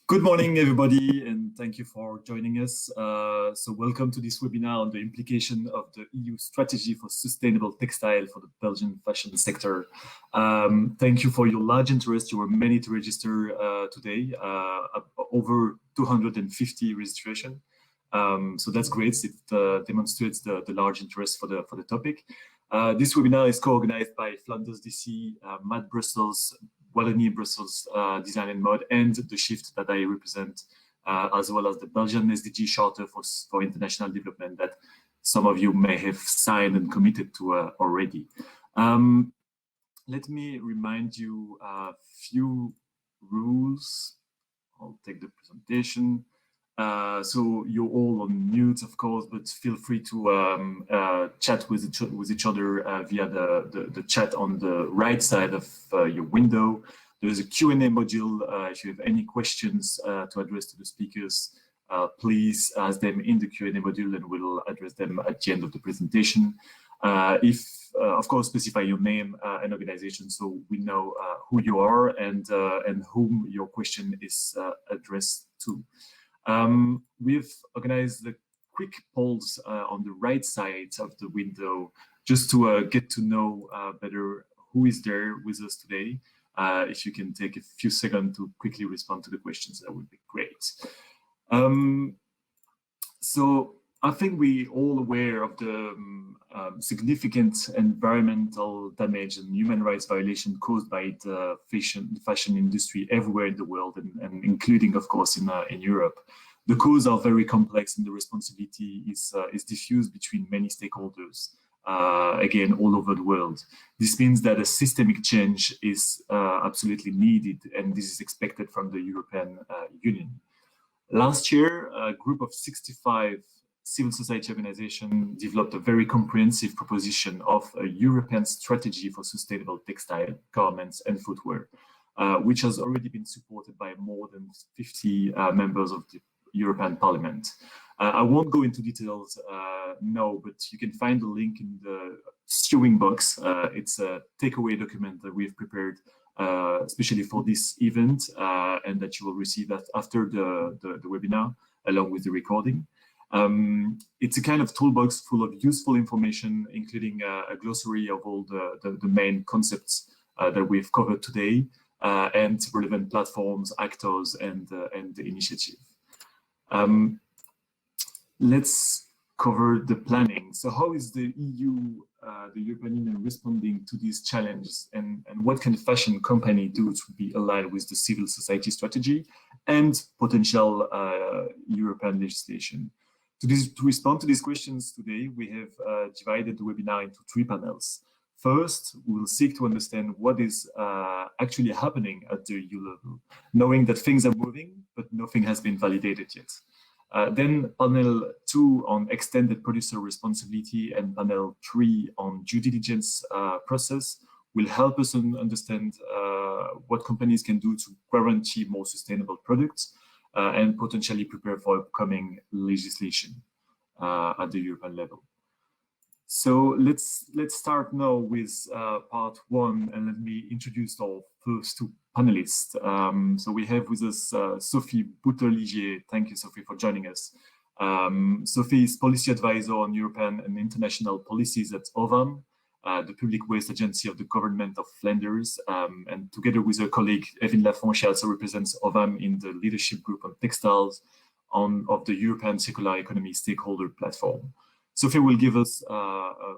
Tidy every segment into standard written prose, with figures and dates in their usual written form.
Good morning, everybody, and thank you for joining us. So welcome to this webinar on the implication of the EU strategy for sustainable textile for the Belgian fashion sector. Thank you for your large interest. You were many to register today, over 250 registration. So that's great. It demonstrates the large interest for the topic. This webinar is co-organized by Flanders DC, Mad Brussels, Wallonie Brussels Design and Mode, and The Shift that I represent, as well as the Belgian SDG Charter for International Development that some of you may have signed and committed to already. Let me remind you a few rules. I'll take the presentation. So you're all on mute, of course, but feel free to chat with each other via the chat on the right side of your window. There is a Q&A module. If you have any questions to address to the speakers, please ask them in the Q&A module and we'll address them at the end of the presentation. Of course, specify your name and organization so we know who you are and whom your question is addressed to. We've organized the quick polls on the right side of the window just to get to know better who is there with us today. If you can take a few seconds to quickly respond to the questions, that would be great. So I think we're all aware of the significant environmental damage and human rights violation caused by the fashion industry everywhere in the world, and including, of course, in Europe. The causes are very complex, and the responsibility is diffused between many stakeholders, again, all over the world. This means that a systemic change is absolutely needed, and this is expected from the European Union. Last year, a group of 65 civil society organizations developed a very comprehensive proposition of a European strategy for sustainable textile, garments, and footwear, which has already been supported by more than 50 members of the European Parliament. I won't go into details now, but you can find the link in the stewing box. It's a takeaway document that we've prepared especially for this event and that you will receive after the webinar along with the recording. It's a kind of toolbox full of useful information, including a glossary of all the main concepts that we've covered today, and relevant platforms, actors, and the initiative. Let's cover the planning. So how is the EU, the European Union, responding to these challenges, and what can a fashion company do to be aligned with the civil society strategy and potential European legislation? To respond to these questions today, we have divided the webinar into 3 panels. First, we will seek to understand what is actually happening at the EU level, knowing that things are moving, but nothing has been validated yet. Then panel 2 on extended producer responsibility and panel 3 on due diligence process will help us understand what companies can do to guarantee more sustainable products and potentially prepare for upcoming legislation at the European level. So let's start now with part 1, and let me introduce our first 2 panelists. So we have with us Sofie Bouteligier. Thank you, Sofie, for joining us. Sofie is policy advisor on European and international policies at OVAM, the public waste agency of the government of Flanders, and together with her colleague Evelyne Lafont, she also represents OVAM in the leadership group on textiles of the European Circular Economy Stakeholder Platform. Sofie will give us a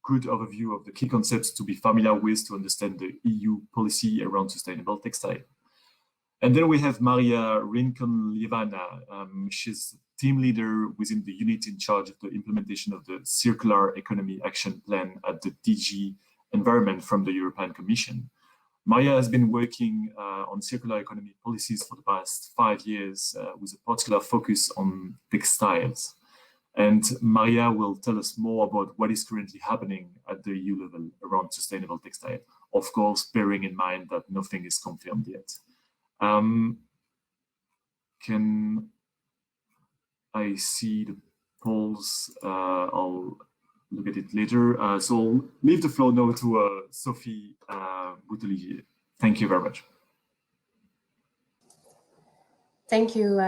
good overview of the key concepts to be familiar with to understand the EU policy around sustainable textile. And then we have Maria Rincon Lievana. She's team leader within the unit in charge of the implementation of the Circular Economy Action Plan at the DG Environment from the European Commission. Maria has been working on circular economy policies for the past 5 years with a particular focus on textiles. And Maria will tell us more about what is currently happening at the EU level around sustainable textile, of course, bearing in mind that nothing is confirmed yet. Can I see the polls? I'll look at it later. So I'll leave the floor now to Sofie Bouteligier. Thank you very much. Thank you,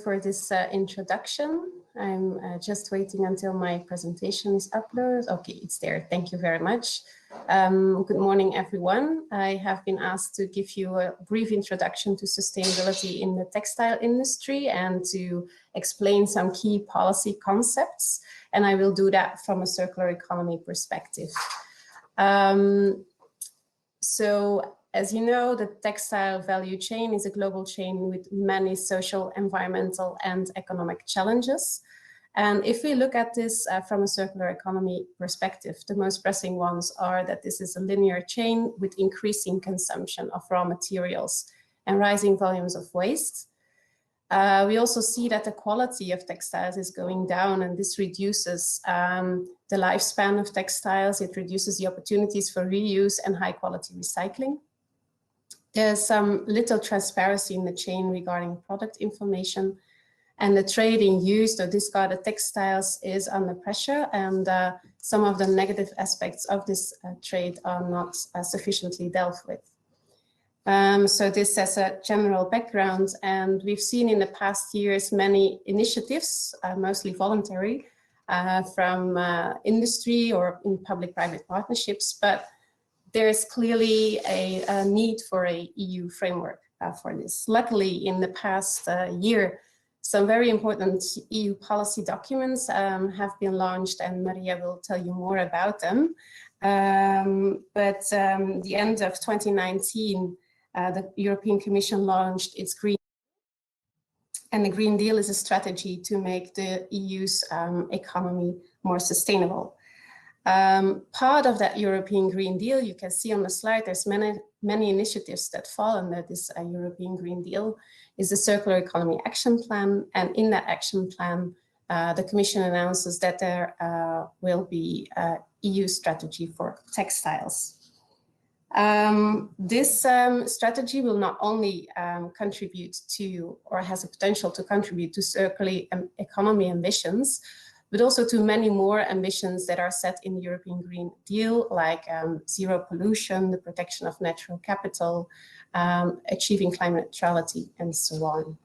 for this introduction. I'm just waiting until my presentation is uploaded. Okay, it's there. Thank you very much. Good morning, everyone. I have been asked to give you a brief introduction to sustainability in the textile industry and to explain some key policy concepts. And I will do that from a circular economy perspective. As you know, the textile value chain is a global chain with many social, environmental, and economic challenges. And if we look at this from a circular economy perspective, the most pressing ones are that this is a linear chain with increasing consumption of raw materials and rising volumes of waste. We also see that the quality of textiles is going down, and this reduces the lifespan of textiles. It reduces the opportunities for reuse and high quality recycling. There's some little transparency in the chain regarding product information, and the trade in used or discarded textiles is under pressure, and some of the negative aspects of this trade are not sufficiently dealt with. So this as a general background, and we've seen in the past years many initiatives, mostly voluntary, from industry or in public-private partnerships, but there is clearly a need for a EU framework for this. Luckily, in the past year, some very important EU policy documents have been launched, and Maria will tell you more about them. The end of 2019, the European Commission launched its Green Deal, and the Green Deal is a strategy to make the EU's economy more sustainable. Part of that European Green Deal, you can see on the slide, there's many initiatives that fall under this European Green Deal, is the Circular Economy Action Plan. And in that action plan, the Commission announces that there will be an EU strategy for textiles. This strategy will not only contribute to, or has the potential to contribute to circular economy ambitions, but also to many more ambitions that are set in the European Green Deal, like zero pollution, the protection of natural capital, achieving climate neutrality, and so on.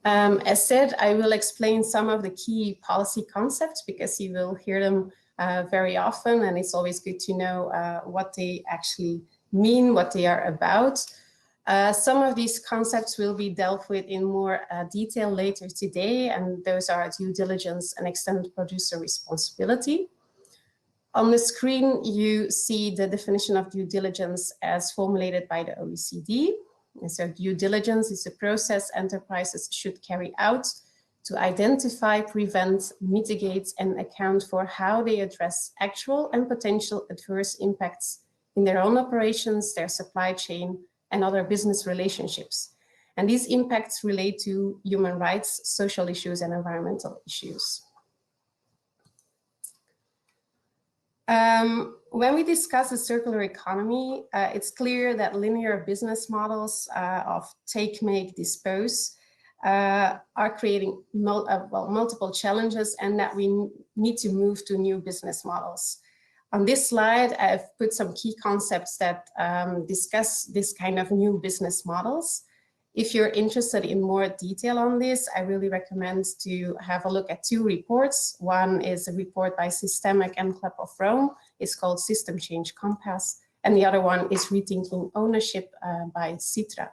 As said, I will explain some of the key policy concepts because you will hear them very often, and it's always good to know what they actually mean, what they are about. Some of these concepts will be dealt with in more detail later today, and those are due diligence and extended producer responsibility. On the screen, you see the definition of due diligence as formulated by the OECD. And so due diligence is a process enterprises should carry out to identify, prevent, mitigate, and account for how they address actual and potential adverse impacts in their own operations, their supply chain, and other business relationships. And these impacts relate to human rights, social issues, and environmental issues. When we discuss the circular economy, it's clear that linear business models of take, make, dispose are creating multiple challenges, and that we need to move to new business models. On this slide, I've put some key concepts that discuss this kind of new business models. If you're interested in more detail on this, I really recommend to have a look at two reports. One is a report by Systemic and Club of Rome. It's called System Change Compass. And the other one is Rethinking Ownership by Citra.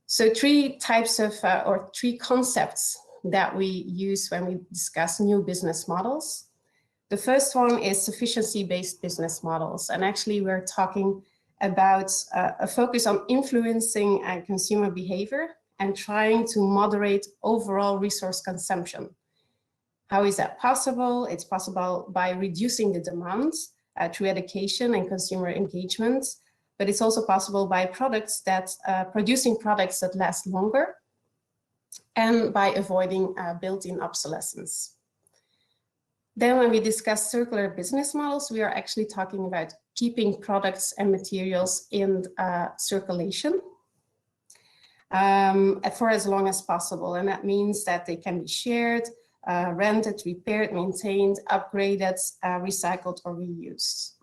So three types of, or three concepts that we use when we discuss new business models. The first one is sufficiency-based business models. And actually we're talking about a focus on influencing consumer behavior and trying to moderate overall resource consumption. How is that possible? It's possible by reducing the demand through education and consumer engagement, but it's also possible by producing products that last longer and by avoiding built-in obsolescence. Then when we discuss circular business models, we are actually talking about keeping products and materials in circulation for as long as possible. And that means that they can be shared, rented, repaired, maintained, upgraded, recycled, or reused.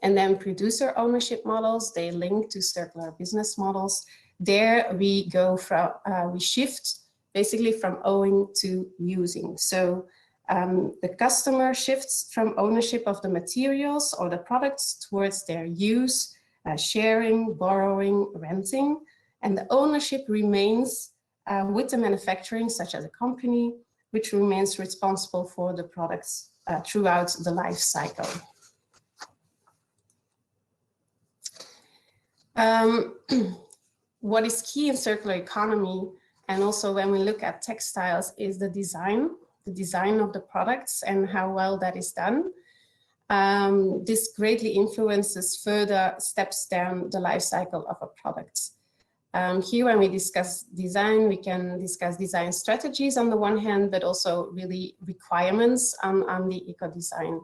And then producer ownership models, they link to circular business models. there we go from, we shift basically from owning to using. So the customer shifts from ownership of the materials or the products towards their use, sharing, borrowing, renting, and the ownership remains with the manufacturing, such as a company, which remains responsible for the products throughout the life cycle. What is key in circular economy, and also when we look at textiles, is the design of the products and how well that is done. This greatly influences further steps down the life cycle of a product. Here, when we discuss design, we can discuss design strategies on the one hand, but also really requirements on the eco-design.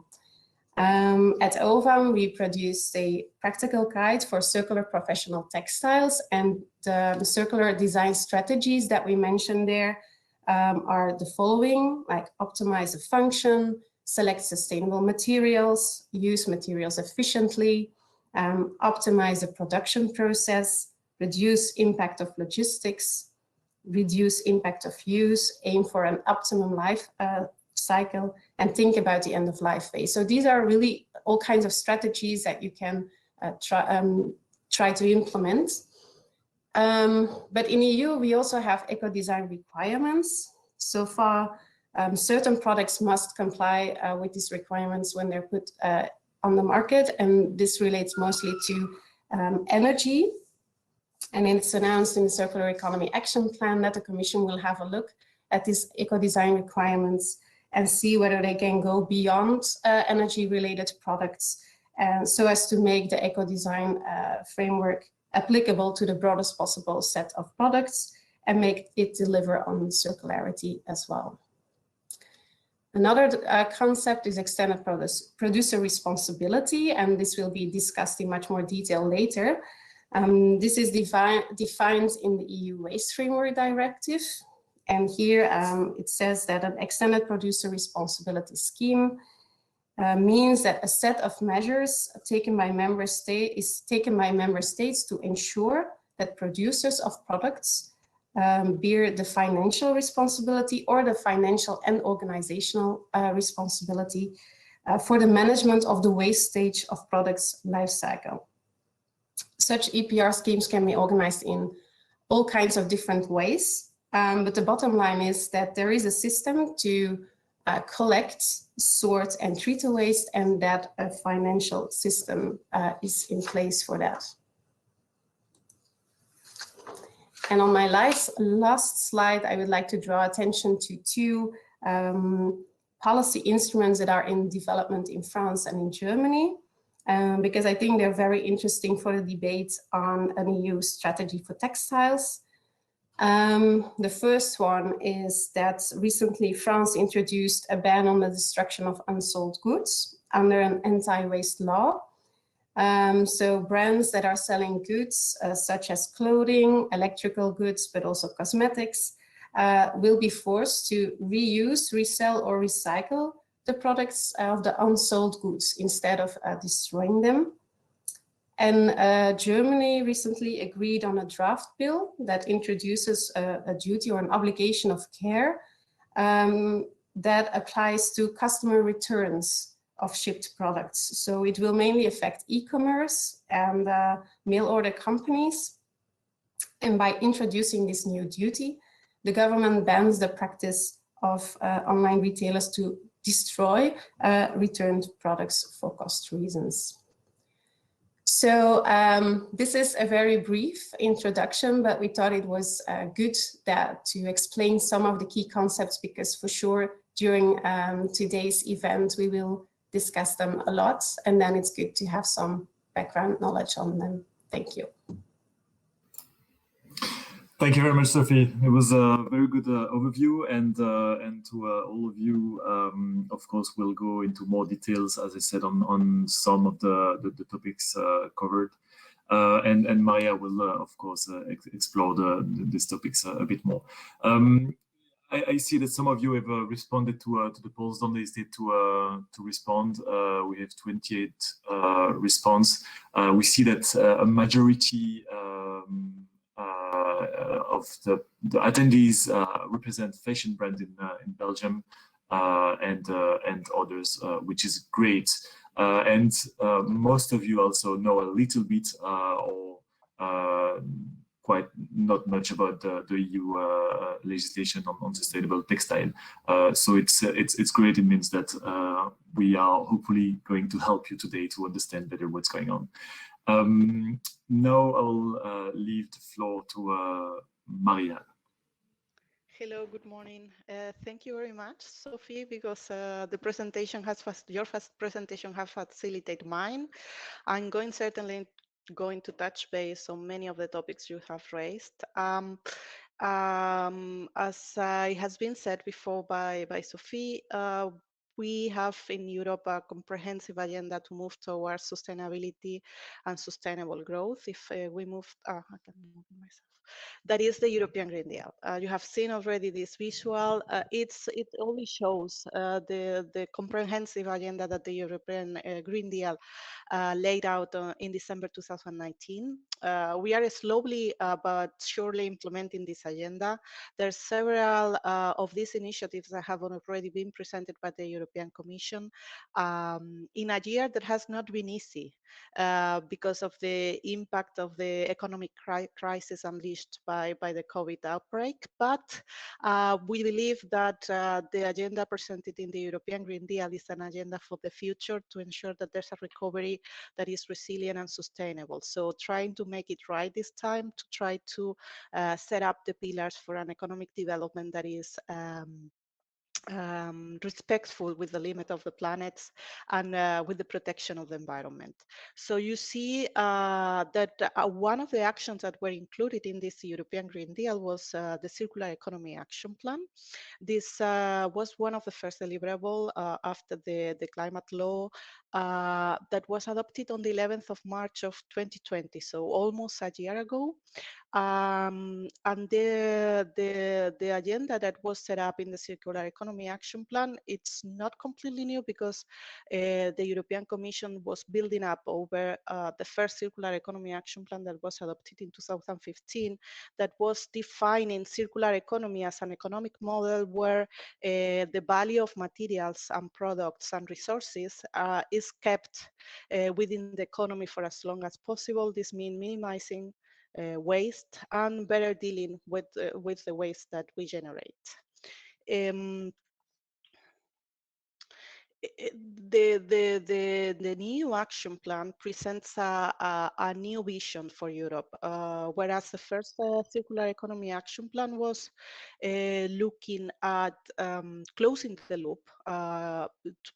At OVAM, we produced a practical guide for circular professional textiles, and the circular design strategies that we mentioned there are the following, like optimize the function, select sustainable materials, use materials efficiently, optimize the production process, reduce impact of logistics, reduce impact of use, aim for an optimum life cycle, and think about the end of life phase. So these are really all kinds of strategies that you can try to implement. But in EU, we also have eco-design requirements. So far, certain products must comply with these requirements when they're put on the market, and this relates mostly to energy. And it's announced in the Circular Economy Action Plan that the Commission will have a look at these eco-design requirements and see whether they can go beyond energy-related products, so as to make the eco-design framework applicable to the broadest possible set of products and make it deliver on circularity as well. Another concept is extended producer responsibility, and this will be discussed in much more detail later. This is defined in the EU Waste Framework Directive. And here it says that an extended producer responsibility scheme means that a set of measures taken by member states to ensure that producers of products bear the financial responsibility or the financial and organizational responsibility for the management of the waste stage of products life cycle. Such EPR schemes can be organized in all kinds of different ways, but the bottom line is that there is a system to collect, sort, and treat the waste, and that a financial system is in place for that. And on my last slide, I would like to draw attention to two policy instruments that are in development in France and in Germany, because I think they're very interesting for the debate on an EU strategy for textiles. The first one is that recently France introduced a ban on the destruction of unsold goods under an anti-waste law. So brands that are selling goods such as clothing, electrical goods, but also cosmetics will be forced to reuse, resell, or recycle the products of the unsold goods instead of destroying them. And Germany recently agreed on a draft bill that introduces a duty or an obligation of care that applies to customer returns of shipped products. So it will mainly affect e-commerce and mail order companies. And by introducing this new duty, the government bans the practice of online retailers to destroy returned products for cost reasons. So this is a very brief introduction, but we thought it was good to explain some of the key concepts, because for sure during today's event we will discuss them a lot, and then it's good to have some background knowledge on them. Thank you. Thank you very much, Sophie. It was a very good overview, and to all of you, of course, we'll go into more details, as I said, on some of the topics covered, and Maria will, of course, explore these topics a bit more. I see that some of you have responded to the polls. Don't hesitate to respond. We have 28 response. We see that a majority the attendees represent fashion brands in Belgium and others, which is great. And most of you also know a little bit or quite not much about the EU legislation on sustainable textile. So it's great. It means that we are hopefully going to help you today to understand better what's going on. Now I'll leave the floor to Maria. Hello, good morning. Thank you very much, Sophie, because the presentation your first presentation has facilitated mine. I'm certainly going to touch base on many of the topics you have raised. As has been said before by Sophie, we have in Europe a comprehensive agenda to move towards sustainability and sustainable growth. If we move, I can move myself. That is the European Green Deal. You have seen already this visual. It only shows the comprehensive agenda that the European Green Deal laid out in December 2019. We are slowly but surely implementing this agenda. There are several of these initiatives that have already been presented by the European Commission in a year that has not been easy because of the impact of the economic crisis unleashed by the COVID outbreak. But we believe that the agenda presented in the European Green Deal is an agenda for the future to ensure that there's a recovery that is resilient and sustainable. So trying to make it right this time, to try to set up the pillars for an economic development that is respectful with the limit of the planets and with the protection of the environment. So you see that one of the actions that were included in this European Green Deal was the Circular Economy Action Plan. This was one of the first deliverable after the climate law that was adopted on the 11th of March of 2020, so almost a year ago. And the agenda that was set up in the Circular Economy Action Plan, it's not completely new because the European Commission was building up over the first Circular Economy Action Plan that was adopted in 2015, that was defining circular economy as an economic model where the value of materials and products and resources is kept within the economy for as long as possible. This means minimizing waste and better dealing with the waste that we generate. The new action plan presents a new vision for Europe, whereas the first circular economy action plan was looking at closing the loop,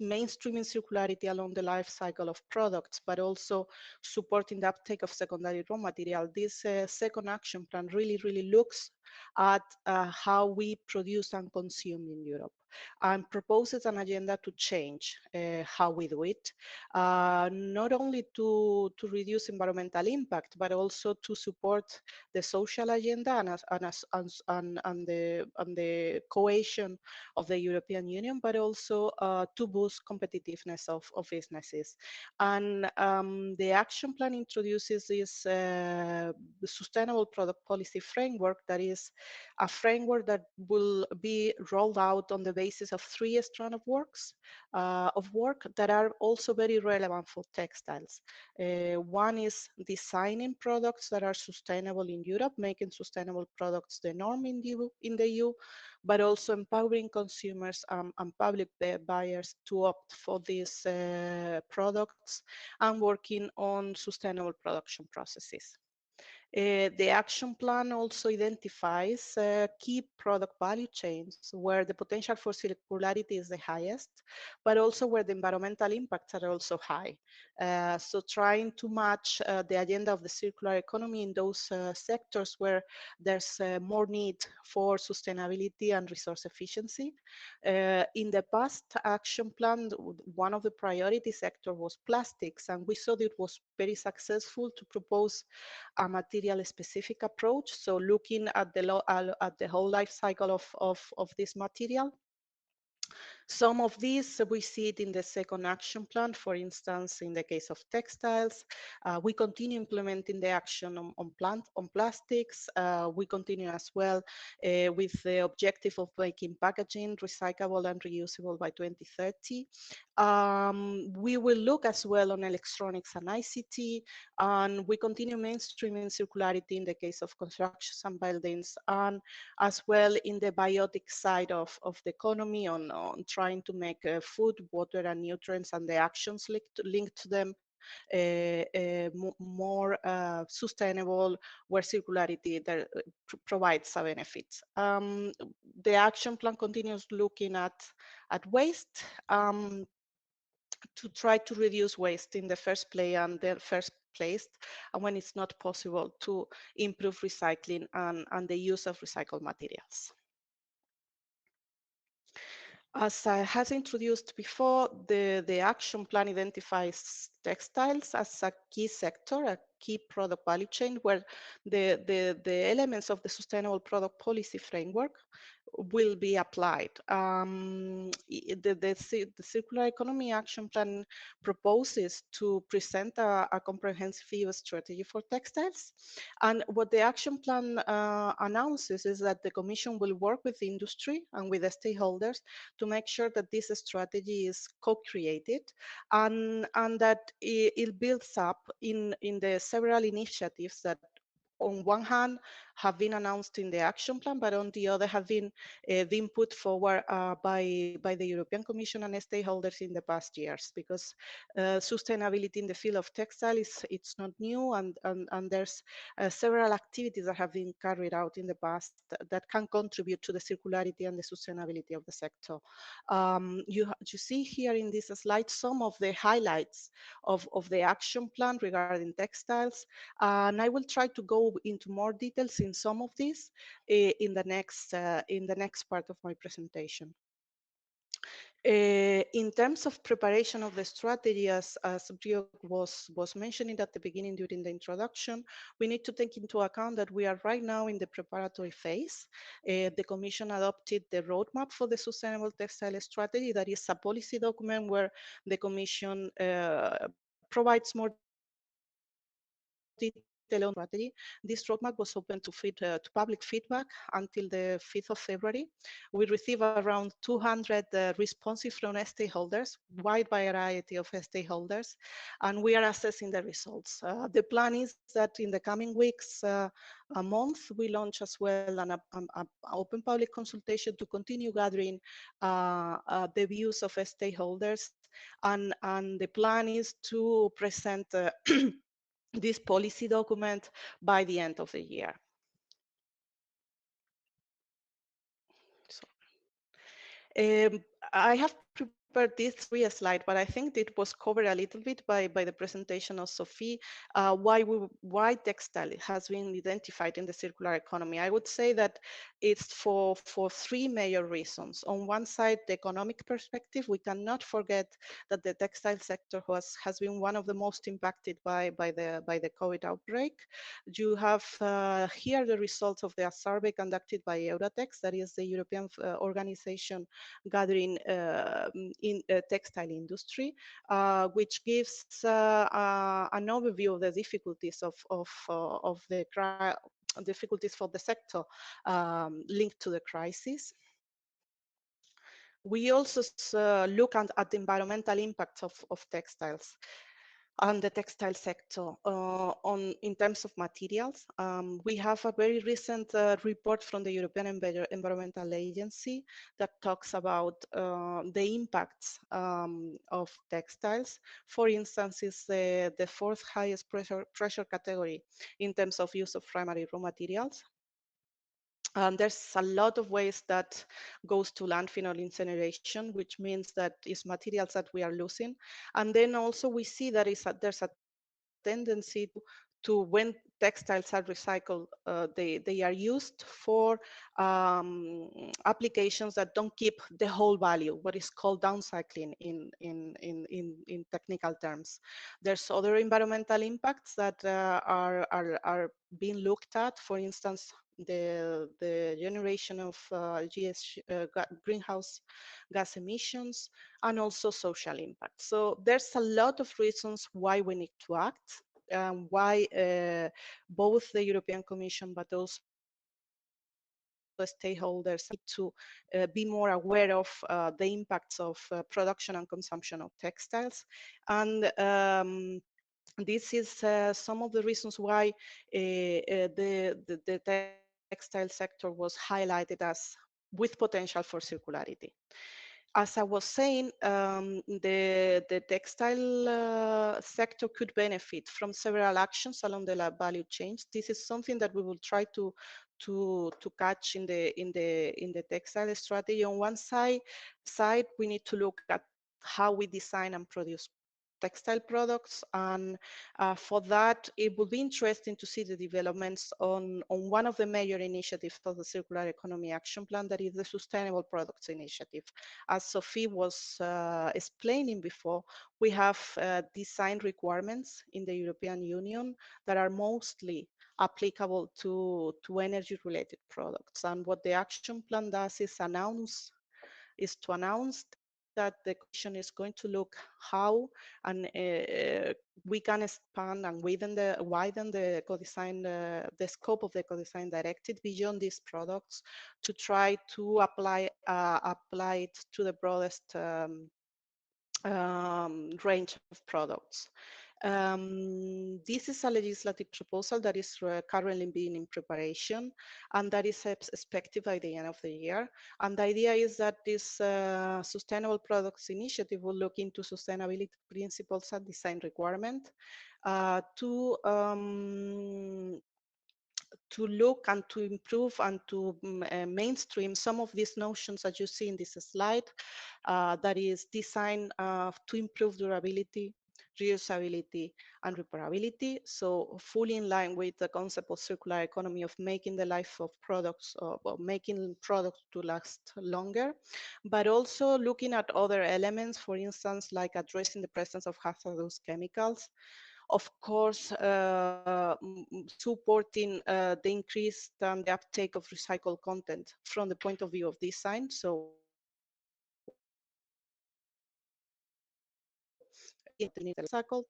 mainstreaming circularity along the life cycle of products, but also supporting the uptake of secondary raw material. This second action plan really looks at how we produce and consume in Europe, and proposes an agenda to change how we do it, not only to reduce environmental impact, but also to support the social agenda and the cohesion of the European Union, but also to boost competitiveness of businesses. And the action plan introduces this sustainable product policy framework, that is a framework that will be rolled out on the basis of 3 strands of work that are also very relevant for textiles. One is designing products that are sustainable in Europe, making sustainable products the norm in the EU, but also empowering consumers and public buyers to opt for these products and working on sustainable production processes. The action plan also identifies key product value chains where the potential for circularity is the highest, but also where the environmental impacts are also high. So trying to match the agenda of the circular economy in those sectors where there's more need for sustainability and resource efficiency. In the past action plan, one of the priority sector was plastics, and we saw that it was very successful to propose a material-specific approach, so looking at the whole life cycle of this material. Some of these we see it in the second action plan. For instance, in the case of textiles, we continue implementing the action on plastics. We continue as well with the objective of making packaging recyclable and reusable by 2030. We will look as well on electronics and ICT, and we continue mainstreaming circularity in the case of construction and buildings, and as well in the biotic side of the economy on trying to make food, water, and nutrients and the actions linked to them more sustainable, where circularity provides a benefit. The action plan continues looking at waste to try to reduce waste in the first place, and when it's not possible, to improve recycling and the use of recycled materials. As I has introduced before, the action plan identifies textiles as a key sector, a key product value chain, where the elements of the sustainable product policy framework will be applied. The Circular Economy Action Plan proposes to present a comprehensive EU strategy for textiles. And what the action plan announces is that the Commission will work with industry and with the stakeholders to make sure that this strategy is co-created and that it builds up in the several initiatives that on one hand have been announced in the action plan, but on the other have been put forward by the European Commission and stakeholders in the past years, because sustainability in the field of textile it's not new, and there's several activities that have been carried out in the past that can contribute to the circularity and the sustainability of the sector. You see here in this slide some of the highlights of the action plan regarding textiles, and I will try to go into more details in some of these in the next part of my presentation. In terms of preparation of the strategy, as Rio was mentioning at the beginning during the introduction, we need to take into account that we are right now in the preparatory phase. The Commission adopted the roadmap for the Sustainable Textile Strategy. That is a policy document where the Commission provides more detail on strategy. This roadmap was open to public feedback until the 5th of February. We received around 200 responses from stakeholders, wide variety of stakeholders, and we are assessing the results. The plan is that in the coming weeks, a month, we launch as well an open public consultation to continue gathering the views of stakeholders, and the plan is to present this policy document by the end of the year. So, I have prepared this 3 slide, but I think it was covered a little bit by the presentation of Sofie, why textile has been identified in the circular economy. I would say that it's for 3 major reasons. On one side, the economic perspective. We cannot forget that the textile sector has been one of the most impacted by the COVID outbreak. You have here the results of the survey conducted by Euratex, that is the European organization gathering in textile industry, which gives an overview of the difficulties of the difficulties for the sector linked to the crisis. We also look at the environmental impacts of textiles and the textile sector in terms of materials. We have a very recent report from the European Environmental Agency that talks about the impacts of textiles. For instance, is the 4th highest pressure category in terms of use of primary raw materials. There's a lot of waste that goes to landfill or incineration, which means that it's materials that we are losing. And then also we see that there's a tendency to when textiles are recycled, they are used for applications that don't keep the whole value, what is called downcycling in technical terms. There's other environmental impacts that are being looked at. For instance, the generation of greenhouse gas emissions, and also social impact. So there's a lot of reasons why we need to act, why both the European Commission but also stakeholders need to be more aware of the impacts of production and consumption of textiles. And this is some of the reasons why the textile sector was highlighted as with potential for circularity. As I was saying, the textile sector could benefit from several actions along the value chain. This is something that we will try to catch in the textile strategy. On one side, we need to look at how we design and produce textile products, and for that it will be interesting to see the developments on one of the major initiatives of the Circular Economy Action Plan, that is the Sustainable Products Initiative. As Sofie was explaining before, we have design requirements in the European Union that are mostly applicable to energy related products, and what the action plan does is to announce that the Commission is going to look how and we can expand and widen the co-design, the scope of the co-design directive beyond these products, to try to apply it to the broadest range of products. This is a legislative proposal that is currently being in preparation, and that is expected by the end of the year. And the idea is that this Sustainable Products Initiative will look into sustainability principles and design requirement to look and to improve and to mainstream some of these notions that you see in this slide, that is designed to improve durability, reusability, and repairability. So fully in line with the concept of circular economy, of making the life of products, or making products to last longer, but also looking at other elements, for instance, like addressing the presence of hazardous chemicals. Of course, supporting the increased and the uptake of recycled content from the point of view of design. So it needs recycled.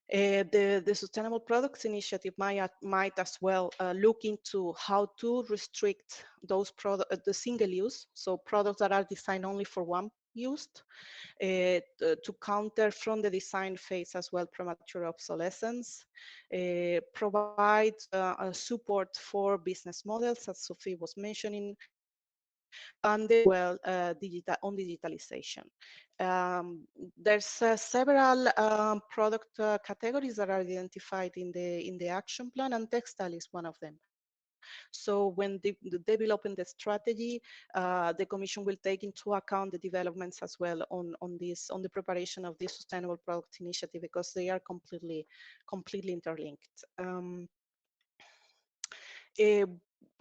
The Sustainable Products Initiative might as well look into how to restrict those products, the single use, so products that are designed only for one use, to counter from the design phase as well premature obsolescence, provide support for business models, as Sofie was mentioning, and as well digitalization. There's several product categories that are identified in the action plan, and textile is one of them. So when developing the strategy, the Commission will take into account the developments as well on the preparation of this Sustainable Product Initiative, because they are completely interlinked.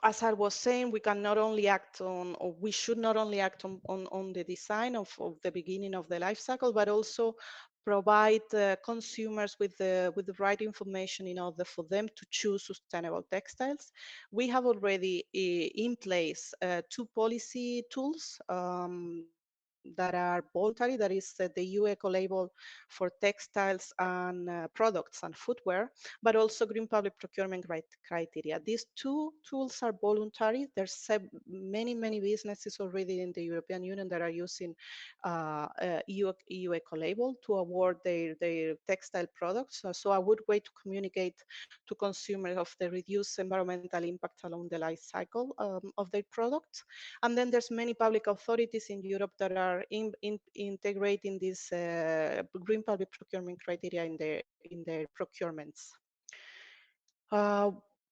As I was saying, we can not only act on, or we should not only act on the design of the beginning of the life cycle, but also provide consumers with the right information in order for them to choose sustainable textiles. We have already in place 2 policy tools that are voluntary, that is the EU Eco Label for textiles and products and footwear, but also Green Public Procurement criteria. These 2 tools are voluntary. There's many businesses already in the European Union that are using EU Eco Label to award their textile products. So a good way to communicate to consumers of the reduced environmental impact along the life cycle of their products. And then there's many public authorities in Europe that are integrating this Green Public Procurement criteria in their procurements.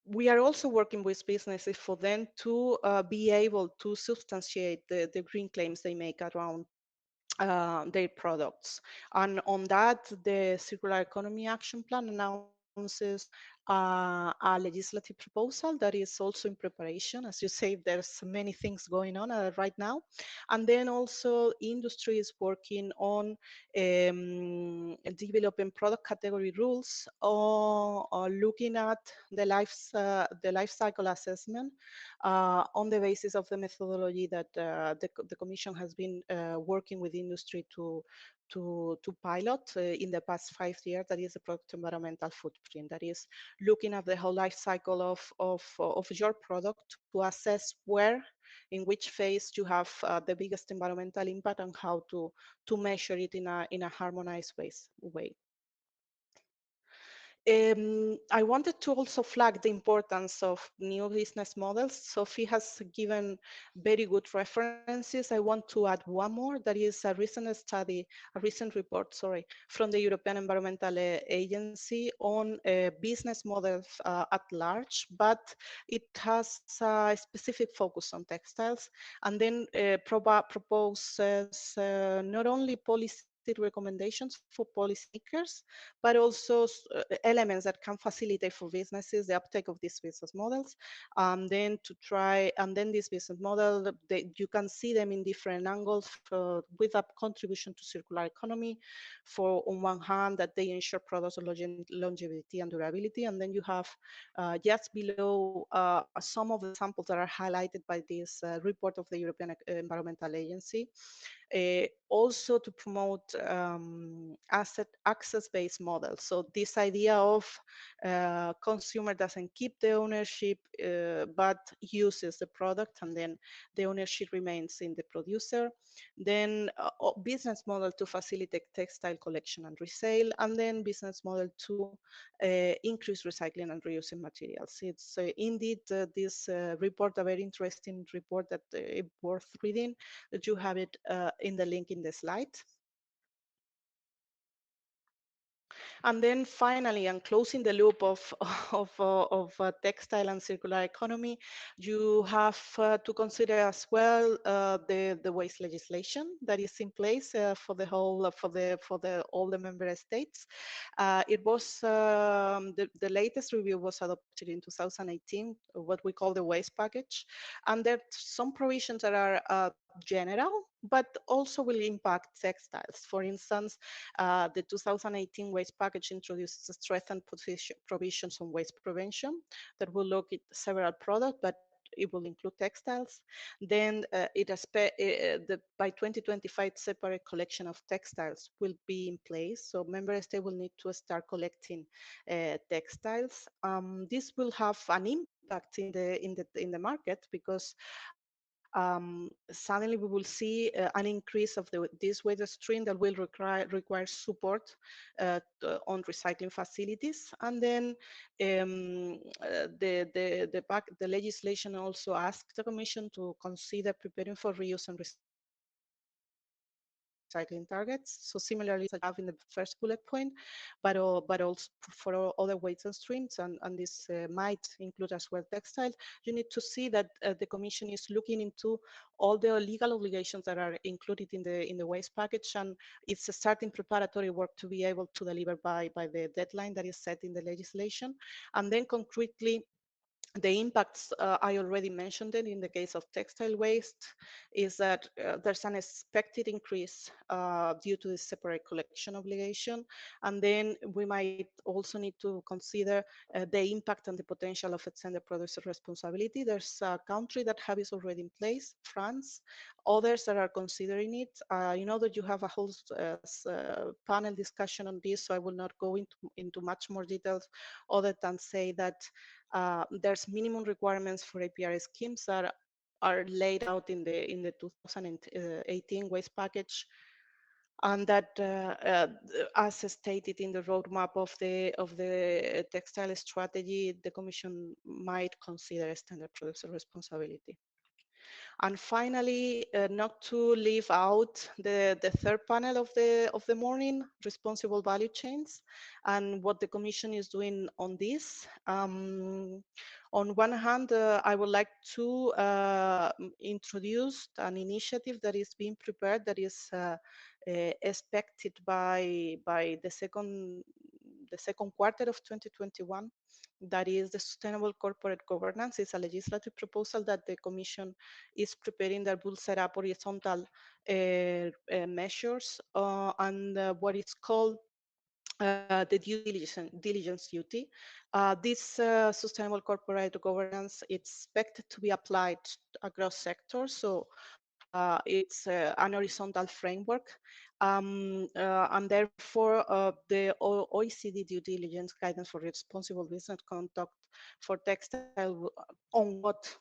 We are also working with businesses for them to be able to substantiate the green claims they make around their products. And on that, the Circular Economy Action Plan announces a legislative proposal that is also in preparation. As you say, there's many things going on right now. And then also industry is working on developing product category rules or looking at the life cycle assessment on the basis of the methodology that the Commission has been working with industry to pilot in the past 5 years. That is the product environmental footprint. That is looking at the whole life cycle of your product to assess where, in which phase you have the biggest environmental impact and how to measure it in a harmonized way. I wanted to also flag the importance of new business models. Sofie has given very good references. I want to add one more. That is a recent study, a recent report, sorry, from the European Environmental Agency on business models at large, but it has a specific focus on textiles, and then proposes not only policy recommendations for policymakers, but also elements that can facilitate for businesses the uptake of these business models. Then this business model, you can see them in different angles with a contribution to circular economy. For on one hand, that they ensure products longevity and durability, and then you have just below some of the samples that are highlighted by this report of the European Environmental Agency. Also to promote asset access-based models. So this idea of consumer doesn't keep the ownership, but uses the product, and then the ownership remains in the producer. Then business model to facilitate textile collection and resale, and then business model to increase recycling and reusing materials. It's indeed this report, a very interesting report that is worth reading, that you have it in the link in the slide. And then finally, and closing the loop of textile and circular economy, you have to consider as well the waste legislation that is in place for the whole all the member states. It was the latest review was adopted in 2018, what we call the waste package, and there are some provisions that are general, but also will impact textiles. For instance, the 2018 waste package introduces strengthened provisions on waste prevention that will look at several products, but it will include textiles. Then by 2025, separate collection of textiles will be in place. So member states will need to start collecting textiles. This will have an impact in the market, because suddenly we will see an increase of this waste stream that will require support on recycling facilities. And then the legislation also asks the Commission to consider preparing for reuse and recycling targets. So similarly, as I have in the first bullet point, but also for other weights and streams, and this might include as well textile. You need to see that the Commission is looking into all the legal obligations that are included in the waste package, and it's starting preparatory work to be able to deliver by the deadline that is set in the legislation. And then concretely, the impacts, I already mentioned it in the case of textile waste, is that there's an expected increase due to the separate collection obligation. And then we might also need to consider the impact and the potential of extended producer responsibility. There's a country that has it already in place, France, others that are considering it. You know that you have a whole panel discussion on this, so I will not go into much more details other than say that there's minimum requirements for APR schemes that are laid out in the 2018 waste package, and that, as stated in the roadmap of the textile strategy, the Commission might consider extended producer responsibility. And finally, not to leave out the third panel of the morning, responsible value chains, and what the Commission is doing on this. On one hand, I would like to introduce an initiative that is being prepared, that is expected by the second the second quarter of 2021. That is the Sustainable Corporate Governance. It's a legislative proposal that the Commission is preparing that will set up horizontal measures and what is called the due diligence duty. This sustainable corporate governance is expected to be applied across sectors. So it's an horizontal framework. And therefore, the OECD due diligence guidance for responsible business conduct for textile on what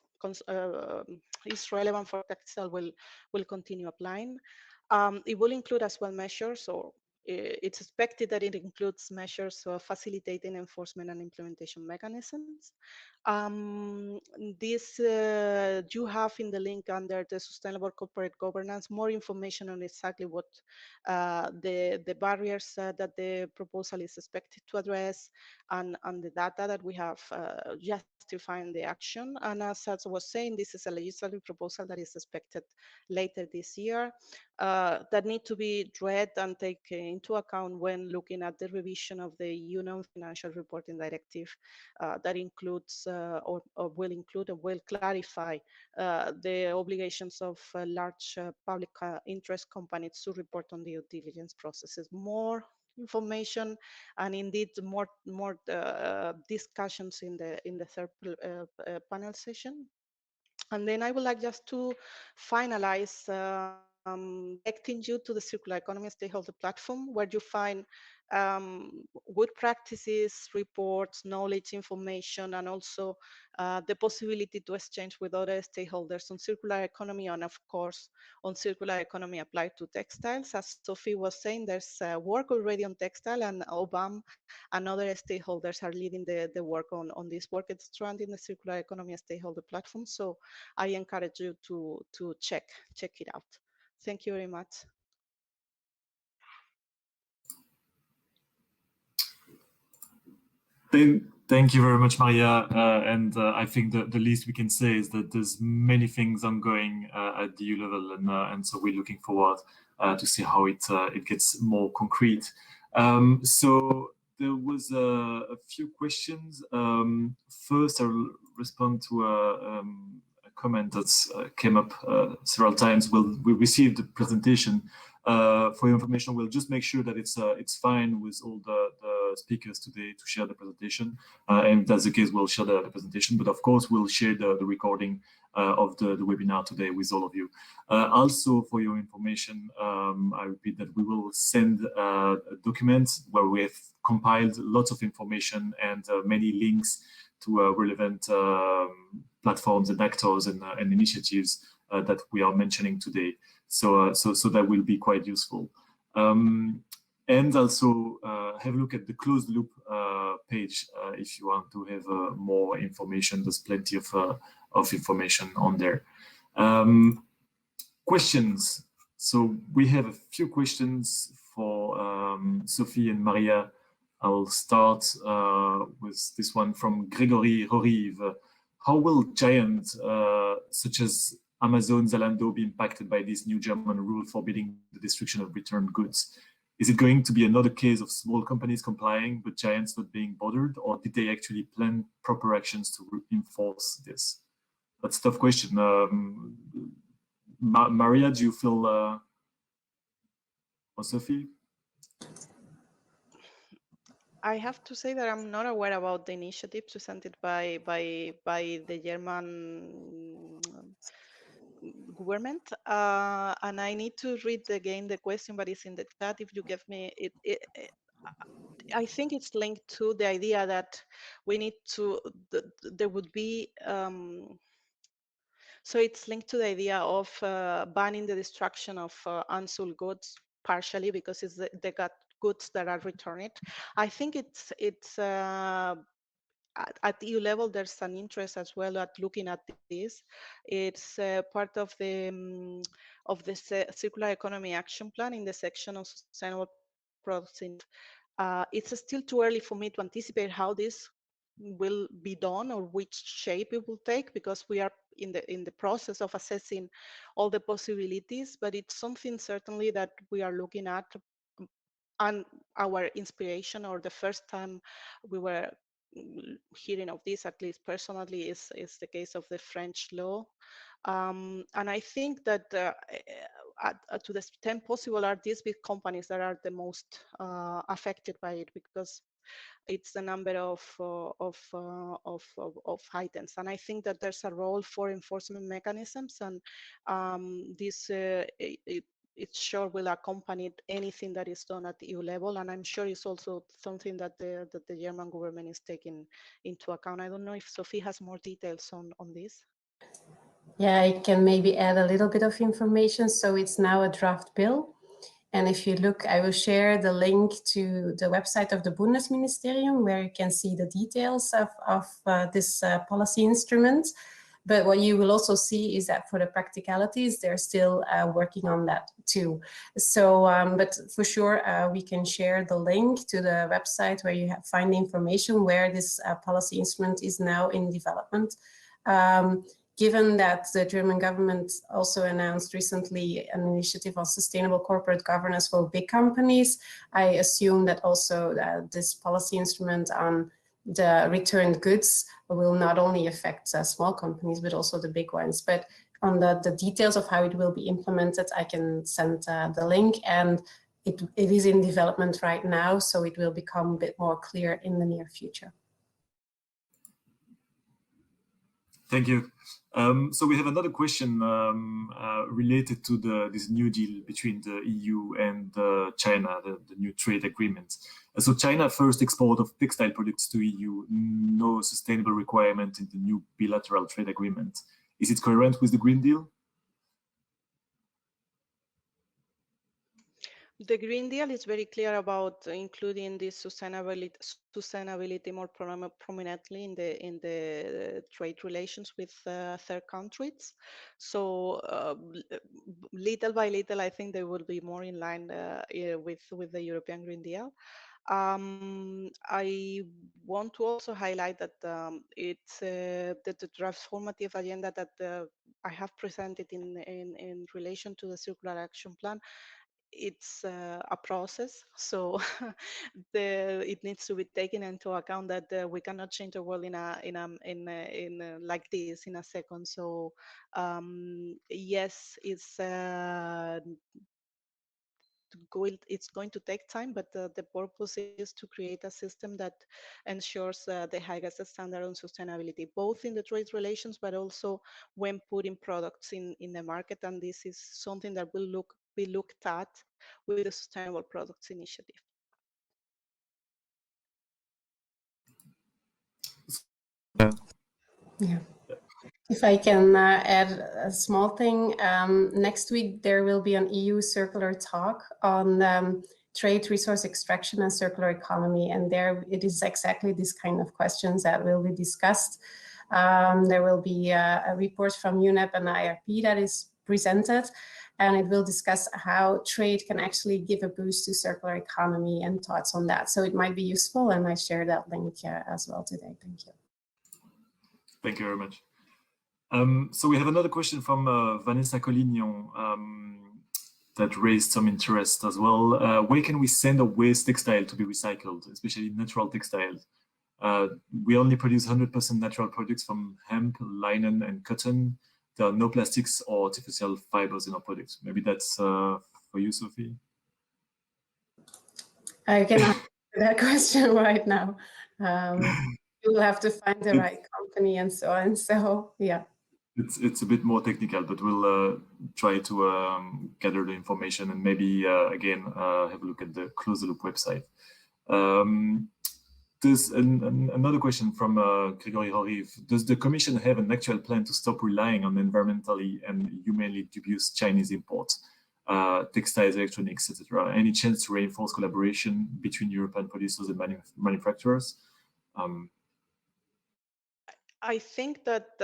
is relevant for textile will continue applying. It will include as well measures, or it's expected that it includes measures facilitating enforcement and implementation mechanisms. This you have in the link under the Sustainable Corporate Governance more information on exactly what the barriers that the proposal is expected to address, and the data that we have justifying the action. And as I was saying, this is a legislative proposal that is expected later this year. That need to be read and taken into account when looking at the revision of the EU Non-Financial Reporting Directive that includes or will include or will clarify the obligations of large public interest companies to report on due diligence processes. More information and indeed more discussions in the third panel session. And then I would like just to finalize directing you to the Circular Economy Stakeholder Platform, where you find good practices, reports, knowledge, information, and also the possibility to exchange with other stakeholders on circular economy, and of course on circular economy applied to textiles. As Sofie was saying, there's work already on textile, and OVAM and other stakeholders are leading the work on this work. It's run in the Circular Economy Stakeholder Platform, so I encourage you to check it out. Thank you very much. Thank you very much, Maria. And I think the least we can say is that there's many things ongoing at the EU level, and so we're looking forward to see how it gets more concrete. So there was a few questions. First, I'll respond to a comment that's came up several times. We received the presentation. For your information, we'll just make sure that it's fine with all the speakers today to share the presentation. And if that's the case, we'll share the presentation. But of course, we'll share the recording of the webinar today with all of you. Also, for your information, I repeat that we will send a document where we have compiled lots of information and many links to relevant platforms and actors and initiatives that we are mentioning today. So that will be quite useful. And also have a look at the closed loop page if you want to have more information. There's plenty of information on there. Questions. So we have a few questions for Sofie and Maria. I'll start with this one from Gregory Rorive. How will giants such as Amazon, Zalando be impacted by this new German rule forbidding the destruction of returned goods? Is it going to be another case of small companies complying but giants not being bothered, or did they actually plan proper actions to enforce this? That's a tough question. Maria, do you feel, or Sofie? I have to say that I'm not aware about the initiative presented by the German government, and I need to read again the question, but it's in the chat. If you give me it, I think it's linked to the idea that we need to. There would be. So it's linked to the idea of banning the destruction of unsold goods partially because they got goods that are returned. I think it's at EU level, there's an interest as well at looking at this. It's part of the Circular Economy Action Plan in the section of sustainable products. It's still too early for me to anticipate how this will be done or which shape it will take, because we are in the process of assessing all the possibilities. But it's something certainly that we are looking at. And our inspiration, or the first time we were hearing of this, at least personally, is the case of the French law. And I think that to the extent possible are these big companies that are the most affected by it, because it's the number of items. And I think that there's a role for enforcement mechanisms, and this it sure will accompany anything that is done at EU level. And I'm sure it's also something that the German government is taking into account. I don't know if Sofie has more details on this. Yeah, I can maybe add a little bit of information. So it's now a draft bill. And if you look, I will share the link to the website of the Bundesministerium, where you can see the details of this policy instrument. But what you will also see is that for the practicalities, they're still working on that too. So, but for sure, we can share the link to the website where you find the information where this policy instrument is now in development. Given that the German government also announced recently an initiative on sustainable corporate governance for big companies, I assume that also this policy instrument on the returned goods will not only affect small companies, but also the big ones. But on the details of how it will be implemented, I can send the link, and it is in development right now, so it will become a bit more clear in the near future. Thank you. So we have another question related to this new deal between the EU and China, the new trade agreement. So China first export of textile products to EU, no sustainable requirement in the new bilateral trade agreement. Is it coherent with the Green Deal? The Green Deal is very clear about including this sustainability more prominently in the trade relations with third countries. So little by little, I think they will be more in line with the European Green Deal. I want to also highlight that it's the transformative agenda that I have presented in relation to the Circular Action Plan. It's a process, so it needs to be taken into account that we cannot change the world in like this in a second. So yes, it's going to take time, but the purpose is to create a system that ensures the highest standard on sustainability, both in the trade relations, but also when putting products in the market. And this is something that will be looked at with the Sustainable Products Initiative. Yeah. If I can add a small thing, next week there will be an EU circular talk on trade, resource extraction and circular economy, and there it is exactly this kind of questions that will be discussed. There will be a report from UNEP and IRP that is presented, and it will discuss how trade can actually give a boost to circular economy and thoughts on that. So it might be useful, and I share that link as well today. Thank you. Thank you very much. So we have another question from Vanessa Collignon that raised some interest as well. Where can we send a waste textile to be recycled, especially natural textiles? We only produce 100% natural products from hemp, linen, and cotton. There are no plastics or artificial fibers in our products. Maybe that's for you, Sofie. I can answer that question right now. You will have to find the right company and so on. So yeah. It's a bit more technical, but we'll try to gather the information and maybe again have a look at the Close the Loop website. There's another question from Gregory Horiv. Does the Commission have an actual plan to stop relying on environmentally and humanly dubious Chinese imports, textiles, electronics, etc.? Any chance to reinforce collaboration between European producers and manufacturers? I think that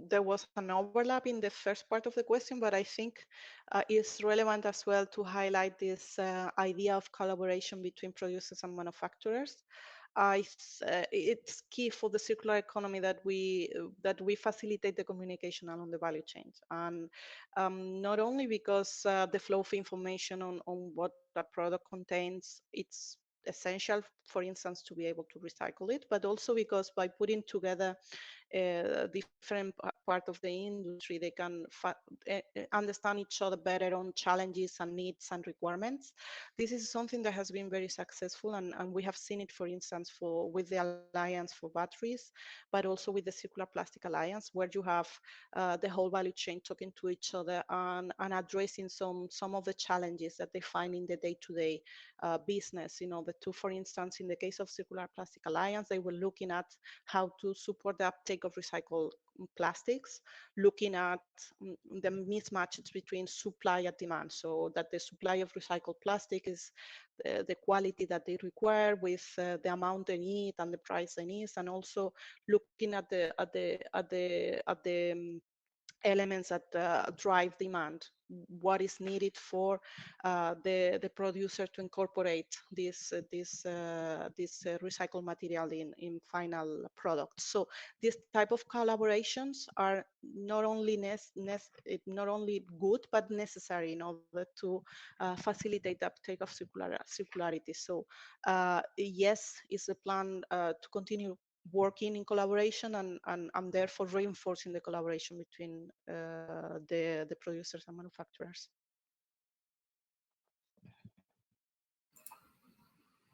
there was an overlap in the first part of the question, but I think it's relevant as well to highlight this idea of collaboration between producers and manufacturers. it's key for the circular economy that we facilitate the communication along the value chain, and not only because the flow of information on what a product contains, it's essential, for instance, to be able to recycle it, but also because by putting together different part of the industry, they can understand each other better on challenges and needs and requirements. This is something that has been very successful, and we have seen it, for instance, with the Alliance for Batteries, but also with the Circular Plastic Alliance, where you have the whole value chain talking to each other and addressing some of the challenges that they find in the day-to-day business. The two, for instance, in the case of Circular Plastic Alliance, they were looking at how to support the uptake of recycled plastics, looking at the mismatches between supply and demand, so that the supply of recycled plastic is the quality that they require with the amount they need and the price they need, and also looking at the elements that drive demand, what is needed for the producer to incorporate this recycled material in final products. So this type of collaborations are not only good but necessary in order to facilitate the uptake of circularity. So yes, it's a plan to continue working in collaboration and therefore reinforcing the collaboration between the producers and manufacturers.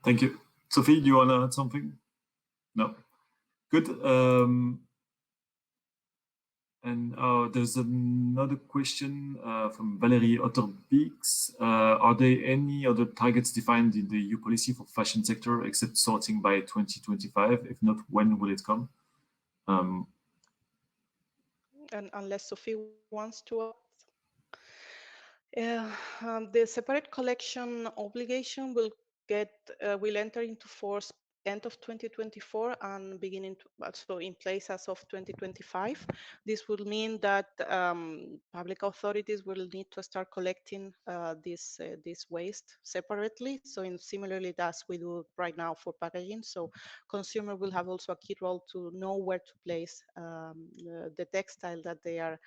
Thank you. Sofie, do you want to add something? No. Good. And there's another question from Valerie Otterbeeks. Are there any other targets defined in the EU policy for fashion sector except sorting by 2025? If not, when will it come? And unless Sofie wants to add. The separate collection obligation will enter into force end of 2024 and so in place as of 2025. This will mean that public authorities will need to start collecting this waste separately. So similarly as we do right now for packaging. So consumer will have also a key role to know where to place the textile that they are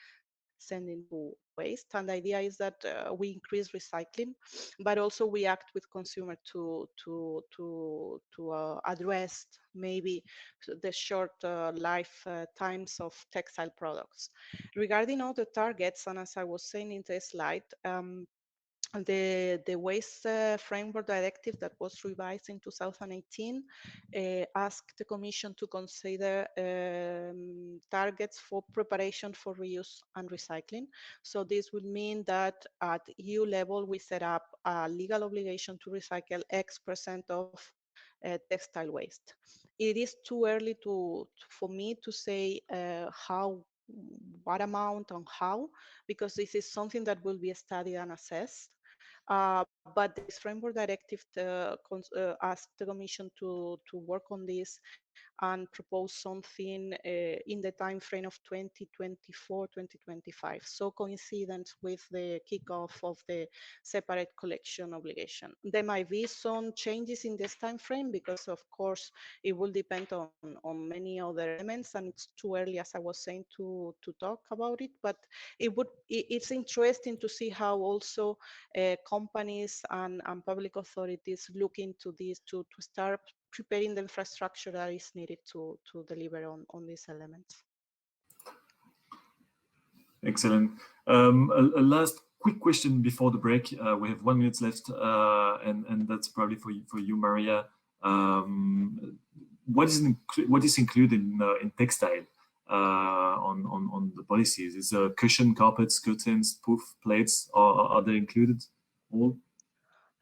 sending to waste. And the idea is that we increase recycling, but also we act with consumer to address maybe the short life times of textile products. Regarding other targets, and as I was saying in the slide, the waste framework directive that was revised in 2018 asked the Commission to consider targets for preparation for reuse and recycling. So this would mean that at EU level, we set up a legal obligation to recycle X% of textile waste. It is too early for me to say what amount and how, because this is something that will be studied and assessed. But this framework directive asked the Commission to work on this and propose something in the time frame of 2024-2025, so coincident with the kickoff of the separate collection obligation. There might be some changes in this time frame because, of course, it will depend on many other elements, and it's too early, as I was saying, to talk about it. But it's interesting to see how also companies and public authorities look into this to start preparing the infrastructure that is needed to deliver on these elements. Excellent. A last quick question before the break. We have 1 minute left, and that's probably for you, Maria. What is included in textile on the policies? Is cushion, carpets, curtains, poof, plates? Are they included all?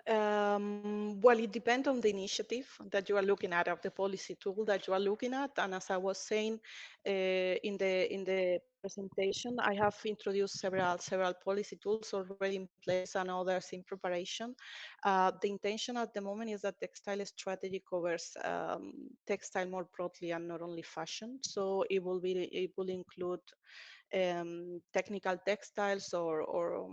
Well, it depends on the initiative that you are looking at, of the policy tool that you are looking at. And as I was saying in the presentation, I have introduced several policy tools already in place and others in preparation. The intention at the moment is that textile strategy covers textile more broadly and not only fashion. So it will include technical textiles or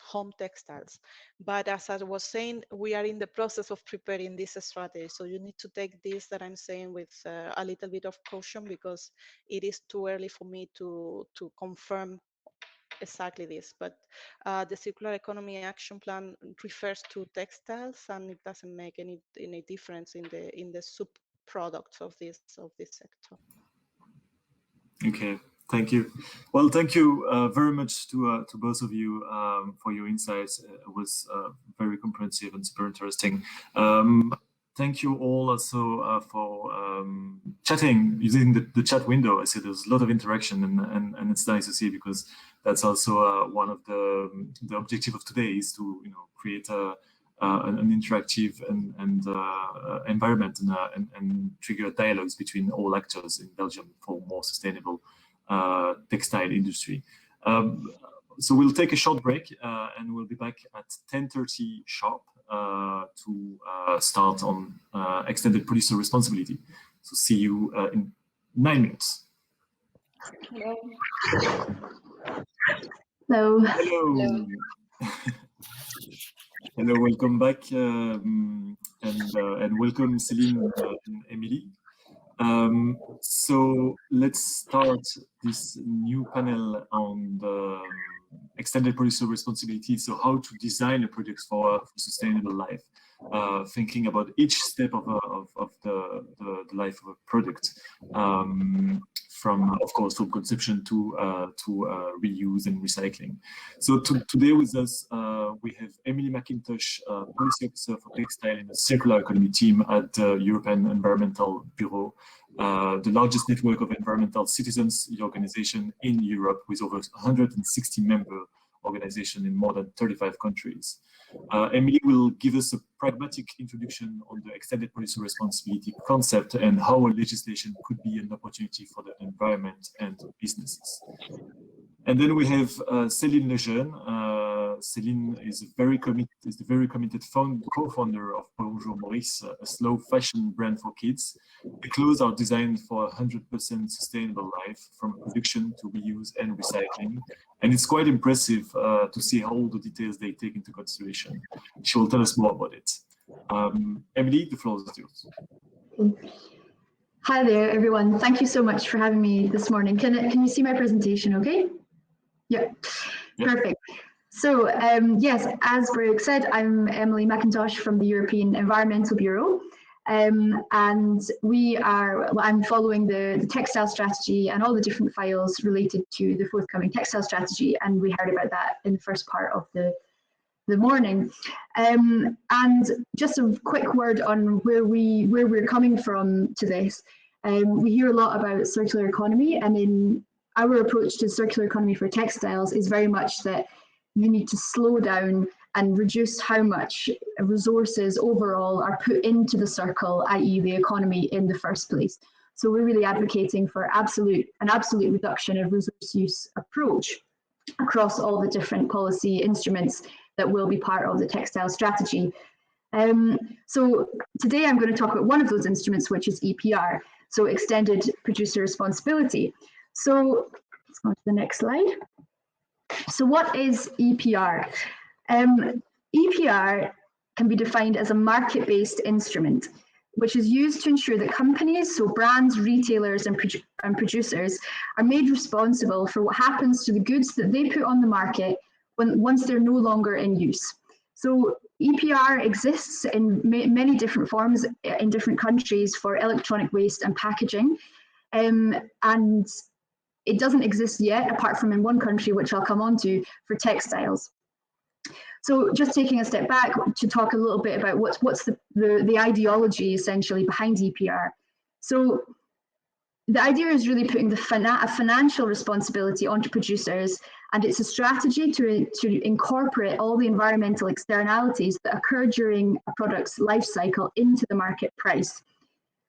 home textiles. But as I was saying, we are in the process of preparing this strategy. So you need to take this that I'm saying with a little bit of caution, because it is too early for me to confirm exactly this. But the Circular Economy Action Plan refers to textiles, and it doesn't make any difference in the sub-products of this sector. Okay, thank you. Well, thank you very much to both of you for your insights. It was very comprehensive and super interesting. Thank you all also for chatting using the chat window. I see there's a lot of interaction, and it's nice to see, because that's also one of the objective of today, is to create an interactive and environment and trigger dialogues between all actors in Belgium for more sustainable textile industry. So we'll take a short break and we'll be back at 10:30 sharp to start on extended producer responsibility. So see you in 9 minutes. Hello. Hello. Hello. Hello, welcome back, and welcome Céline and Emily. So let's start this new panel on the extended producer responsibility. So how to design a project for sustainable life, thinking about each step of the life of a product, from, of course, from conception to reuse and recycling. So today with us, we have Emily McIntosh, Policy Officer for Textile in the Circular Economy team at the European Environmental Bureau, the largest network of environmental citizens organization in Europe, with over 160 member organizations in more than 35 countries. Emily will give us a pragmatic introduction on the extended producer responsibility concept and how a legislation could be an opportunity for the environment and businesses. And then we have Céline Lejeune. Céline is the very committed co-founder of Bonjour Maurice, a slow fashion brand for kids. The clothes are designed for 100% sustainable life, from production to reuse and recycling. And it's quite impressive to see all the details they take into consideration. She will tell us more about it. Emily, the floor is yours. Hi there, everyone. Thank you so much for having me this morning. Can you see my presentation okay? Yeah, perfect. So yes, as Brooke said, I'm Emily McIntosh from the European Environmental Bureau. And I'm following the textile strategy and all the different files related to the forthcoming textile strategy. And we heard about that in the first part of the morning. And just a quick word on where we're coming from to this. We hear a lot about circular economy, and in our approach to circular economy for textiles is very much that you need to slow down and reduce how much resources overall are put into the circle, i.e. the economy in the first place. So we're really advocating for an absolute reduction of resource use approach across all the different policy instruments that will be part of the textile strategy. So today I'm going to talk about one of those instruments, which is EPR, so extended producer responsibility. So let's go to the next slide. So what is EPR? EPR can be defined as a market-based instrument, which is used to ensure that companies, so brands, retailers, and producers, are made responsible for what happens to the goods that they put on the market once they're no longer in use. So EPR exists in many different forms in different countries for electronic waste and packaging, and it doesn't exist yet, apart from in one country, which I'll come on to, for textiles. So just taking a step back to talk a little bit about what's the ideology essentially behind EPR. So the idea is really putting a financial responsibility onto producers, and it's a strategy to incorporate all the environmental externalities that occur during a product's life cycle into the market price.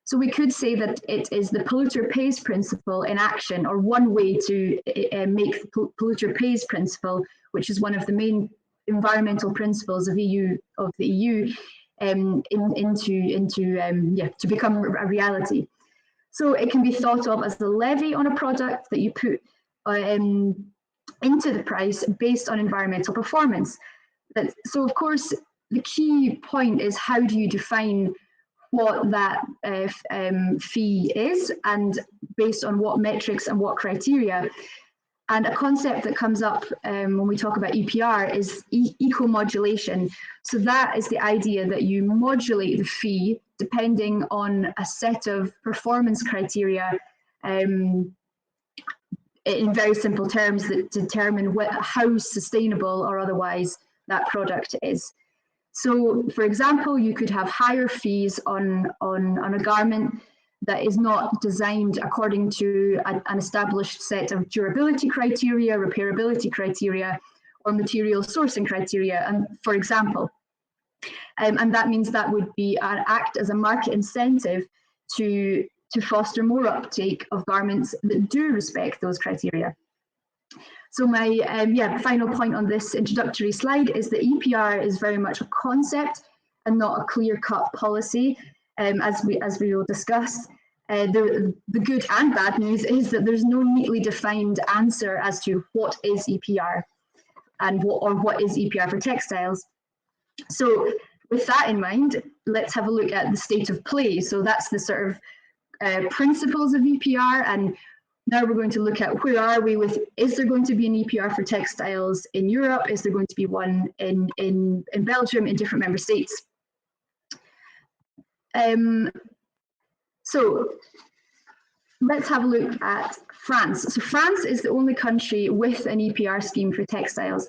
So we could say that it is the polluter pays principle in action, or one way to make the polluter pays principle, which is one of the main environmental principles of the EU, to become a reality. So it can be thought of as the levy on a product that you put into the price based on environmental performance. So of course, the key point is how do you define what that fee is and based on what metrics and what criteria. And a concept that comes up when we talk about EPR is eco-modulation. So that is the idea that you modulate the fee depending on a set of performance criteria in very simple terms that determine how sustainable or otherwise that product is. So, for example, you could have higher fees on a garment that is not designed according to an established set of durability criteria, repairability criteria, or material sourcing criteria, and for example. And that means that would be act as a market incentive to foster more uptake of garments that do respect those criteria. So my final point on this introductory slide is that EPR is very much a concept and not a clear-cut policy, as we will discuss. The good and bad news is that there's no neatly defined answer as to what is EPR and what is EPR for textiles. So with that in mind, let's have a look at the state of play. So that's the sort of principles of EPR, and now we're going to look at where are we with, is there going to be an EPR for textiles in Europe? Is there going to be one in Belgium, in different member states? So let's have a look at France. So France is the only country with an EPR scheme for textiles.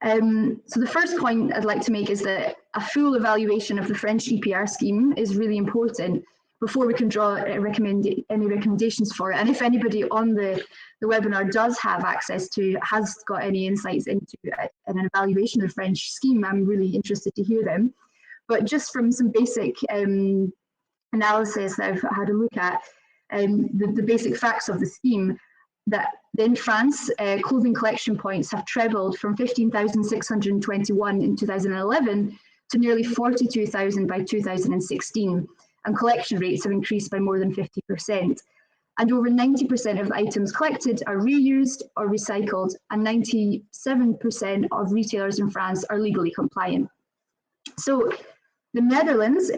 So the first point I'd like to make is that a full evaluation of the French EPR scheme is really important before we can draw any recommendations for it. And if anybody on the webinar does have access to, has got any insights into an evaluation of the French scheme, I'm really interested to hear them. But just from some basic analysis that I've had a look at, the basic facts of the scheme, that in France, clothing collection points have trebled from 15,621 in 2011 to nearly 42,000 by 2016. And collection rates have increased by more than 50%. And over 90% of items collected are reused or recycled, and 97% of retailers in France are legally compliant. So the Netherlands,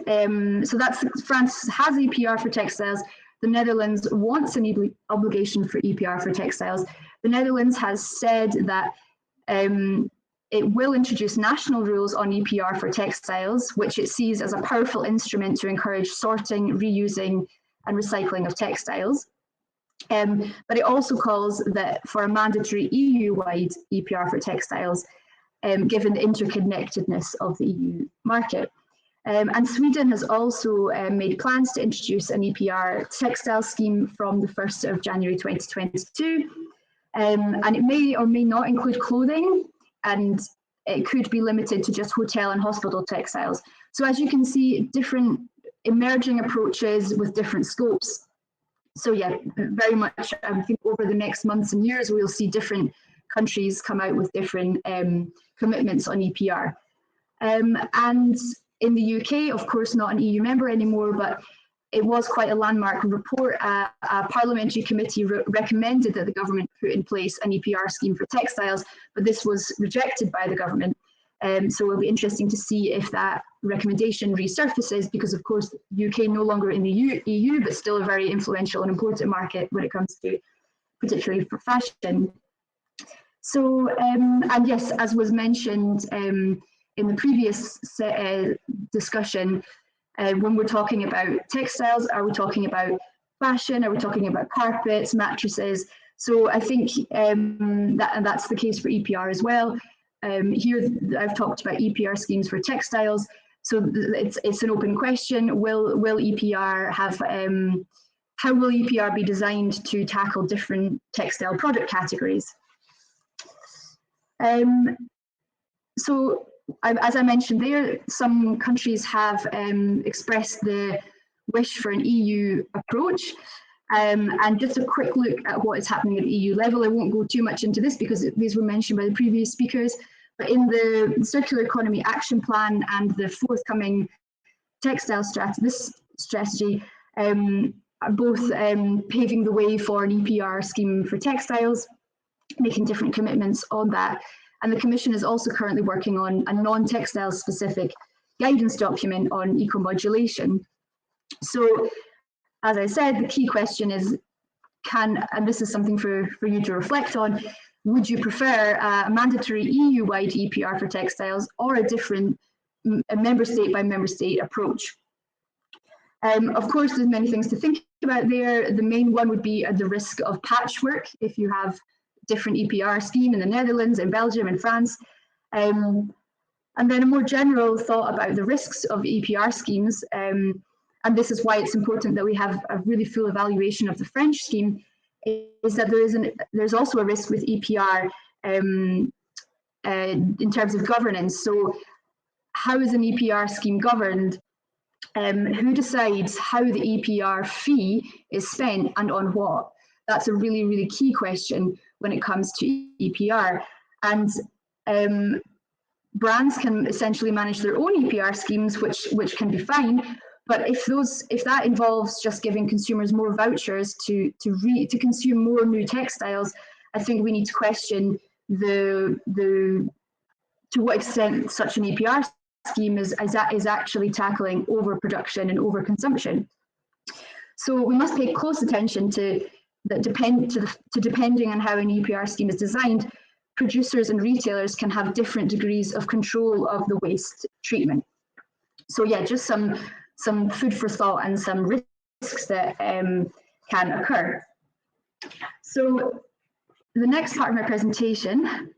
France has EPR for textiles. The Netherlands wants an obligation for EPR for textiles. The Netherlands has said that it will introduce national rules on EPR for textiles, which it sees as a powerful instrument to encourage sorting, reusing, and recycling of textiles. But it also calls for a mandatory EU-wide EPR for textiles, given the interconnectedness of the EU market. And Sweden has also made plans to introduce an EPR textile scheme from the 1st of January 2022. And it may or may not include clothing, and it could be limited to just hotel and hospital textiles. So as you can see, different emerging approaches with different scopes. So yeah, very much, I think over the next months and years, we'll see different countries come out with different commitments on EPR. And in the UK, of course, not an EU member anymore, but it was quite a landmark report. A parliamentary committee recommended that the government put in place an EPR scheme for textiles, but this was rejected by the government. So it'll be interesting to see if that recommendation resurfaces, because of course, UK no longer in the EU, but still a very influential and important market when it comes to, particularly for fashion. So, and yes, as was mentioned in the previous discussion, when we're talking about textiles, are we talking about fashion? Are we talking about carpets, mattresses? So I think that's the case for EPR as well. Here I've talked about EPR schemes for textiles. So it's an open question. Will EPR have, how will EPR be designed to tackle different textile product categories? So as I mentioned there, some countries have expressed the wish for an EU approach. And just a quick look at what is happening at EU level. I won't go too much into this because these were mentioned by the previous speakers, but in the Circular Economy Action Plan and the forthcoming Textile Strategy, both paving the way for an EPR scheme for textiles, making different commitments on that. And the Commission is also currently working on a non-textile specific guidance document on eco-modulation. So, as I said, the key question is, and this is something for you to reflect on, would you prefer a mandatory EU-wide EPR for textiles or a different member state by member state approach? Of course, there's many things to think about there. The main one would be the risk of patchwork if you have different EPR scheme in the Netherlands, in Belgium, and France. And then a more general thought about the risks of EPR schemes. And this is why it's important that we have a really full evaluation of the French scheme, is that there's also a risk with EPR in terms of governance. So how is an EPR scheme governed? Who decides how the EPR fee is spent and on what? That's a really, really key question when it comes to EPR. And brands can essentially manage their own EPR schemes, which can be fine. But if that involves just giving consumers more vouchers to consume more new textiles, I think we need to question to what extent such an EPR scheme is actually tackling overproduction and overconsumption. So we must pay close attention to depending on how an EPR scheme is designed, producers and retailers can have different degrees of control of the waste treatment. So yeah, just some food for thought and some risks that can occur. So the next part of my presentation,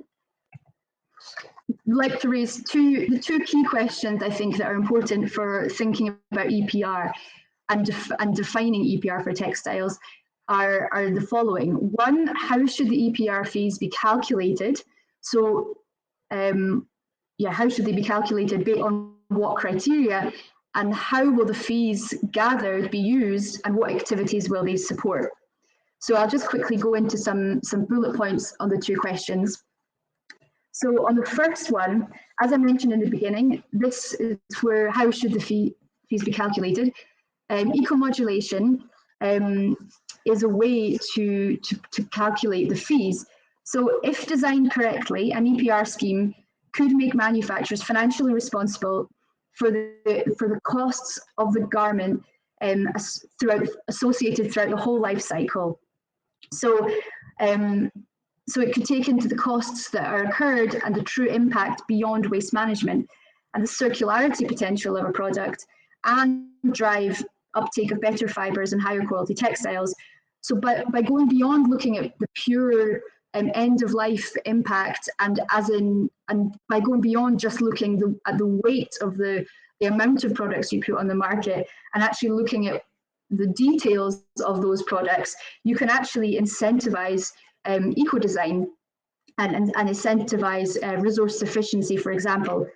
I'd like to raise the two key questions I think that are important for thinking about EPR and defining EPR for textiles are the following. One, how should the EPR fees be calculated? So how should they be calculated based on what criteria, and how will the fees gathered be used, and what activities will they support? So I'll just quickly go into some bullet points on the two questions. So on the first one, as I mentioned in the beginning, this is where how should the fees be calculated? Eco-modulation is a way to calculate the fees. So if designed correctly, an EPR scheme could make manufacturers financially responsible for the costs of the garment associated throughout the whole life cycle. So so it could take into the costs that are incurred and the true impact beyond waste management and the circularity potential of a product, and drive uptake of better fibres and higher quality textiles. So by going beyond looking at the pure end of life impact, and by going beyond just looking at the weight of the amount of products you put on the market, and actually looking at the details of those products, you can actually incentivize eco-design and incentivize resource efficiency, for example.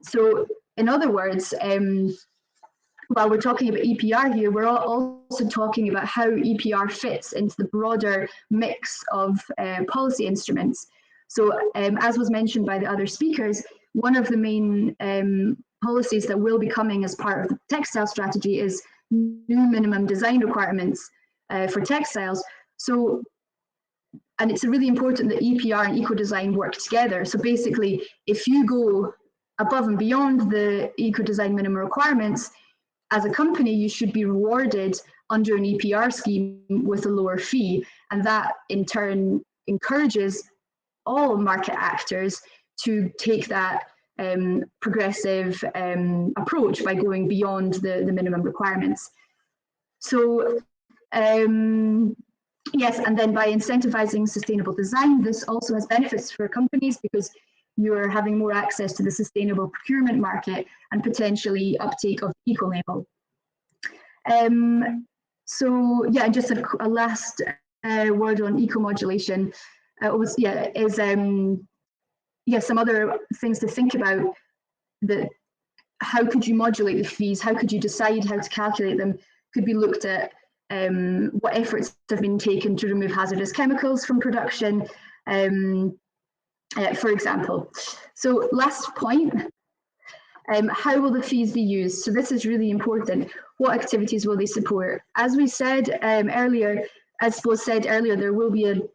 So in other words, while we're talking about EPR here, we're also talking about how EPR fits into the broader mix of policy instruments. So as was mentioned by the other speakers, one of the main policies that will be coming as part of the textile strategy is new minimum design requirements for textiles. So, and it's really important that EPR and eco-design work together. So basically, if you go above and beyond the eco-design minimum requirements, as a company, you should be rewarded under an EPR scheme with a lower fee. And that in turn encourages all market actors to take that progressive approach by going beyond the minimum requirements. So yes, and then by incentivizing sustainable design, this also has benefits for companies because you're having more access to the sustainable procurement market and potentially uptake of eco-label. So yeah, just a last word on eco-modulation some other things to think about. That how could you modulate the fees? How could you decide how to calculate them? Could be looked at what efforts have been taken to remove hazardous chemicals from production, for example. So last point, How will the fees be used? So this is really important. What activities will they support? As we said earlier, as was said earlier, there will be an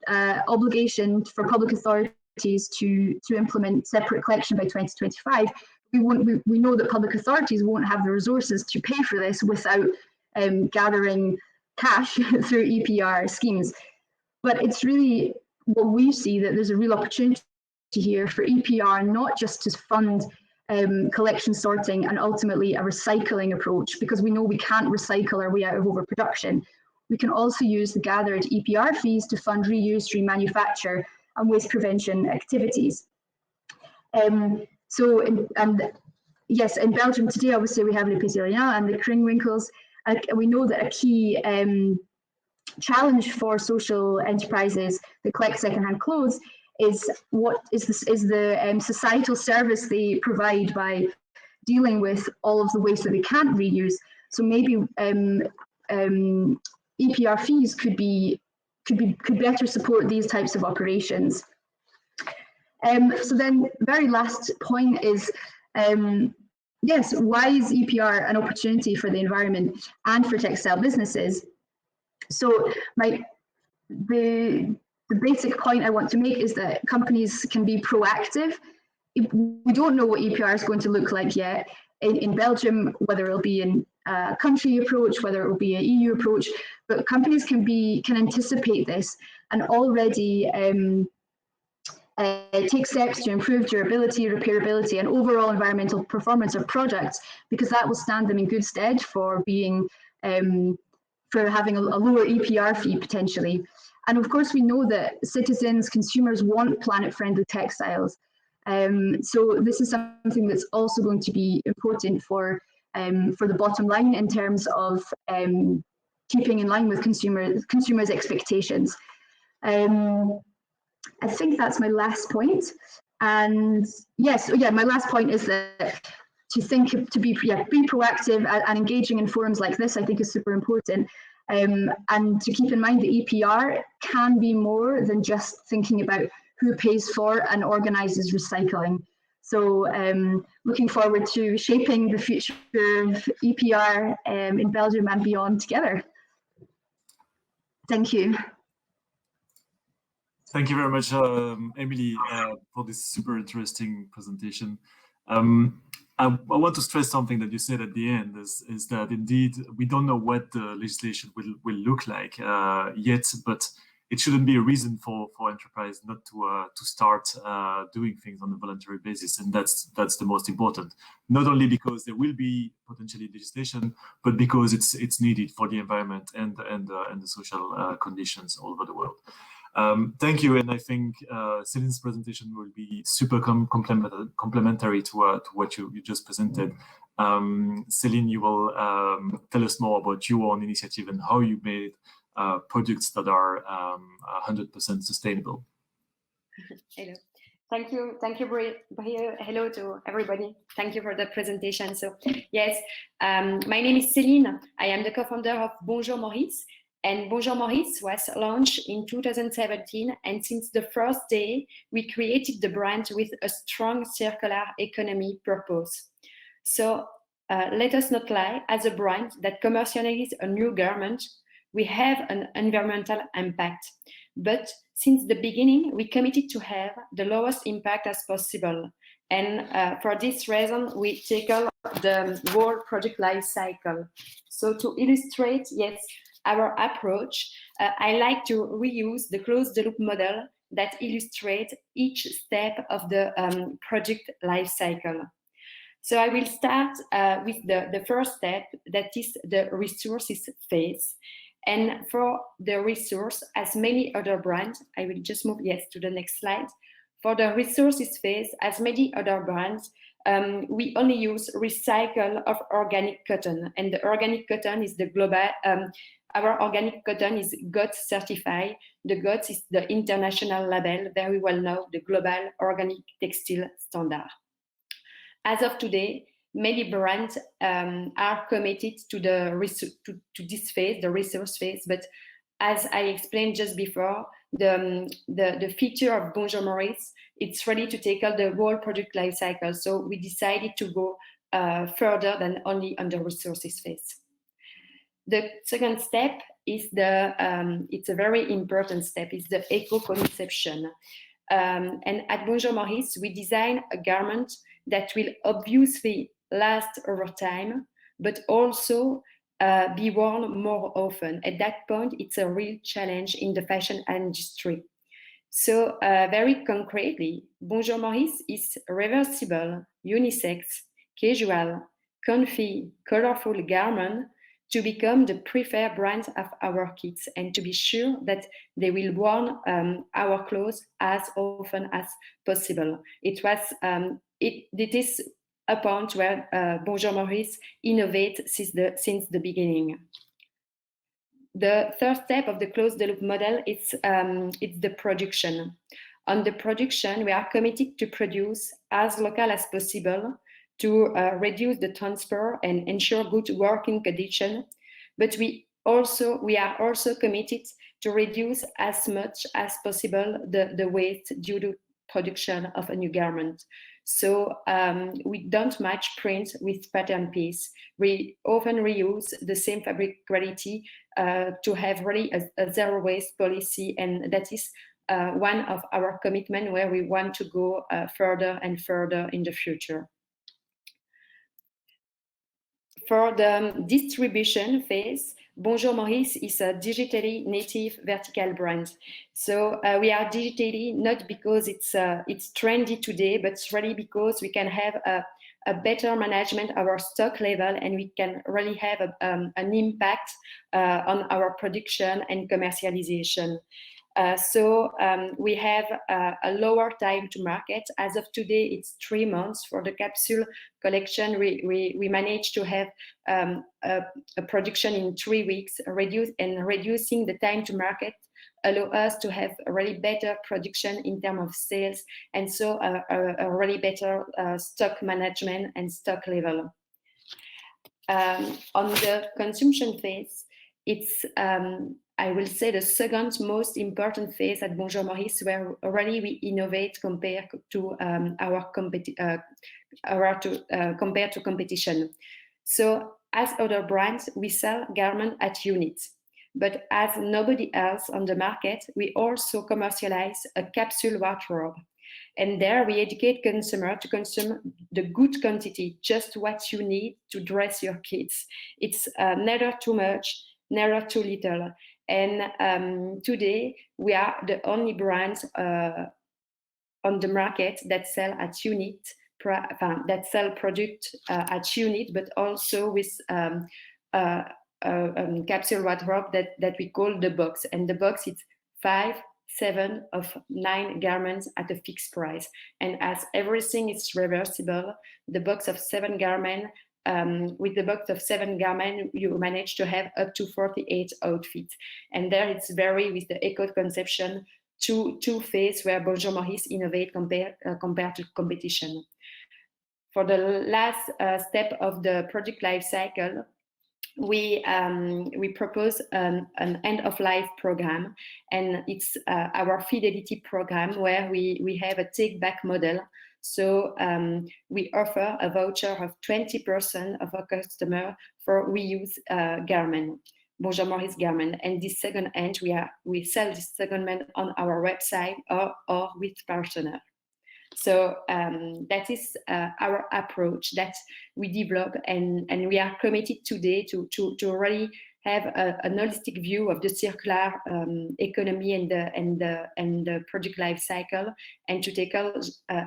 obligation for public authorities to implement separate collection by 2025. We know that public authorities won't have the resources to pay for this without gathering cash through EPR schemes. But it's really what we see, that there's a real opportunity here for EPR not just to fund collection, sorting, and ultimately a recycling approach, because we know we can't recycle our way out of overproduction. We can also use the gathered EPR fees to fund reuse, remanufacture, and waste prevention activities. Yes, in Belgium today, obviously we have Le Pétillant and the Kringwinkels. We know that a key challenge for social enterprises that collect secondhand clothes is the societal service they provide by dealing with all of the waste that they can't reuse. So maybe EPR fees could better support these types of operations. So then, very last point is, yes, why is EPR an opportunity for the environment and for textile businesses? So the basic point I want to make is that companies can be proactive. We don't know what EPR is going to look like yet in Belgium, whether it'll be a country approach, whether it will be an EU approach, but companies can anticipate this and already take steps to improve durability, repairability, and overall environmental performance of products, because that will stand them in good stead for being for having a lower EPR fee potentially. And of course, we know that citizens, consumers want planet-friendly textiles. So this is something that's also going to be important for the bottom line in terms of keeping in line with consumers' expectations. I think that's my last point. And yes, my last point is that to be proactive and engaging in forums like this, I think is super important. And to keep in mind that EPR can be more than just thinking about who pays for and organizes recycling. So looking forward to shaping the future of EPR in Belgium and beyond together. Thank you. Thank you very much, Emily, for this super interesting presentation. I want to stress something that you said at the end, is that indeed we don't know what the legislation will look like yet, but it shouldn't be a reason for enterprise not to start doing things on a voluntary basis, and that's the most important. Not only because there will be potentially legislation, but because it's needed for the environment and the social conditions all over the world. Thank you, and I think Céline's presentation will be super complementary to what you just presented. Céline, you will tell us more about your own initiative and how you made products that are 100% sustainable. Hello. Thank you, Bria. Hello to everybody. Thank you for the presentation. So yes, my name is Céline. I am the co-founder of Bonjour Maurice. And Bonjour Maurice was launched in 2017, and since the first day, we created the brand with a strong circular economy purpose. So let us not lie, as a brand that commercializes a new garment, we have an environmental impact. But since the beginning, we committed to have the lowest impact as possible. And for this reason, we tackle the whole product life cycle. So to illustrate, yes, our approach, I like to reuse the closed-loop model that illustrates each step of the project life cycle. So I will start with the first step, that is the resources phase. And for the resource, as many other brands, I will just move, yes, to the next slide. For the resources phase, as many other brands, we only use recycle of organic cotton, and the organic cotton is the global, our organic cotton is GOTS certified. The GOTS is the international label, very well known, the global organic textile standard. As of today, many brands are committed to this phase, the resource phase, but as I explained just before, the feature of Bonjour Maurice, it's ready to tackle the whole product life cycle. So we decided to go further than only on the resources phase. The second step is it's a very important step, is the eco-conception. And at Bonjour Maurice, we design a garment that will obviously last over time, but also be worn more often. At that point, it's a real challenge in the fashion industry. So very concretely, Bonjour Maurice is reversible, unisex, casual, comfy, colorful garment to become the preferred brand of our kids and to be sure that they will wear our clothes as often as possible. It is a point where Bonjour Maurice innovates since the beginning. The third step of the closed-loop model is the production. On the production, we are committed to produce as local as possible to reduce the transport and ensure good working conditions. But we are also committed to reduce as much as possible the waste due to production of a new garment. So we don't match print with pattern piece. We often reuse the same fabric quality to have really a zero waste policy, and that is one of our commitments where we want to go further and further in the future. For the distribution phase, Bonjour Maurice is a digitally native vertical brand. So we are digitally not because it's trendy today, but really because we can have a better management of our stock level, and we can really have an impact on our production and commercialization. So we have a lower time to market. As of today, it's 3 months. For the capsule collection, we managed to have a production in 3 weeks, reducing the time to market allow us to have a really better production in terms of sales, and so a really better stock management and stock level. On the consumption phase, it's I will say the second most important phase at Bonjour Maurice, where already we innovate compared to compared to competition. So as other brands, we sell garments at units, but as nobody else on the market, we also commercialize a capsule wardrobe. And there we educate consumers to consume the good quantity, just what you need to dress your kids. It's neither too much, neither too little. And today we are the only brands on the market that sell at unit, that sell product at unit, but also with capsule wardrobe that we call the box. And the box is 5, 7 of 9 garments at a fixed price. And as everything is reversible, the box of 7 garments, with the box of 7 garments, you manage to have up to 48 outfits. And there it's very with the eco-conception two phase where Bonjour Maurice innovate compared to competition. For the last step of the product life cycle, we propose an end-of-life program, and it's our fidelity program where we have a take-back model. So we offer a voucher of 20% of our customer for reuse garment, Bonjour Maurice garment. And this second hand, we sell this second hand on our website or with partner. So that is our approach that we develop, and we are committed today to really have an holistic view of the circular economy and the product life cycle, and to tackle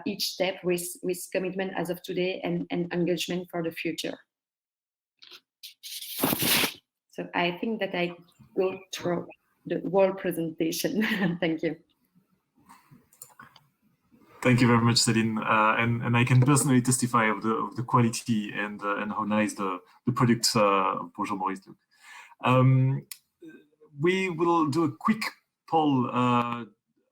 each step with commitment as of today and engagement for the future. So I think that I go through the whole presentation. Thank you. Thank you very much, Céline. And I can personally testify of the quality and how nice the product of Bonjour Maurice look. We will do a quick poll.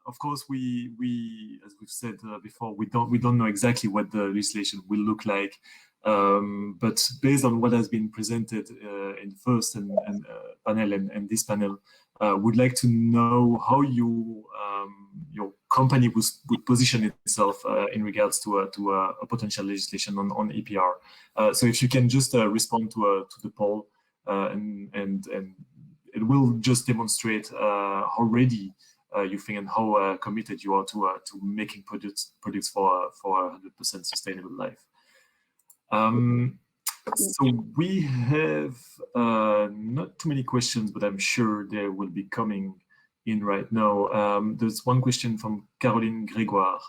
Of course, we as we've said before, we don't know exactly what the legislation will look like, but based on what has been presented in the first panel and this panel, would like to know how you your company would position itself in regards to a potential legislation on EPR. So if you can just respond to the poll, and it will just demonstrate how ready you think and how committed you are to making products for 100% sustainable life. So we have not too many questions, but I'm sure they will be coming in right now. There's one question from Caroline Grégoire.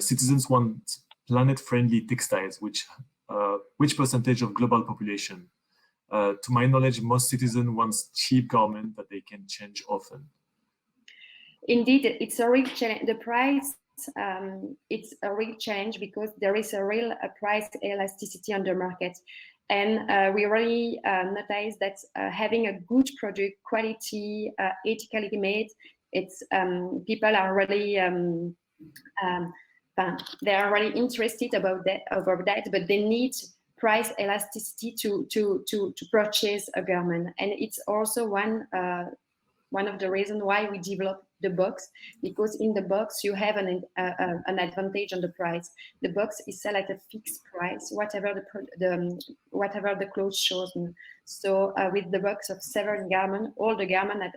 Citizens want planet-friendly textiles, which percentage of global population? To my knowledge, most citizens want cheap garments that they can change often. Indeed, it's a real challenge. The price, it's a real challenge because there is a real price elasticity on the market. And we really notice that having a good product, quality, ethically made, it's people are really they are really interested about that, but they need price elasticity to purchase a garment. And it's also one of the reasons why we developed the box, because in the box you have an advantage on the price. The box is set at a fixed price, whatever the clothes shows. So with the box of several garments, all the garments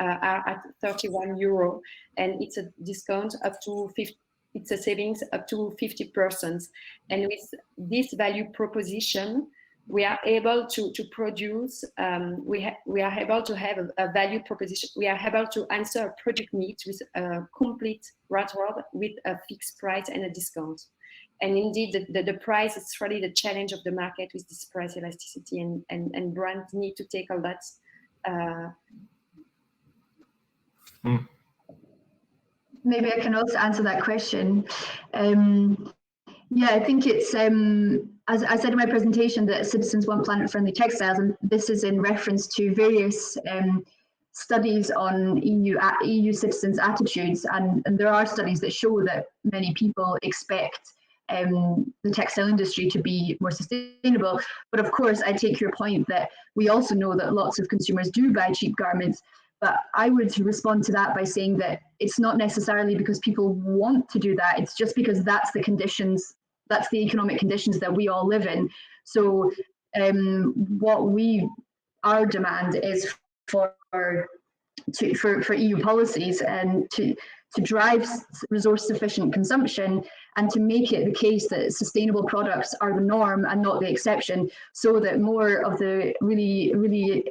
are at 31 euro, and it's a discount up to 50. It's a savings up to 50%. And with this value proposition, we are able to produce, we are able to have a value proposition. We are able to answer a product need with a complete wardrobe with a fixed price and a discount. And indeed, the price is really the challenge of the market with this price elasticity, and brands need to take all that. Maybe I can also answer that question. Yeah, I think it's, as I said in my presentation, that citizens want planet-friendly textiles, and this is in reference to various studies on EU citizens' attitudes, and there are studies that show that many people expect the textile industry to be more sustainable. But of course, I take your point that we also know that lots of consumers do buy cheap garments. But I would respond to that by saying that it's not necessarily because people want to do that. It's just because that's the conditions, that's the economic conditions that we all live in. So our demand is for EU policies and to drive resource sufficient consumption, and to make it the case that sustainable products are the norm and not the exception, so that more of the really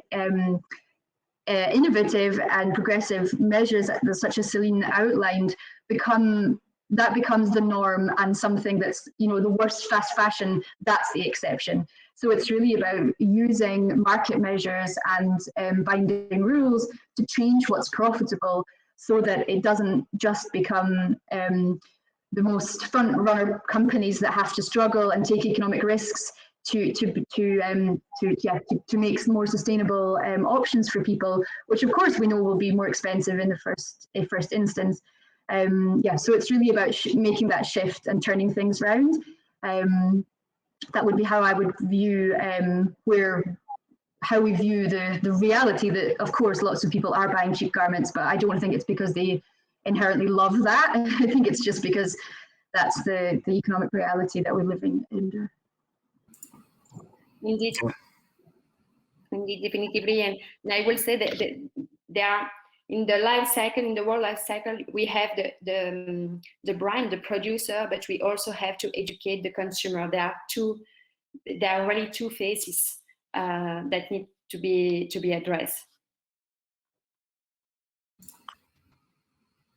innovative and progressive measures, such as Celine outlined, becomes the norm, and something that's, the worst fast fashion, that's the exception. So it's really about using market measures and binding rules to change what's profitable, so that it doesn't just become the most front runner companies that have to struggle and take economic risks to make more sustainable options for people, which of course we know will be more expensive in the first instance. So it's really about making that shift and turning things around. That would be how I would view how we view the reality that, of course, lots of people are buying cheap garments, but I don't think it's because they inherently love that. I think it's just because that's the economic reality that we're living under. Indeed, definitively, and I will say that there are, in the life cycle, in the world life cycle, we have the brand, the producer, but we also have to educate the consumer. There are really two phases that need to be addressed.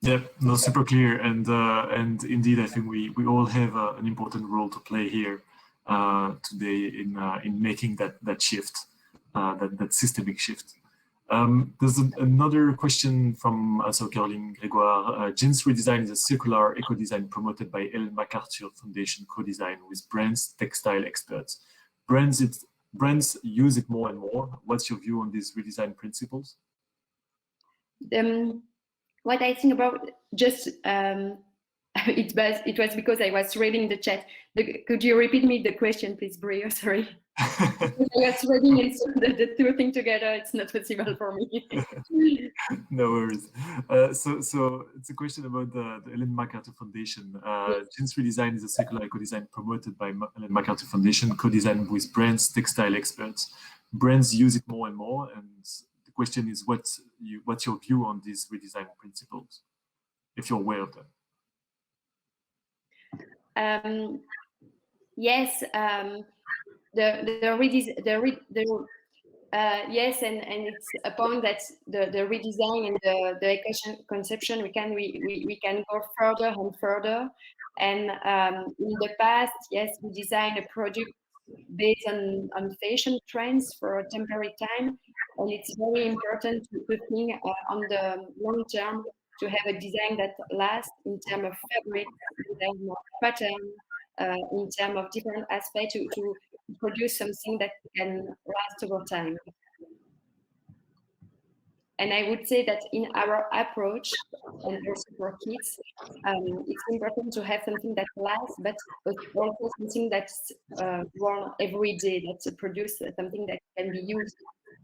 Yeah, no, super clear, and indeed, I think we all have an important role to play here today in making that shift, that systemic shift. There's another question from Caroline Grégoire. Jeans redesign is a circular eco-design promoted by Ellen MacArthur Foundation co-design with brands, textile experts. Brands use it more and more. What's your view on these redesign principles? What I think about it was because I was reading the chat. Could you repeat me the question, please, Brio? Sorry. I was reading and so the two things together, it's not possible for me. No worries. So it's a question about the Ellen MacArthur Foundation. Jeans Redesign is a circular eco-design promoted by Ellen MacArthur Foundation, co-designed with brands, textile experts. Brands use it more and more, and the question is, what's your view on these redesign principles, if you're aware of them? Yes, yes, and it's a point that the redesign and the eco-conception, we can go further and further. And in the past, yes, we designed a product based on fashion trends for a temporary time, and it's very important to think on the long term to have a design that lasts in terms of fabric, in terms of pattern, in terms of different aspects to produce something that can last over time. And I would say that in our approach, and also for kids, it's important to have something that lasts, but also something that's worn every day, that produce something that can be used.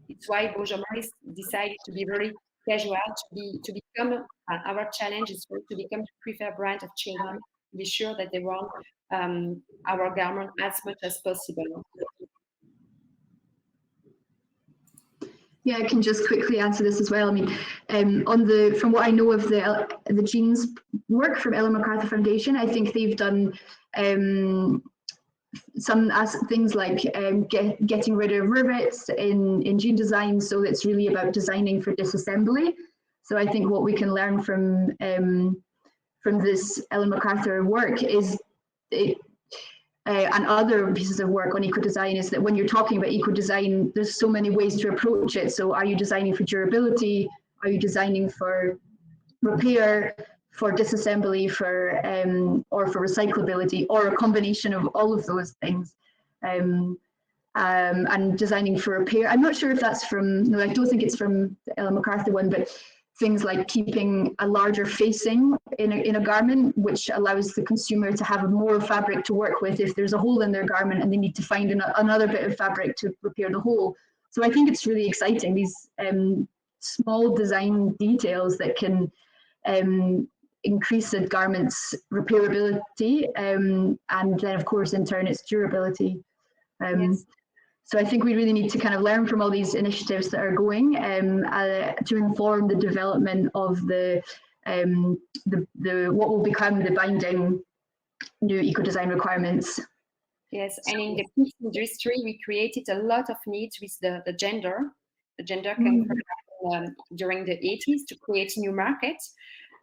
It's why Bonjour Maurice decided to be very casual, to become, our challenge is to become the preferred brand of children, to be sure that they wear our garment as much as possible. Yeah, I can just quickly answer this as well. I mean, from what I know of the jeans work from Ellen MacArthur Foundation, I think they've done some things like getting rid of rivets in jean design. So it's really about designing for disassembly. So I think what we can learn from this Ellen MacArthur work is and other pieces of work on eco-design is that when you're talking about eco-design, there's so many ways to approach it. So are you designing for durability? Are you designing for repair, for disassembly, or for recyclability, or a combination of all of those things? And designing for repair. I'm not sure if that's no, I don't think it's from the Ellen MacArthur one, but things like keeping a larger facing in a garment, which allows the consumer to have more fabric to work with if there's a hole in their garment and they need to find another bit of fabric to repair the hole. So I think it's really exciting, these small design details that can increase a garment's repairability, and then of course in turn its durability. Yes. So I think we really need to kind of learn from all these initiatives that are going to inform the development of the what will become the binding new eco-design requirements. Yes, and in the kids industry, we created a lot of needs with the gender. The gender came from during the 80s to create new markets,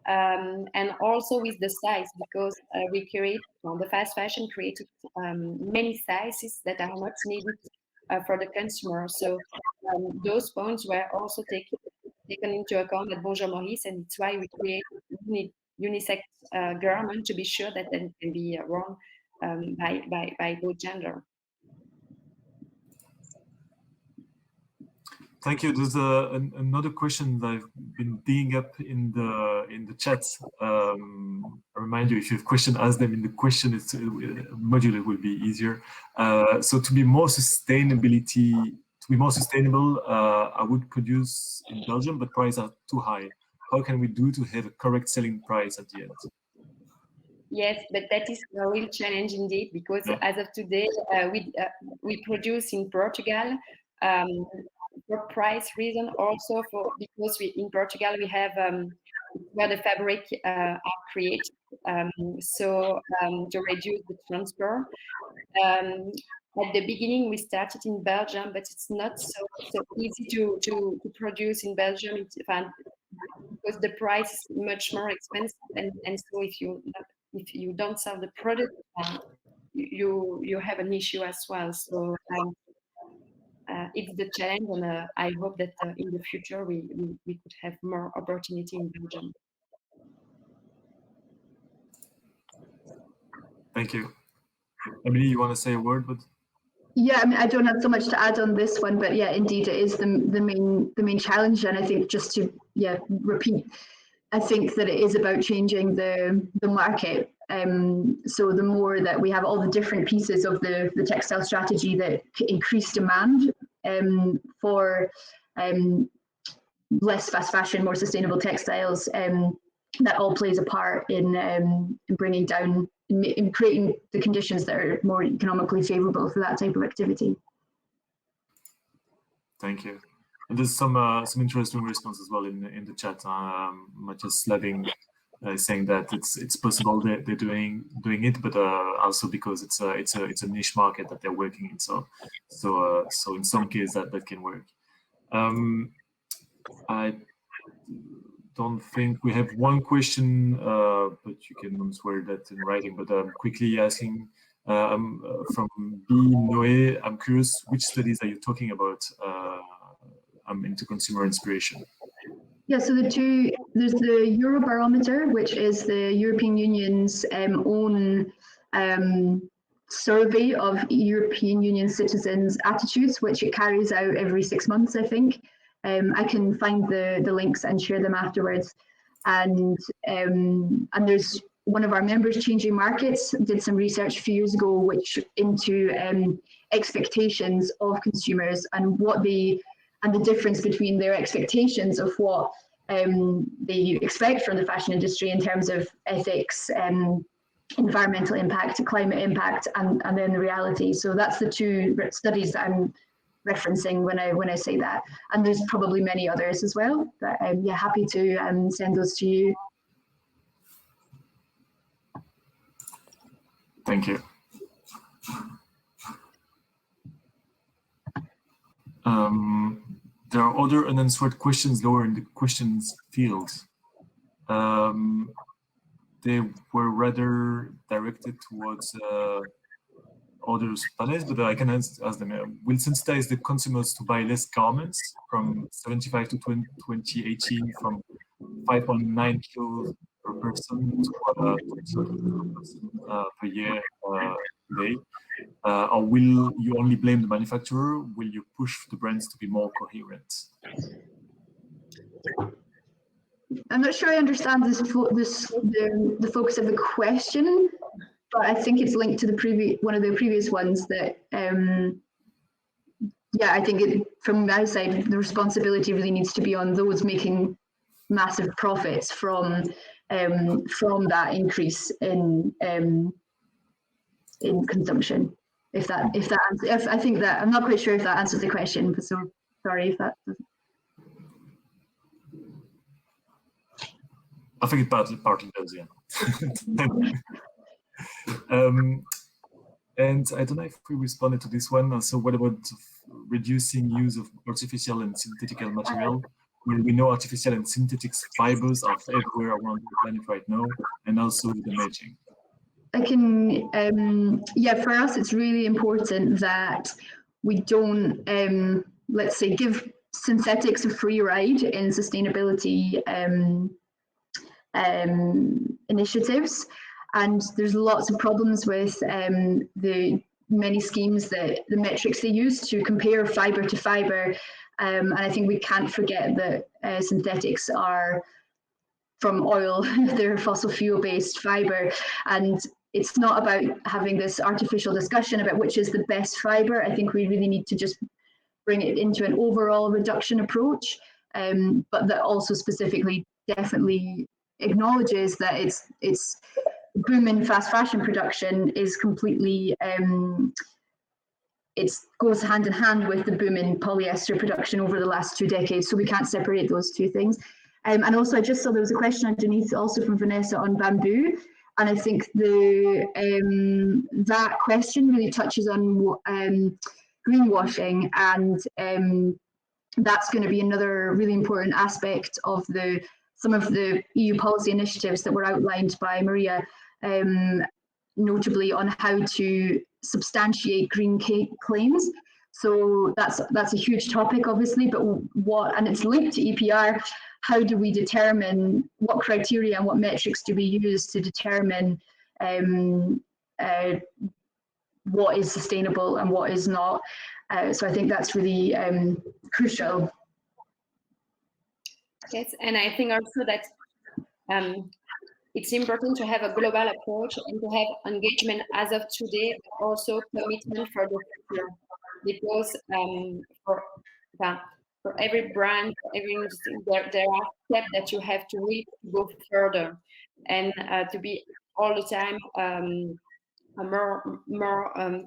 and also with the size, because we create the fast fashion created many sizes that are not needed for the consumer. So those points were also taken into account at Bonjour Maurice, and it's why we create unisex garment to be sure that they can be worn by both gender. Thank you. There's another question that I've been digging up in the chat. I remind you, if you have questions, ask them in the question module. It will be easier. So to be more sustainable, I would produce in Belgium, but prices are too high. How can we do to have a correct selling price at the end? Yes, but that is a real challenge indeed, because as of today, we produce in Portugal. For price reason, also because in Portugal we have where the fabric are created, so to reduce the transfer. At the beginning we started in Belgium, but it's not so easy to produce in Belgium because the price is much more expensive, and so if you don't sell the product, you have an issue as well. So it's the challenge, and I hope that in the future we could have more opportunity in Belgium. Thank you. Emily, you want to say a word? But yeah, I mean, I don't have so much to add on this one, but yeah, indeed, it is the main challenge, and I think just to repeat, I think that it is about changing the market So the more that we have all the different pieces of the textile strategy that increase demand for less fast fashion, more sustainable textiles, that all plays a part in bringing down, in creating the conditions that are more economically favourable for that type of activity. Thank you. And there's some interesting response as well in the chat. Matthias Slaving saying that it's possible they're doing it, but also because it's a niche market that they're working in. So in some cases that can work. I don't think we have one question, but you can answer that in writing. But I'm quickly asking from B. Noé, I'm curious, which studies are you talking about? I'm into consumer inspiration. Yeah, so there's the Eurobarometer, which is the European Union's own survey of European Union citizens' attitudes, which it carries out every 6 months, I think. I can find the links and share them afterwards. And there's one of our members, Changing Markets, did some research a few years ago, which into expectations of consumers and the difference between their expectations of what they expect from the fashion industry in terms of ethics, environmental impact, climate impact, and then the reality. So that's the two studies that I'm referencing when I say that. And there's probably many others as well, but yeah, happy to send those to you. Thank you. There are other unanswered questions lower in the questions field. They were rather directed towards other panels, but I can ask them. Will sensitize the consumers to buy less garments from 75 to 2018 from 5.9 kilos per person to 20 person per year today? Or will you only blame the manufacturer? Will you push the brands to be more coherent? I'm not sure I understand the focus of the question, but I think it's linked to one of the previous ones that, yeah, I think from my side, the responsibility really needs to be on those making massive profits from that increase in consumption. If I think that, I'm not quite sure if that answers the question, but so sorry if that doesn't. I think it partly does, yeah. And I don't know if we responded to this one. So what about reducing use of artificial and synthetic material? Well, we know artificial and synthetic fibers are everywhere around the planet right now, and also the matching. I can, yeah, for us, it's really important that we don't, let's say, give synthetics a free ride in sustainability initiatives. And there's lots of problems with the many schemes that the metrics they use to compare fiber to fiber. And I think we can't forget that synthetics are from oil, they're fossil fuel based fiber. And it's not about having this artificial discussion about which is the best fiber. I think we really need to just bring it into an overall reduction approach, but that also specifically definitely acknowledges that it's boom in fast fashion production is completely, it goes hand in hand with the boom in polyester production over the last 2 decades. So we can't separate those two things. And also I just saw there was a question underneath also from Vanessa on bamboo. And I think that question really touches on greenwashing, and that's going to be another really important aspect of some of the EU policy initiatives that were outlined by Maria, notably on how to substantiate green claims. So that's a huge topic, obviously, but and it's linked to EPR. How do we determine what criteria and what metrics do we use to determine what is sustainable and what is not? So I think that's really crucial. Yes, and I think also that it's important to have a global approach and to have engagement as of today, but also commitment for the future. Because for every brand, for every industry, there are steps that you have to reach to go further, and to be all the time more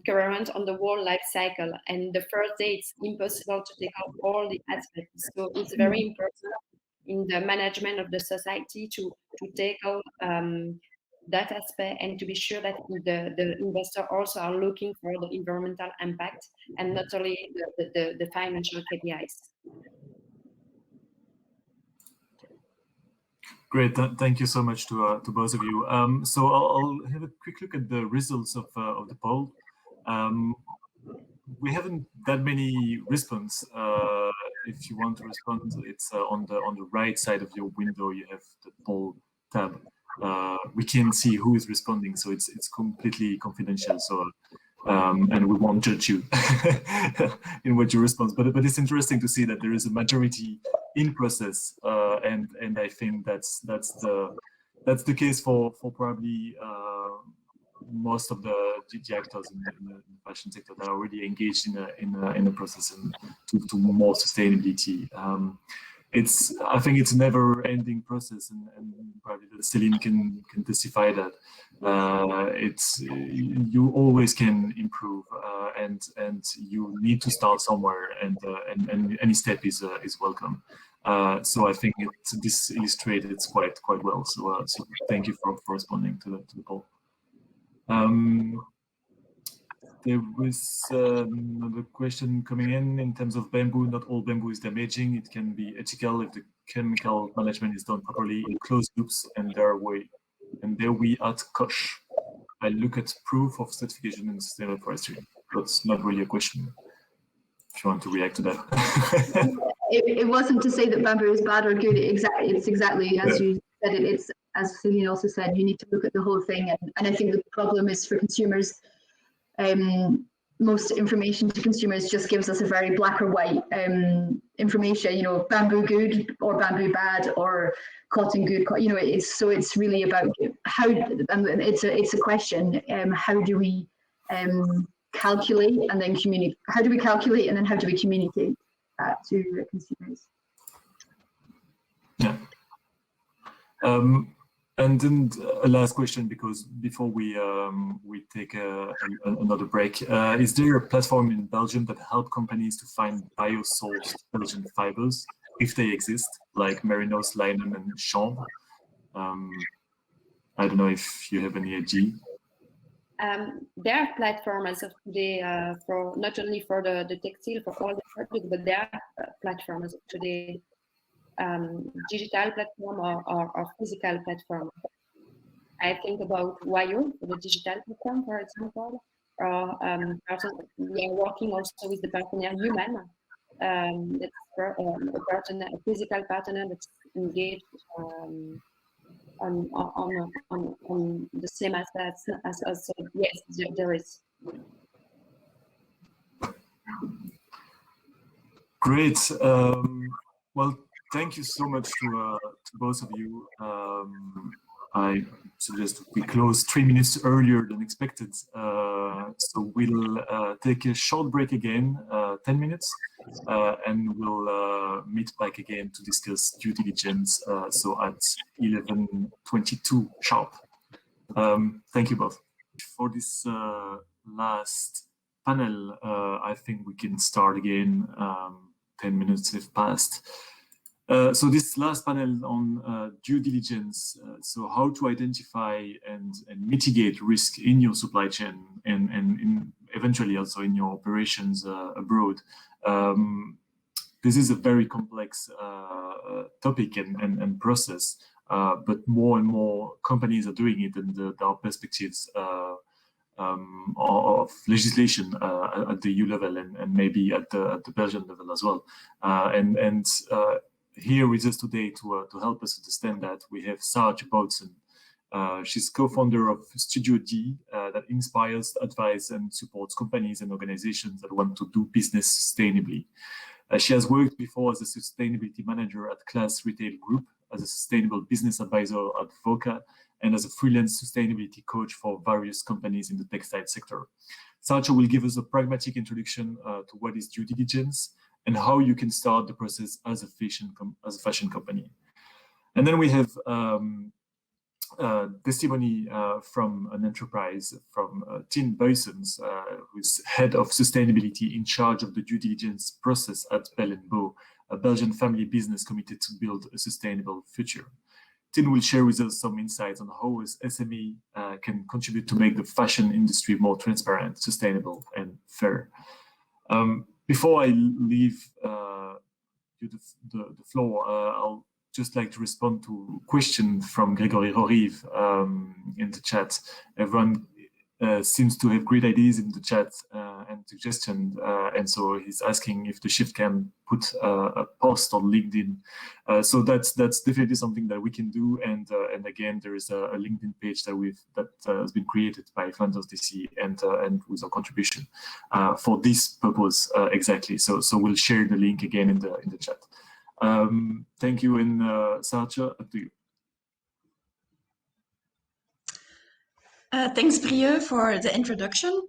coherent on the whole life cycle. And the first day, it's impossible to take out all the aspects. So it's very important in the management of the society to take out that aspect, and to be sure that the investor also are looking for the environmental impact and not only the financial KPIs. Great, thank you so much to both of you. So I'll have a quick look at the results of the poll. We haven't that many response. If you want to respond, it's on the right side of your window. You have the poll tab. We can see who is responding, so it's completely confidential. So and we won't judge you in what you respond. But it's interesting to see that there is a majority in process, and I think that's the case for probably most of the actors in the fashion sector that are already engaged in the process and to more sustainability. I think it's a never-ending process, and probably Céline can testify that you always can improve, and you need to start somewhere, and any step is welcome. So I think this illustrated it quite well. So thank you for responding to the poll. There was another question coming in terms of bamboo. Not all bamboo is damaging. It can be ethical if the chemical management is done properly in closed loops, and there we at Koch. I look at proof of certification in sustainable forestry. That's not really a question. If you want to react to that. It wasn't to say that bamboo is bad or good. It's exactly as you said. It's, as Céline also said, you need to look at the whole thing. And I think the problem is for consumers, most information to consumers just gives us a very black or white information, bamboo good or bamboo bad or cotton good, it's really about how, and it's a question, how do we calculate and then communicate, how do we communicate that to consumers? Yeah. And then a last question, because before we take another break, is there a platform in Belgium that help companies to find bio-sourced Belgian fibers, if they exist, like Merinos, Linen, and Chambre? I don't know if you have any idea. There are platforms as of today for not only for the textile, for all the products, but there are platforms as of today. Digital platform or physical platform. I think about Wayo, the digital platform, for example, or we are working also with the partner Human, that's a physical partner that's engaged on the same aspects as us. So yes, there is. Great. Well, thank you so much to both of you. I suggest we close 3 minutes earlier than expected. So we'll take a short break again, 10 minutes, and we'll meet back again to discuss due diligence. So at 11:22 sharp. Thank you both. For this last panel, I think we can start again. 10 minutes have passed. So this last panel on due diligence, so how to identify and mitigate risk in your supply chain and eventually also in your operations abroad. This is a very complex topic and process, but more and more companies are doing it, and there are perspectives of legislation at the EU level and maybe at the Belgian level as well. Here with us today to help us understand that, we have Sofie Bouteligier. She's co-founder of Studio D, that inspires, advises, and supports companies and organizations that want to do business sustainably. She has worked before as a sustainability manager at Class Retail Group, as a sustainable business advisor at VOCA, and as a freelance sustainability coach for various companies in the textile sector. Sarcha will give us a pragmatic introduction to what is due diligence and how you can start the process as a fashion company. And then we have testimony from an enterprise from Tien Buysens, who's head of sustainability in charge of the due diligence process at Bell & Bow, a Belgian family business committed to build a sustainable future. Tien will share with us some insights on how SME can contribute to make the fashion industry more transparent, sustainable, and fair. Before I leave you the floor, I'll just like to respond to a question from Gregory Rorive in the chat. Everyone seems to have great ideas in the chat and suggestions, and so he's asking if the Shift can put a post on LinkedIn. So that's definitely something that we can do, and again, there is a LinkedIn page that has been created by Flanders DC and with our contribution for this purpose exactly. So we'll share the link again in the chat. Thank you, and Sarcha, up to you. Thanks, Brieux, for the introduction.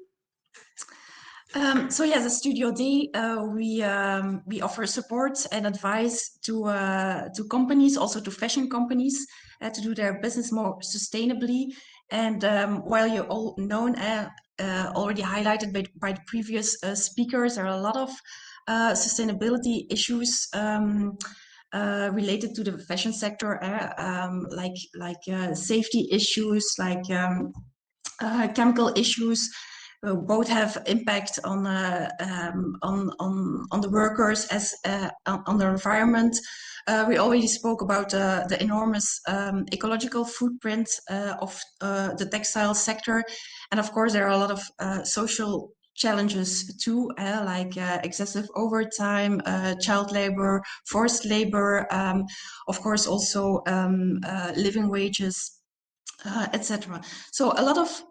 So yes, at Studio D, we offer support and advice to companies, also to fashion companies, to do their business more sustainably. And while you all know, already highlighted by the previous speakers, there are a lot of sustainability issues related to the fashion sector, like safety issues, like chemical issues. Both have impact on the workers as on the environment. We already spoke about the enormous ecological footprint of the textile sector, and of course there are a lot of social challenges too, like excessive overtime, child labor, forced labor, of course also living wages, etc. So a lot of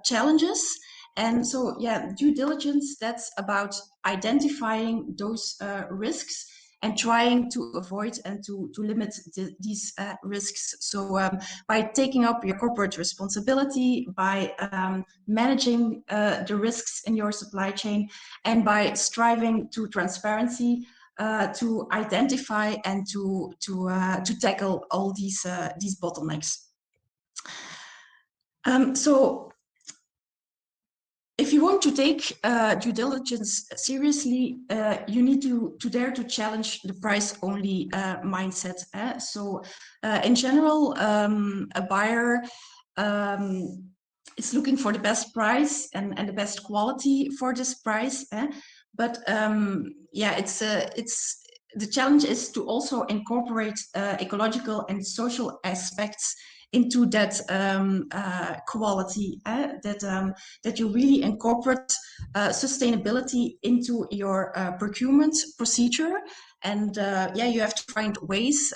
challenges. And so, yeah, due diligence, that's about identifying those risks and trying to avoid and to limit these risks. So by taking up your corporate responsibility, by managing the risks in your supply chain, and by striving to transparency, to identify and to tackle all these bottlenecks. So if you want to take due diligence seriously, you need to dare to challenge the price-only mindset. So in general, a buyer is looking for the best price and the best quality for this price. But yeah, it's the challenge is to also incorporate ecological and social aspects into that quality, that you really incorporate sustainability into your procurement procedure. And yeah, you have to find ways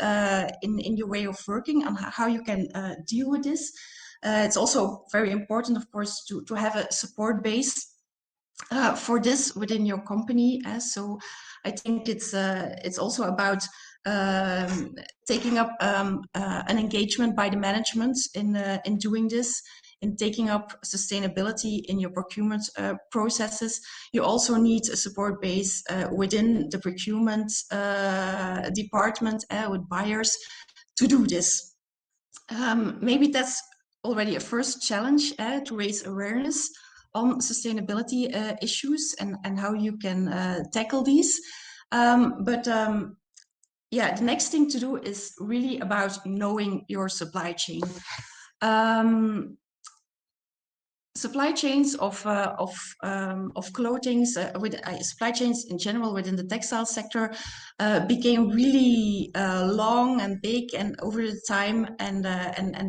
in your way of working on how you can deal with this. It's also very important, of course, to have a support base for this within your company. So I think it's also about taking up an engagement by the management in doing this, in taking up sustainability in your procurement processes. You also need a support base within the procurement department with buyers to do this. Maybe that's already a first challenge to raise awareness on sustainability issues and how you can tackle these. But yeah, the next thing to do is really about knowing your supply chain. Supply chains of clothing, with supply chains in general within the textile sector became really long and big and over the time and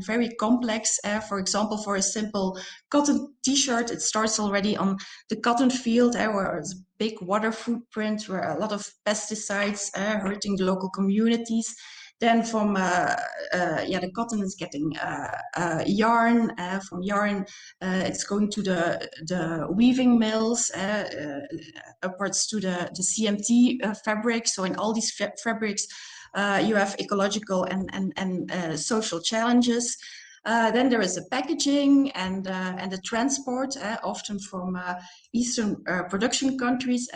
very complex. For example, for a simple cotton t-shirt, it starts already on the cotton field, where it's a big water footprint, where a lot of pesticides hurting the local communities. Then from yeah, the cotton is getting yarn. From yarn, it's going to the weaving mills, upwards to the CMT fabric. So in all these fabrics, you have ecological and social challenges. Then there is the packaging and the transport, often from Eastern production countries,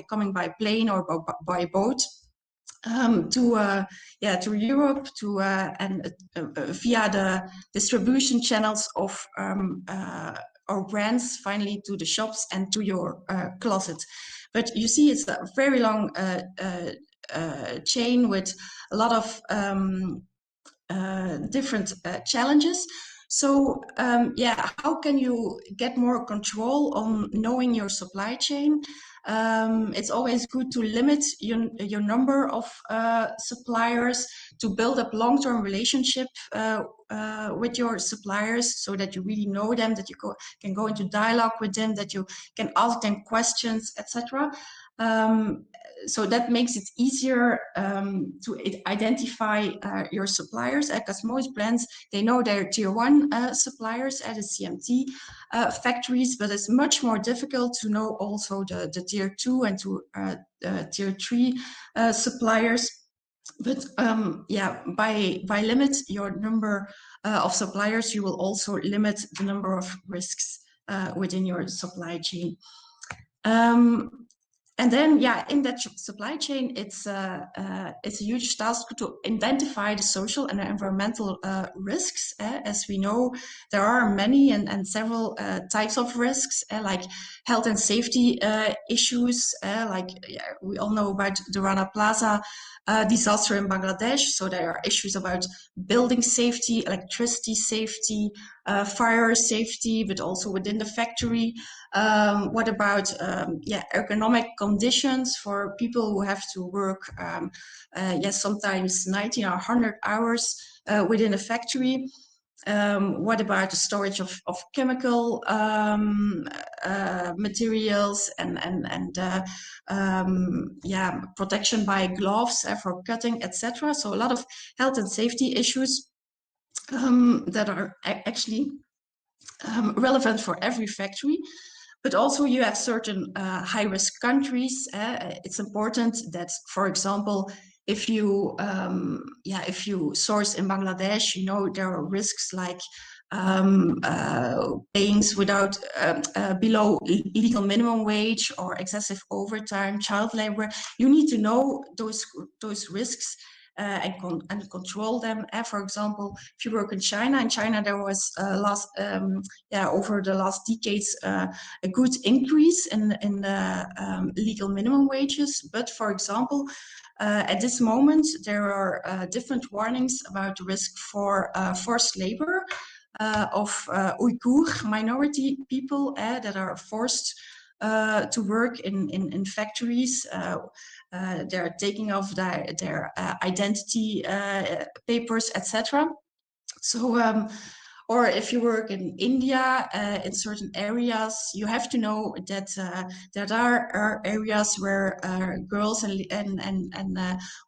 coming by plane or by boat. To Europe, and via the distribution channels of our brands, finally to the shops and to your closet. But you see, it's a very long chain with a lot of different challenges. So how can you get more control on knowing your supply chain? It's always good to limit your number of suppliers, to build up long-term relationship with your suppliers, so that you really know them, that you can go into dialogue with them, that you can ask them questions, etc. So that makes it easier to identify your suppliers, because most brands, they know their tier 1 suppliers at the CMT factories, but it's much more difficult to know also the tier 2 and tier 3 suppliers. But by limit your number of suppliers, you will also limit the number of risks within your supply chain. And then, in that supply chain, it's a huge task to identify the social and environmental risks. As we know, there are many and several types of risks, like health and safety issues. We all know about the Rana Plaza disaster in Bangladesh. So there are issues about building safety, electricity safety, fire safety, but also within the factory. What about ergonomic conditions for people who have to work sometimes 90 or 100 hours within a factory? What about the storage of chemical materials and protection by gloves for cutting, etc. So a lot of health and safety issues that are actually relevant for every factory. But also you have certain high-risk countries. It's important that, for example, if you source in Bangladesh, there are risks like payings without below legal minimum wage or excessive overtime, child labor. You need to know those risks and control them. For example, if you work in China, there was over the last decades a good increase in the legal minimum wages. But for example, at this moment, there are different warnings about the risk for forced labor of Uyghur minority people that are forced to work in factories. They're taking off their identity papers, etc. So, or if you work in India, in certain areas, you have to know that there are areas where girls and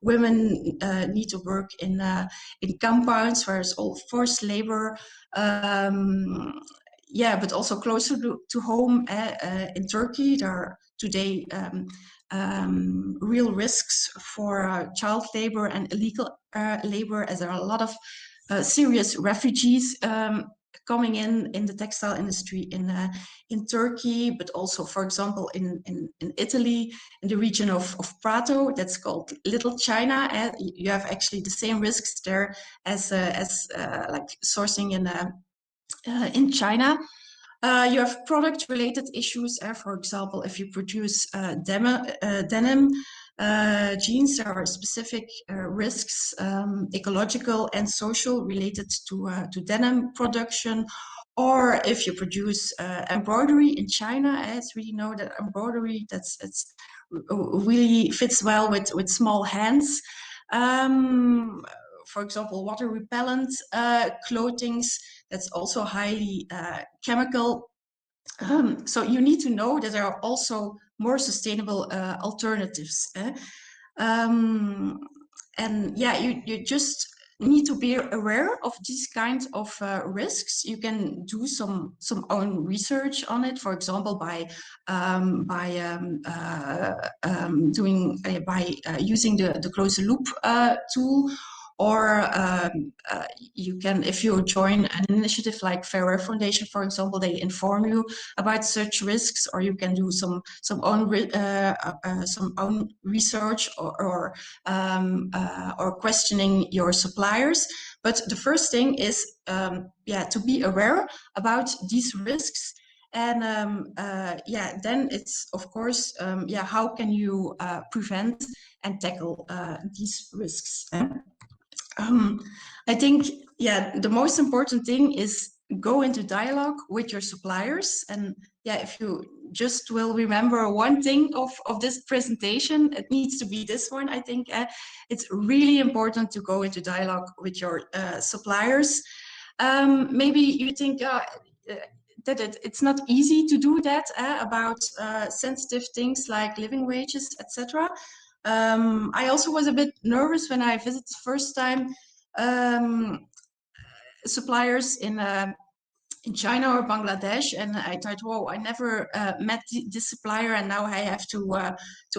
women need to work in compounds where it's all forced labor. But also closer to home in Turkey, there are today real risks for child labor and illegal labor, as there are a lot of serious refugees coming in the textile industry in Turkey, but also, for example, in Italy, in the region of Prato, that's called Little China. You have actually the same risks there as like sourcing in China. You have product-related issues. For example, if you produce denim jeans, there are specific risks, ecological and social, related to denim production. Or if you produce embroidery in China, as we know that embroidery it's really fits well with small hands. For example, water repellent clothing, that's also highly chemical. So you need to know that there are also more sustainable alternatives. You just need to be aware of these kinds of risks. You can do some own research on it, for example, by using the closed loop tool, or you can, if you join an initiative like Fair Wear Foundation, for example, they inform you about such risks, or you can do some own research or questioning your suppliers. But the first thing is to be aware about these risks. And then it's, of course, how can you prevent and tackle these risks? I think, the most important thing is go into dialogue with your suppliers. And if you just will remember one thing of this presentation, it needs to be this one, I think. It's really important to go into dialogue with your suppliers. Maybe you think that it's not easy to do that about sensitive things like living wages, etc. I also was a bit nervous when I visited the first time suppliers in China or Bangladesh, and I thought, whoa, I never met this supplier, and now I have to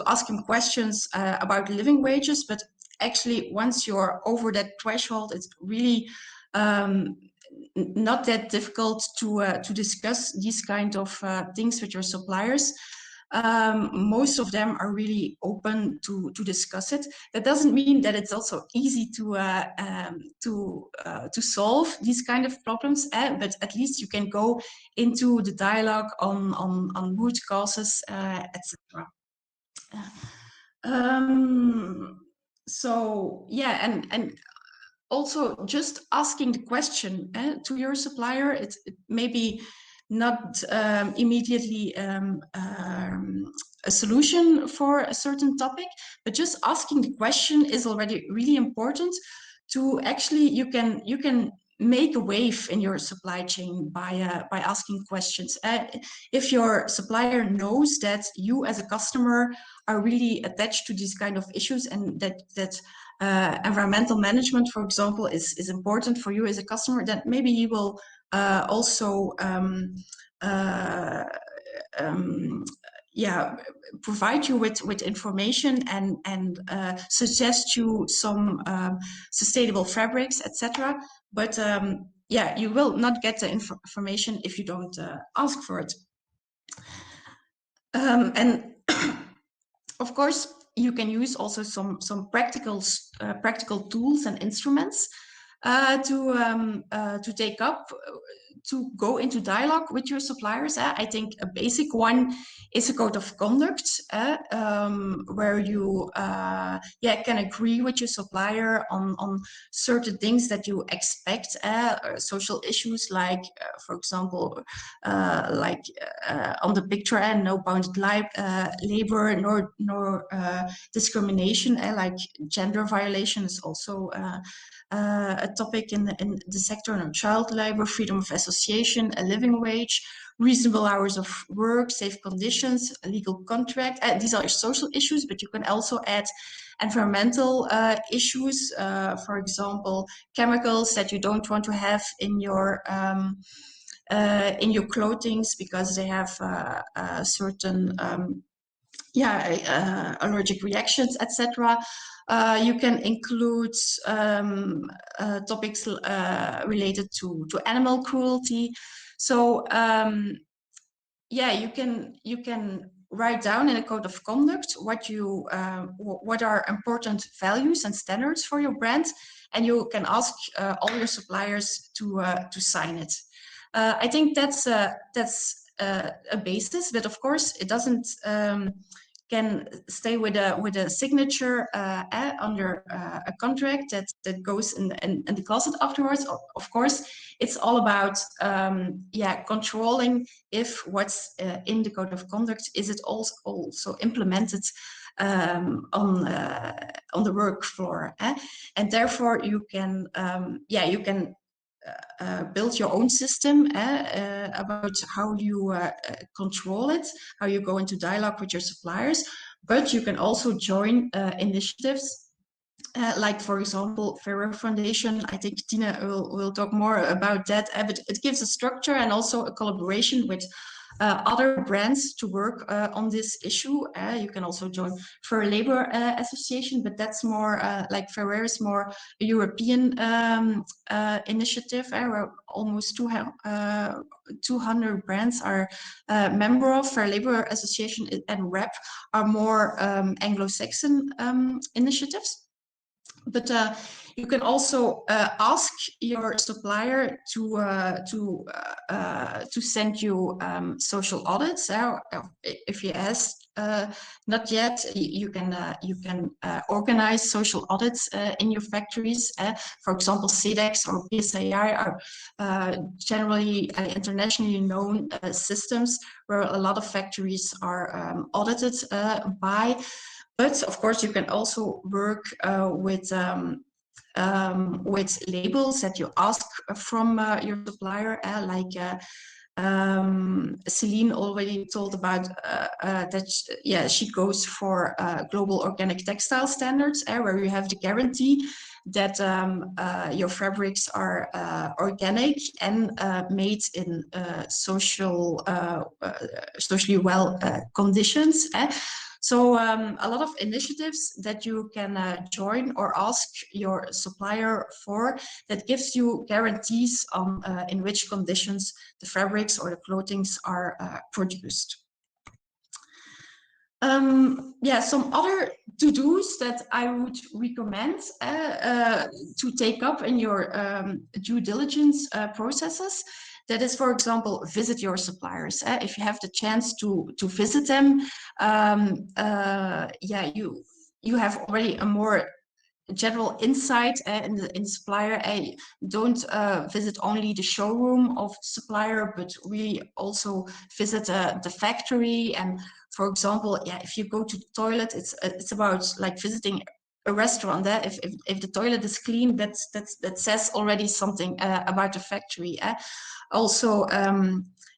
ask him questions about living wages. But actually, once you're over that threshold, it's really not that difficult to discuss these kind of things with your suppliers. Most of them are really open to discuss it. That doesn't mean that it's also easy to solve these kind of problems, but at least you can go into the dialogue on root causes, etc. So and also just asking the question to your supplier, it may be not immediately a solution for a certain topic, but just asking the question is already really important. To actually, you can make a wave in your supply chain by asking questions. If your supplier knows that you as a customer are really attached to these kind of issues, and that environmental management, for example, is important for you as a customer, then maybe he will also provide you with information and suggest you some sustainable fabrics, etc. But you will not get the information if you don't ask for it. And of course, you can use also some practical tools and instruments to take up, to go into dialogue with your suppliers. I think a basic one is a code of conduct, where you can agree with your supplier on certain things that you expect, social issues like, for example, on the picture, no bounded labor, nor discrimination, like gender violation is also a topic in the sector, no child labor, freedom of association, a living wage, reasonable hours of work, safe conditions, a legal contract. These are social issues, but you can also add environmental issues, for example, chemicals that you don't want to have in your clothing because they have certain allergic reactions, etc. You can include topics related to animal cruelty. So you can write down in a code of conduct what are important values and standards for your brand, and you can ask all your suppliers to sign it. I think that's a basis, but of course it doesn't can stay with a signature under a contract that goes in the closet afterwards. Of course, it's all about controlling if what's in the code of conduct is it also implemented on the work floor, and therefore you can build your own system about how you control it, how you go into dialogue with your suppliers. But you can also join initiatives like, for example, Fair Wear Foundation. I think Tina will talk more about that, but it gives a structure and also a collaboration with other brands to work on this issue. You can also join Fair Labor Association, but that's more like Fair is more a European initiative where almost 200 brands are member of. Fair Labor Association and REP are more Anglo-Saxon initiatives. But you can also ask your supplier to send you social audits. If you ask not yet, you can organize social audits in your factories. For example, CEDEX or PSAI are generally internationally known systems where a lot of factories are audited by. But of course, you can also work with labels that you ask from your supplier, like Celine already told about that. Yeah, she goes for global organic textile standards, where you have the guarantee that your fabrics are organic and made in socially well conditions. So a lot of initiatives that you can join or ask your supplier for that gives you guarantees on in which conditions the fabrics or the clothings are produced. Yeah, some other to-dos that I would recommend to take up in your due diligence processes. That is, for example, visit your suppliers. If you have the chance to visit them, yeah, you have already a more general insight in the supplier. Don't visit only the showroom of supplier, but really also visit the factory. And for example, yeah, if you go to the toilet, it's about like visiting a restaurant. If the toilet is clean, that says already something about the factory. Also,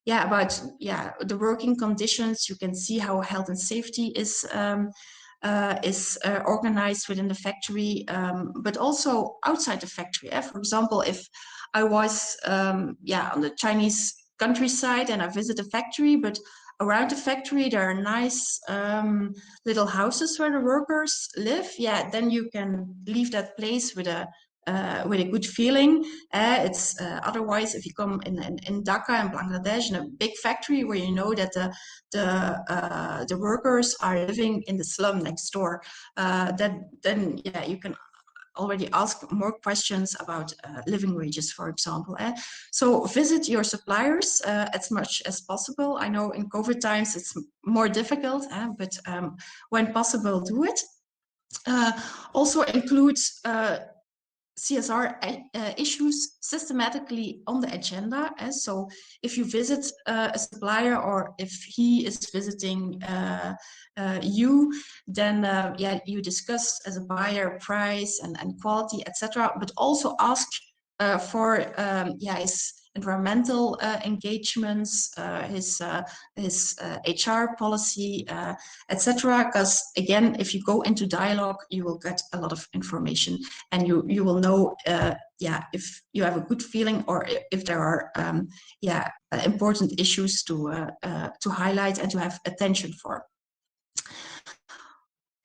yeah, about the working conditions. You can see how health and safety is organized within the factory, but also outside the factory. For example, if I was on the Chinese countryside and I visit a factory, but around the factory there are nice little houses where the workers live, yeah, then you can leave that place with a good feeling. It's otherwise, if you come in Dhaka in Bangladesh, in a big factory where you know that the workers are living in the slum next door, then yeah, you can already ask more questions about living wages, for example. So visit your suppliers as much as possible. I know in COVID times it's more difficult, but when possible, do it. Also include CSR issues systematically on the agenda. So if you visit a supplier or if he is visiting you, then yeah, you discuss as a buyer price and quality, etc. But also ask for his environmental engagements, his HR policy, etc. Because again, if you go into dialogue, you will get a lot of information, and you will know, if you have a good feeling or if there are, important issues to highlight and to have attention for.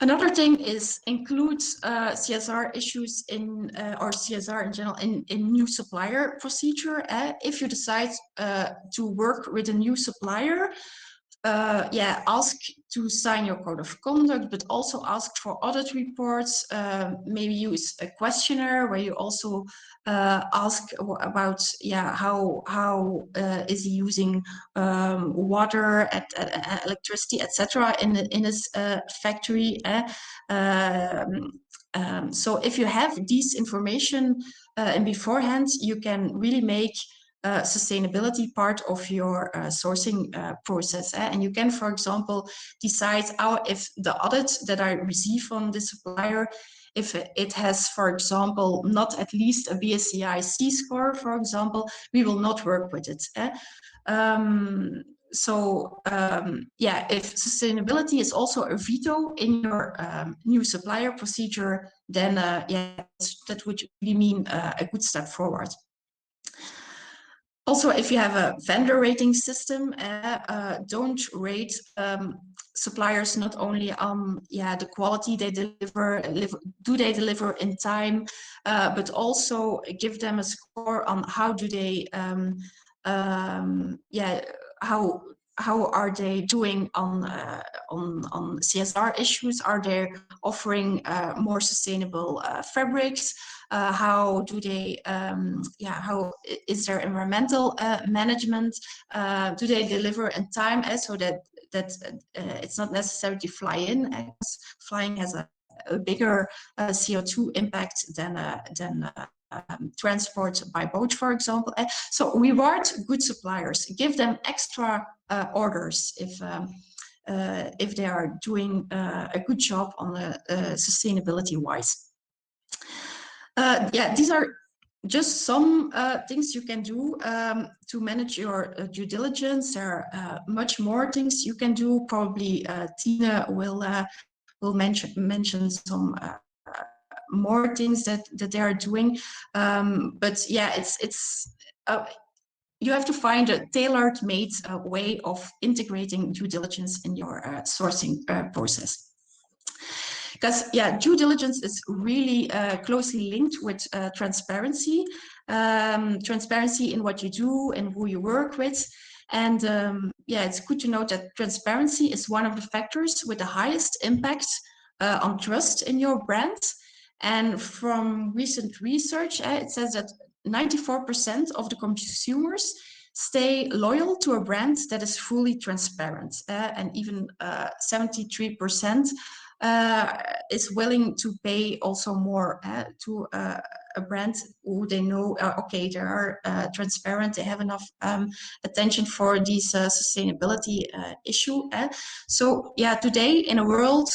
Another thing is include CSR issues in or CSR in general in new supplier procedure. If you decide to work with a new supplier, ask to sign your code of conduct, but also ask for audit reports. Maybe use a questionnaire where you also ask about how is he using water, electricity, etc. in his factory. So if you have these information and beforehand, you can really make sustainability part of your sourcing process. And you can, for example, decide if the audit that I receive from the supplier, if it has, for example, not at least a BSCI C score, for example, we will not work with it. If sustainability is also a veto in your new supplier procedure, then that would really mean a good step forward. Also, if you have a vendor rating system, don't rate suppliers not only on the quality they deliver, do they deliver in time, but also give them a score on how do they how are they doing on CSR issues? Are they offering more sustainable fabrics? How do they, how is their environmental management? Do they deliver in time so that it's not necessary to fly in, as flying has a bigger CO2 impact than transport by boat, for example. So reward good suppliers, give them extra orders if they are doing a good job on the sustainability wise. These are just some things you can do to manage your due diligence. There are much more things you can do. Probably Tina will mention some more things that they are doing. But yeah, it's you have to find a tailored-made way of integrating due diligence in your sourcing process. Because due diligence is really closely linked with transparency, transparency in what you do and who you work with. And it's good to note that transparency is one of the factors with the highest impact on trust in your brand. And from recent research, it says that 94% of the consumers stay loyal to a brand that is fully transparent, and even 73% is willing to pay also more to a brand who they know, okay, they are transparent, they have enough attention for this sustainability issue. So today in a world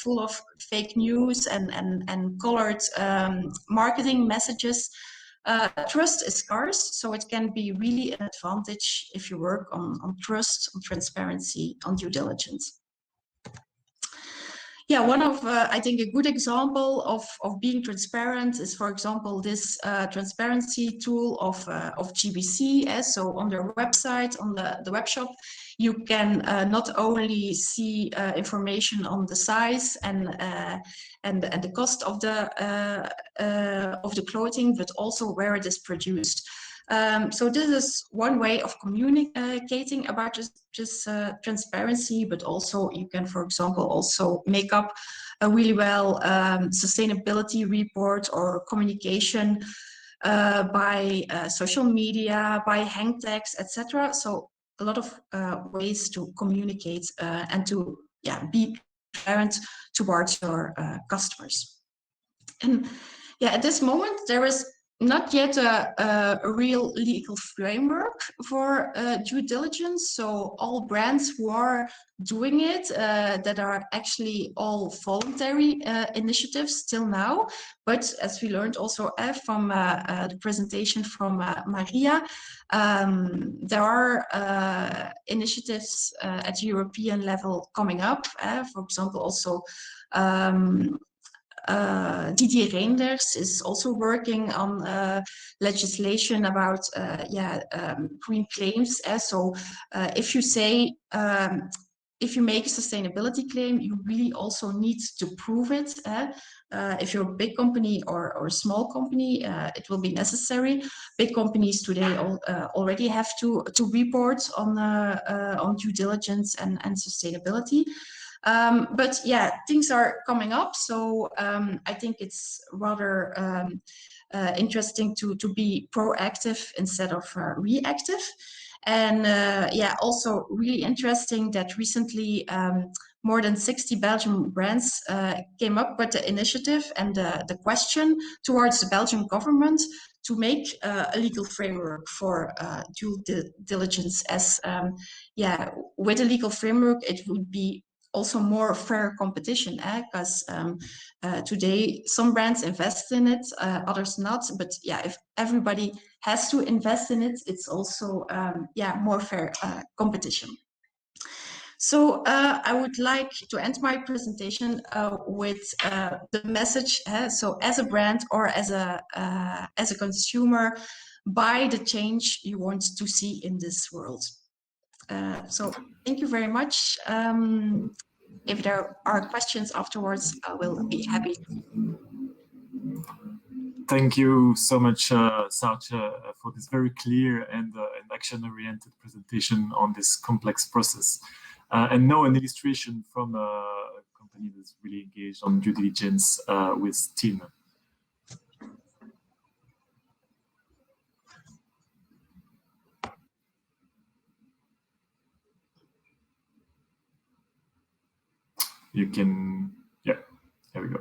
full of fake news and colored marketing messages, trust is scarce, so it can be really an advantage if you work on trust, on transparency, on due diligence. One of, I think, a good example of being transparent is, for example, this transparency tool of GBC. So on their website, on the web shop, you can not only see information on the size and the cost of the clothing, but also where it is produced. So this is one way of communicating about just transparency, but also you can, for example, also make up a really well sustainability report or communication by social media, by hang tags, etc. So a lot of ways to communicate and to be transparent towards your customers. And at this moment there is not yet a real legal framework for due diligence. So all brands who are doing it, that are actually all voluntary initiatives till now. But as we learned also from the presentation from Maria, there are initiatives at European level coming up. For example, also Didier Reinders is also working on legislation about green claims. So if you say, if you make a sustainability claim, you really also need to prove it. If you're a big company or a small company, it will be necessary. Big companies today already have to report on due diligence and sustainability. But things are coming up, so I think it's rather interesting to be proactive instead of reactive. And also really interesting that recently more than 60 Belgian brands came up with the initiative and the question towards the Belgian government to make a legal framework for due diligence. As with a legal framework, it would be also more fair competition, because today some brands invest in it, others not. But if everybody has to invest in it, it's also more fair competition. So I would like to end my presentation with the message. So as a brand or as a consumer, by the change you want to see in this world. So thank you very much. If there are questions afterwards, I will be happy. Thank you so much, Saartje, for this very clear and action-oriented presentation on this complex process. And now an illustration from a company that's really engaged on due diligence with TIN. You can, yeah, there we go.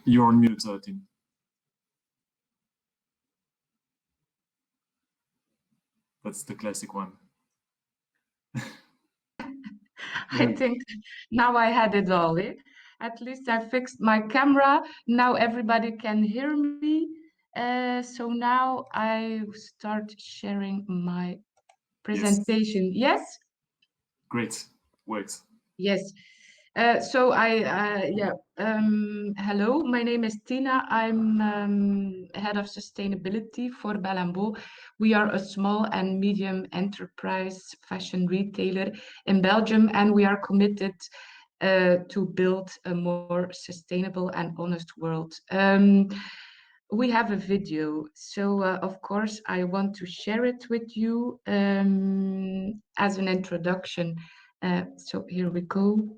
You're on mute, Tim. That's the classic one. I think now I had it all. At least I fixed my camera. Now everybody can hear me. So now I start sharing my presentation. Yes? Great, works. Yes. Hello, my name is Tina. I'm head of sustainability for Bellambo. We are a small and medium enterprise fashion retailer in Belgium, and we are committed to build a more sustainable and honest world. We have a video, so of course I want to share it with you as an introduction. So here we go.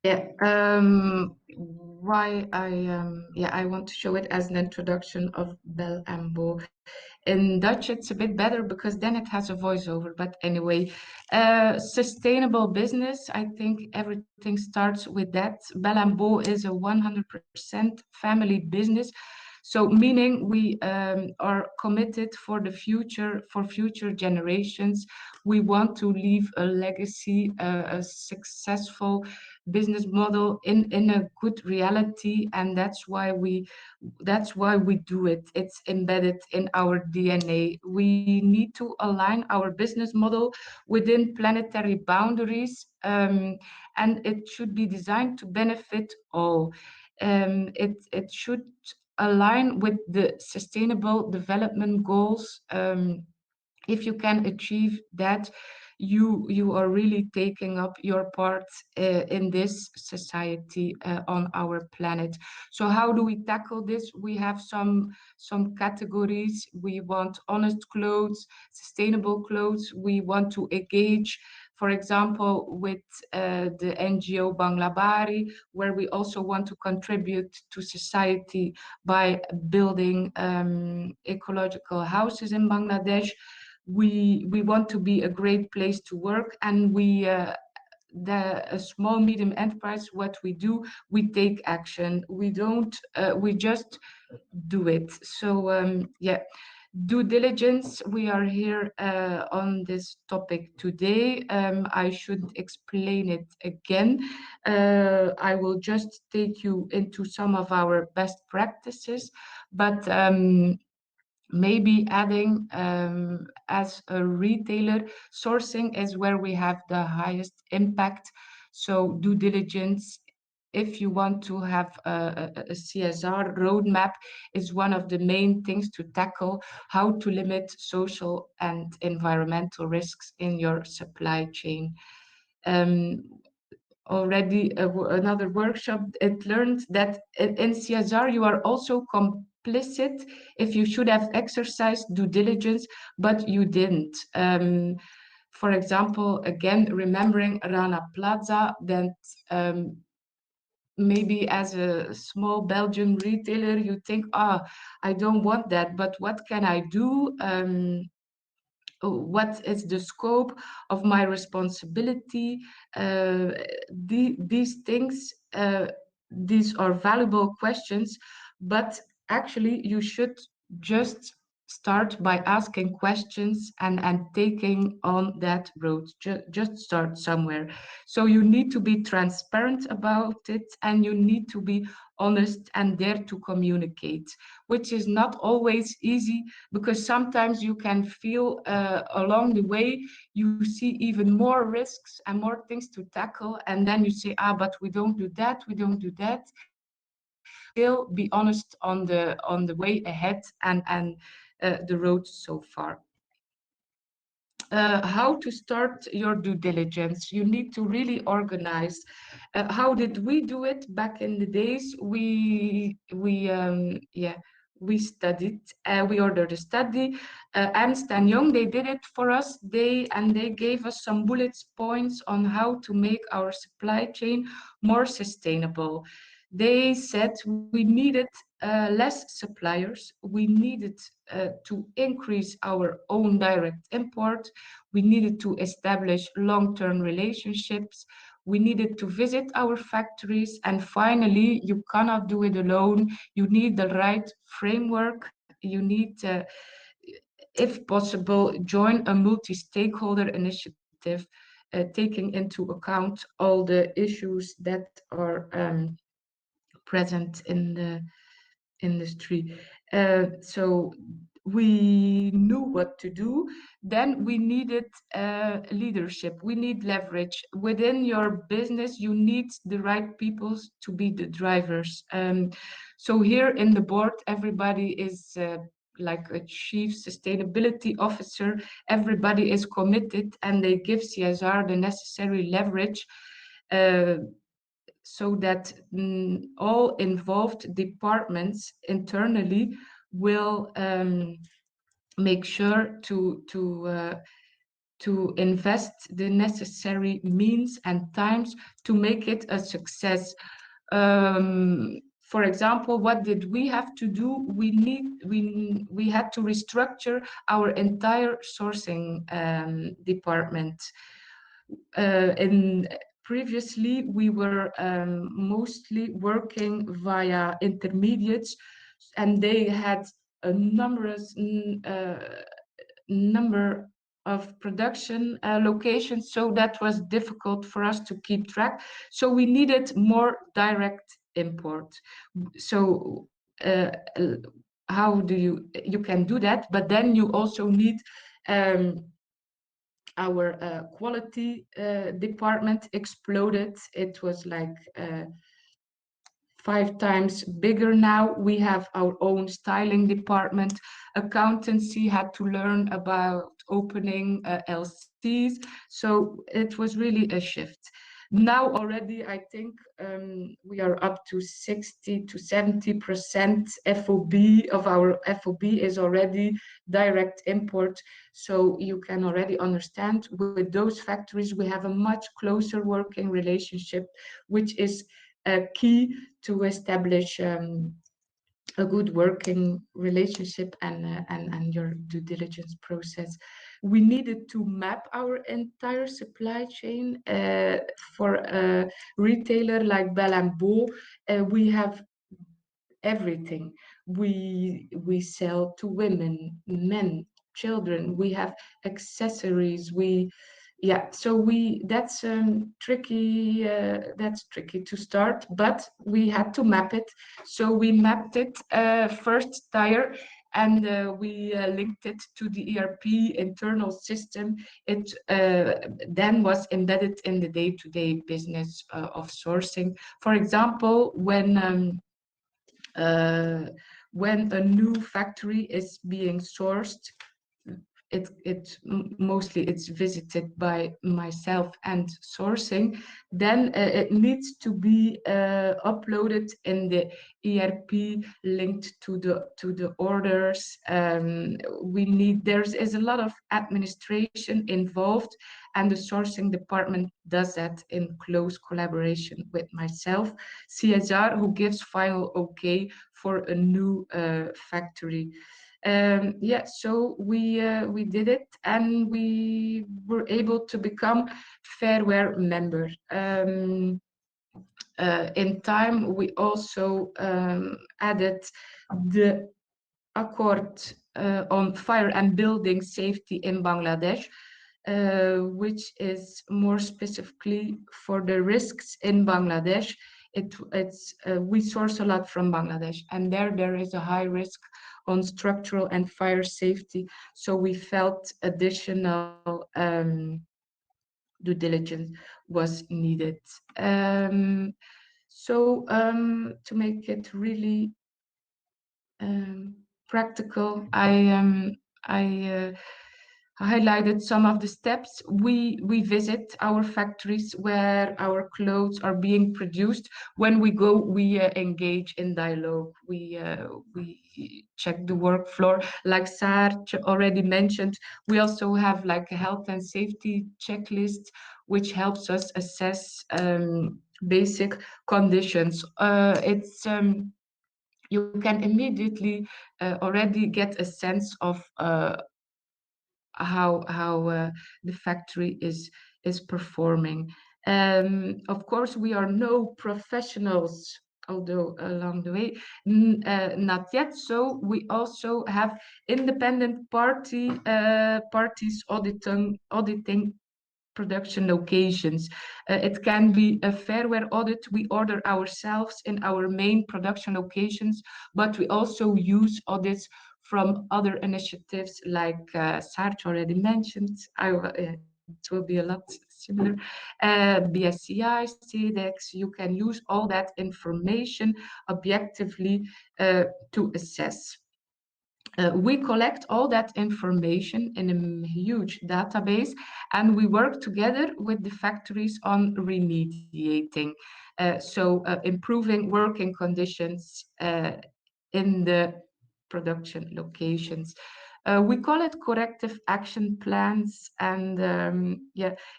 Yeah, why I want to show it as an introduction of Bellambo. In Dutch, it's a bit better because then it has a voiceover. But anyway, sustainable business, I think everything starts with that. Bellambo is a 100% family business. So meaning we are committed for the future, for future generations. We want to leave a legacy, a successful business model in a good reality, and that's why we do it. It's embedded in our DNA. We need to align our business model within planetary boundaries, and it should be designed to benefit all. It should align with the Sustainable Development Goals. If you can achieve that, you are really taking up your part in this society on our planet. So how do we tackle this? We have some categories. We want honest clothes, sustainable clothes. We want to engage, for example, with the NGO Banglabari, where we also want to contribute to society by building ecological houses in Bangladesh. we want to be a great place to work, and a small medium enterprise, what we do, we take action. We don't we just do it. So yeah, due diligence, we are here on this topic today. I shouldn't explain it again. I will just take you into some of our best practices, but maybe adding, as a retailer, sourcing is where we have the highest impact. So due diligence, if you want to have a CSR roadmap, is one of the main things to tackle, how to limit social and environmental risks in your supply chain. Already another workshop, it learned that in CSR you are also complicit if you should have exercised due diligence, but you didn't. For example, again, remembering Rana Plaza, that maybe as a small Belgian retailer, you think, I don't want that, but what can I do? What is the scope of my responsibility? These things, these are valuable questions, but actually you should just start by asking questions and taking on that road. Just start somewhere. So you need to be transparent about it, and you need to be honest and dare to communicate, which is not always easy, because sometimes you can feel along the way you see even more risks and more things to tackle, and then you say, but we don't do that, we don't do that. Still be honest on the way ahead and the road so far. How to start your due diligence? You need to really organize. How did we do it back in the days? We studied. We ordered a study. Ernst & Young, they did it for us. They gave us some bullet points on how to make our supply chain more sustainable. They said we needed less suppliers. We needed to increase our own direct import. We needed to establish long-term relationships. We needed to visit our factories. And finally, you cannot do it alone. You need the right framework. You need to, if possible, join a multi-stakeholder initiative, taking into account all the issues that are present in the industry. So we knew what to do. Then we needed leadership. We need leverage. Within your business, you need the right people to be the drivers. So here in the board, everybody is like a chief sustainability officer. Everybody is committed, and they give CSR the necessary leverage so that all involved departments internally will make sure to invest the necessary means and times to make it a success. For example, what did we have to do? We had to restructure our entire sourcing department. Previously, we were mostly working via intermediates, and they had a number of production locations, so that was difficult for us to keep track. So we needed more direct import. So how do you can do that, but then you also need our quality department exploded. It was like 5 times bigger now. We have our own styling department. Accountancy had to learn about opening LCs. So it was really a shift. Now already, I think we are up to 60 to 70% FOB of our FOB is already direct import. So you can already understand with those factories, we have a much closer working relationship, which is key to establish a good working relationship and your due diligence process. We needed to map our entire supply chain. For a retailer like Bell & Beau, we have everything. We sell to women, men, children. We have accessories. So that's tricky. That's tricky to start, but we had to map it. So we mapped it first tire, and we linked it to the ERP internal system. It then was embedded in the day-to-day business of sourcing. For example, when a new factory is being sourced, mostly it's visited by myself and sourcing, then it needs to be uploaded in the ERP, linked to the orders. There is a lot of administration involved, and the sourcing department does that in close collaboration with myself, CSR, who gives final okay for a new factory. So we did it, and we were able to become Fairware member. In time, we also added the Accord on Fire and Building Safety in Bangladesh, which is more specifically for the risks in Bangladesh. We source a lot from Bangladesh, and there is a high risk on structural and fire safety. So we felt additional due diligence was needed. To make it really practical, I highlighted some of the steps. We visit our factories where our clothes are being produced. When we go, we engage in dialogue. We check the work floor, like Saar already mentioned. We also have like a health and safety checklist, which helps us assess basic conditions. You can immediately already get a sense of how the factory is performing. Of course, we are no professionals, although along the way, not yet. So we also have independent parties auditing production locations. It can be a Fairware audit. We order ourselves in our main production locations, but we also use audits from other initiatives like Sarge already mentioned. It will be a lot similar. BSCI, CEDEX, you can use all that information objectively to assess. We collect all that information in a huge database, and we work together with the factories on remediating, improving working conditions in the production locations. We call it corrective action plans, and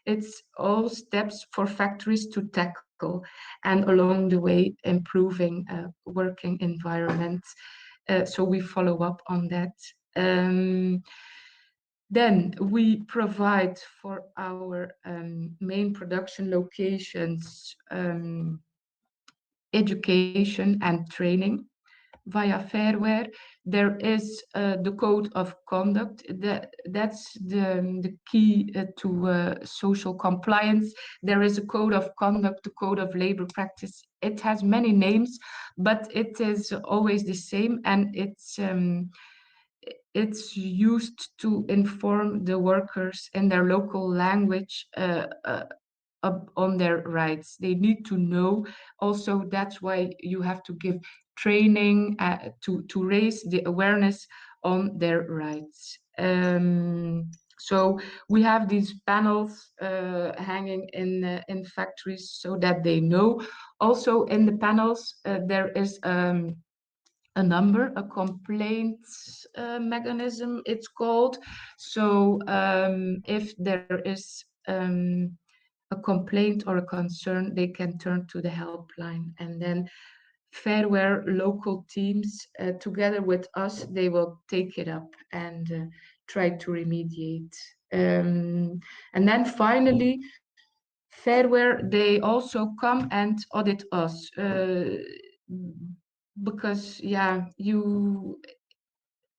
it's all steps for factories to tackle, and along the way improving working environments. So we follow up on that. Then we provide for our main production locations education and training via Fairware. There is the code of conduct. That's the key to social compliance. There is a code of conduct, the code of labor practice. It has many names, but it is always the same, and it's used to inform the workers in their local language on their rights. They need to know. Also, that's why you have to give training to raise the awareness on their rights. So we have these panels hanging in factories so that they know. Also in the panels, there is a number, a complaints mechanism, it's called. So if there is a complaint or a concern, they can turn to the helpline, and then fair wear local teams together with us, they will take it up and try to remediate. And then finally, fair wear, they also come and audit us because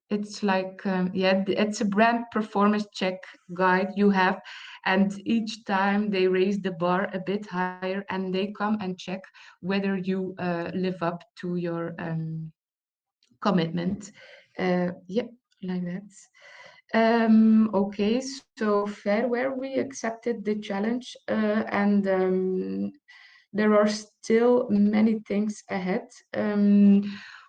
it's like it's a brand performance check guide you have, and each time they raise the bar a bit higher and they come and check whether you live up to your commitment. Like that. Okay, so Fairware, we accepted the challenge and there are still many things ahead.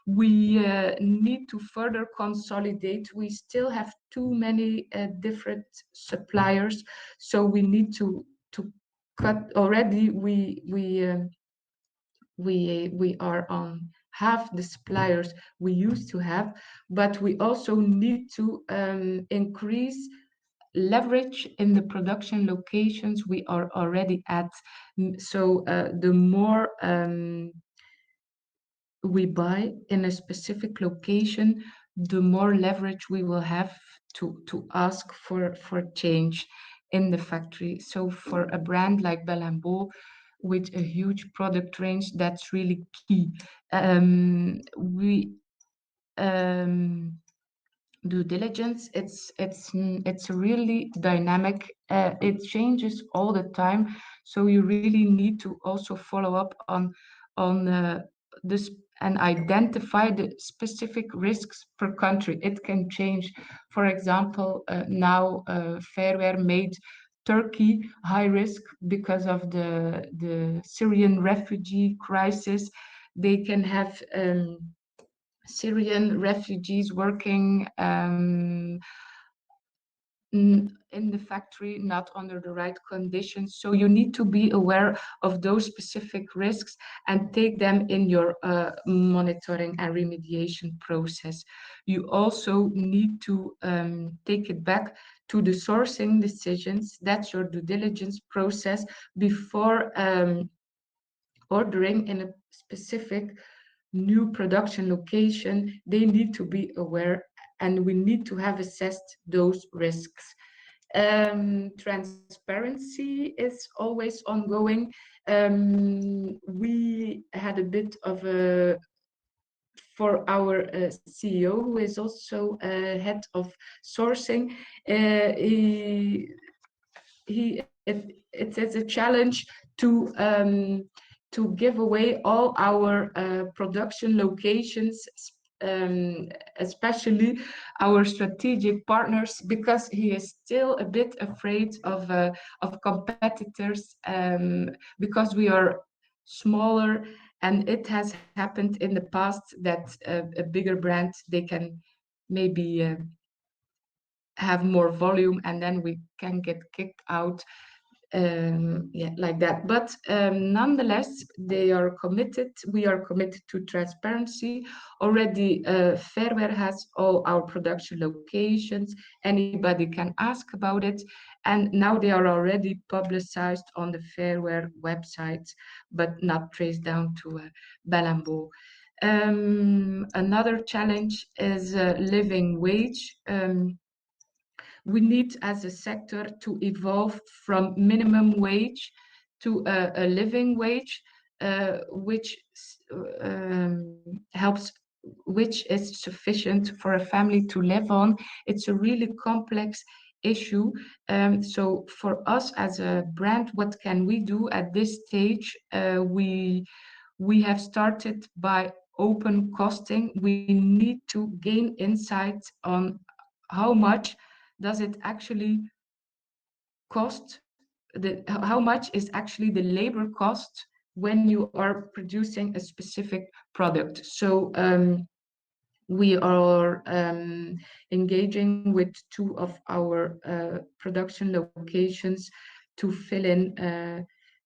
We need to further consolidate. We still have too many different suppliers, so we need to cut. Already we are on half the suppliers we used to have, but we also need to increase leverage in the production locations we are already at. So the more we buy in a specific location, the more leverage we will have to ask for change in the factory. So for a brand like Bell&Bow, with a huge product range, that's really key. We due diligence, it's really dynamic. It changes all the time, so you really need to also follow up on this and identify the specific risks per country. It can change. For example, now Fairwear made Turkey high risk because of the Syrian refugee crisis. They can have Syrian refugees working in the factory, not under the right conditions. So you need to be aware of those specific risks and take them in your monitoring and remediation process. You also need to take it back to the sourcing decisions. That's your due diligence process before ordering in a specific new production location. They need to be aware, and we need to have assessed those risks. Transparency is always ongoing. We had a bit of a, for our CEO, who is also head of sourcing, it is a challenge to give away all our production locations, especially our strategic partners, because he is still a bit afraid of competitors, because we are smaller, and it has happened in the past that a bigger brand, they can maybe have more volume and then we can get kicked out, like that. But nonetheless, they are committed. We are committed to transparency. Already, Fairwear has all our production locations. Anybody can ask about it. And now they are already publicized on the Fairwear website, but not traced down to Bell&Bow. Another challenge is living wage. We need, as a sector, to evolve from minimum wage to a living wage, which helps, which is sufficient for a family to live on. It's a really complex issue. So for us as a brand, what can we do at this stage? We have started by open costing. We need to gain insights on how much does it actually cost, how much is actually the labor cost when you are producing a specific product. So we are engaging with 2 of our production locations to fill in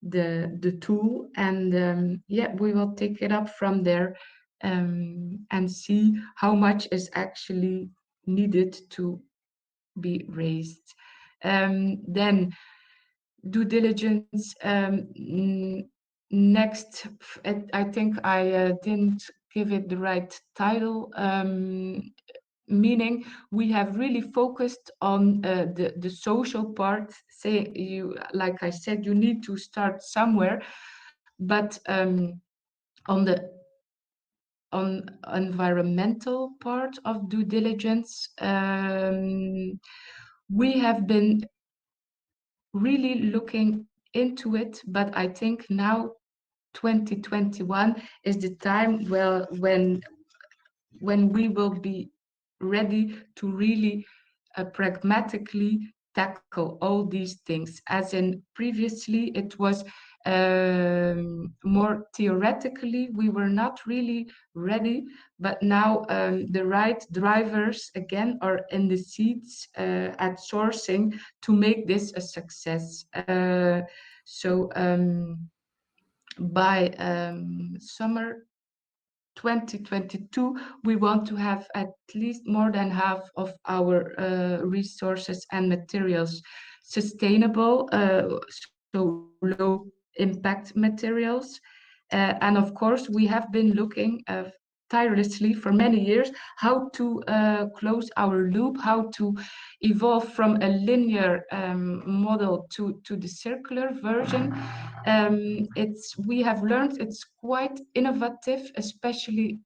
the tool, and we will take it up from there and see how much is actually needed to be raised. Then due diligence, next, I think I didn't give it the right title, meaning we have really focused on the social part. Say, you, like I said, you need to start somewhere, but on the environmental part of due diligence, we have been really looking into it, but I think now 2021 is the time when we will be ready to really pragmatically tackle all these things. As in previously, it was more theoretically, we were not really ready, but now the right drivers again are in the seats at sourcing to make this a success. So by summer 2022, we want to have at least more than half of our resources and materials sustainable, so low impact materials. And of course, we have been looking tirelessly for many years how to close our loop, how to evolve from a linear model to the circular version. We have learned it's quite innovative, especially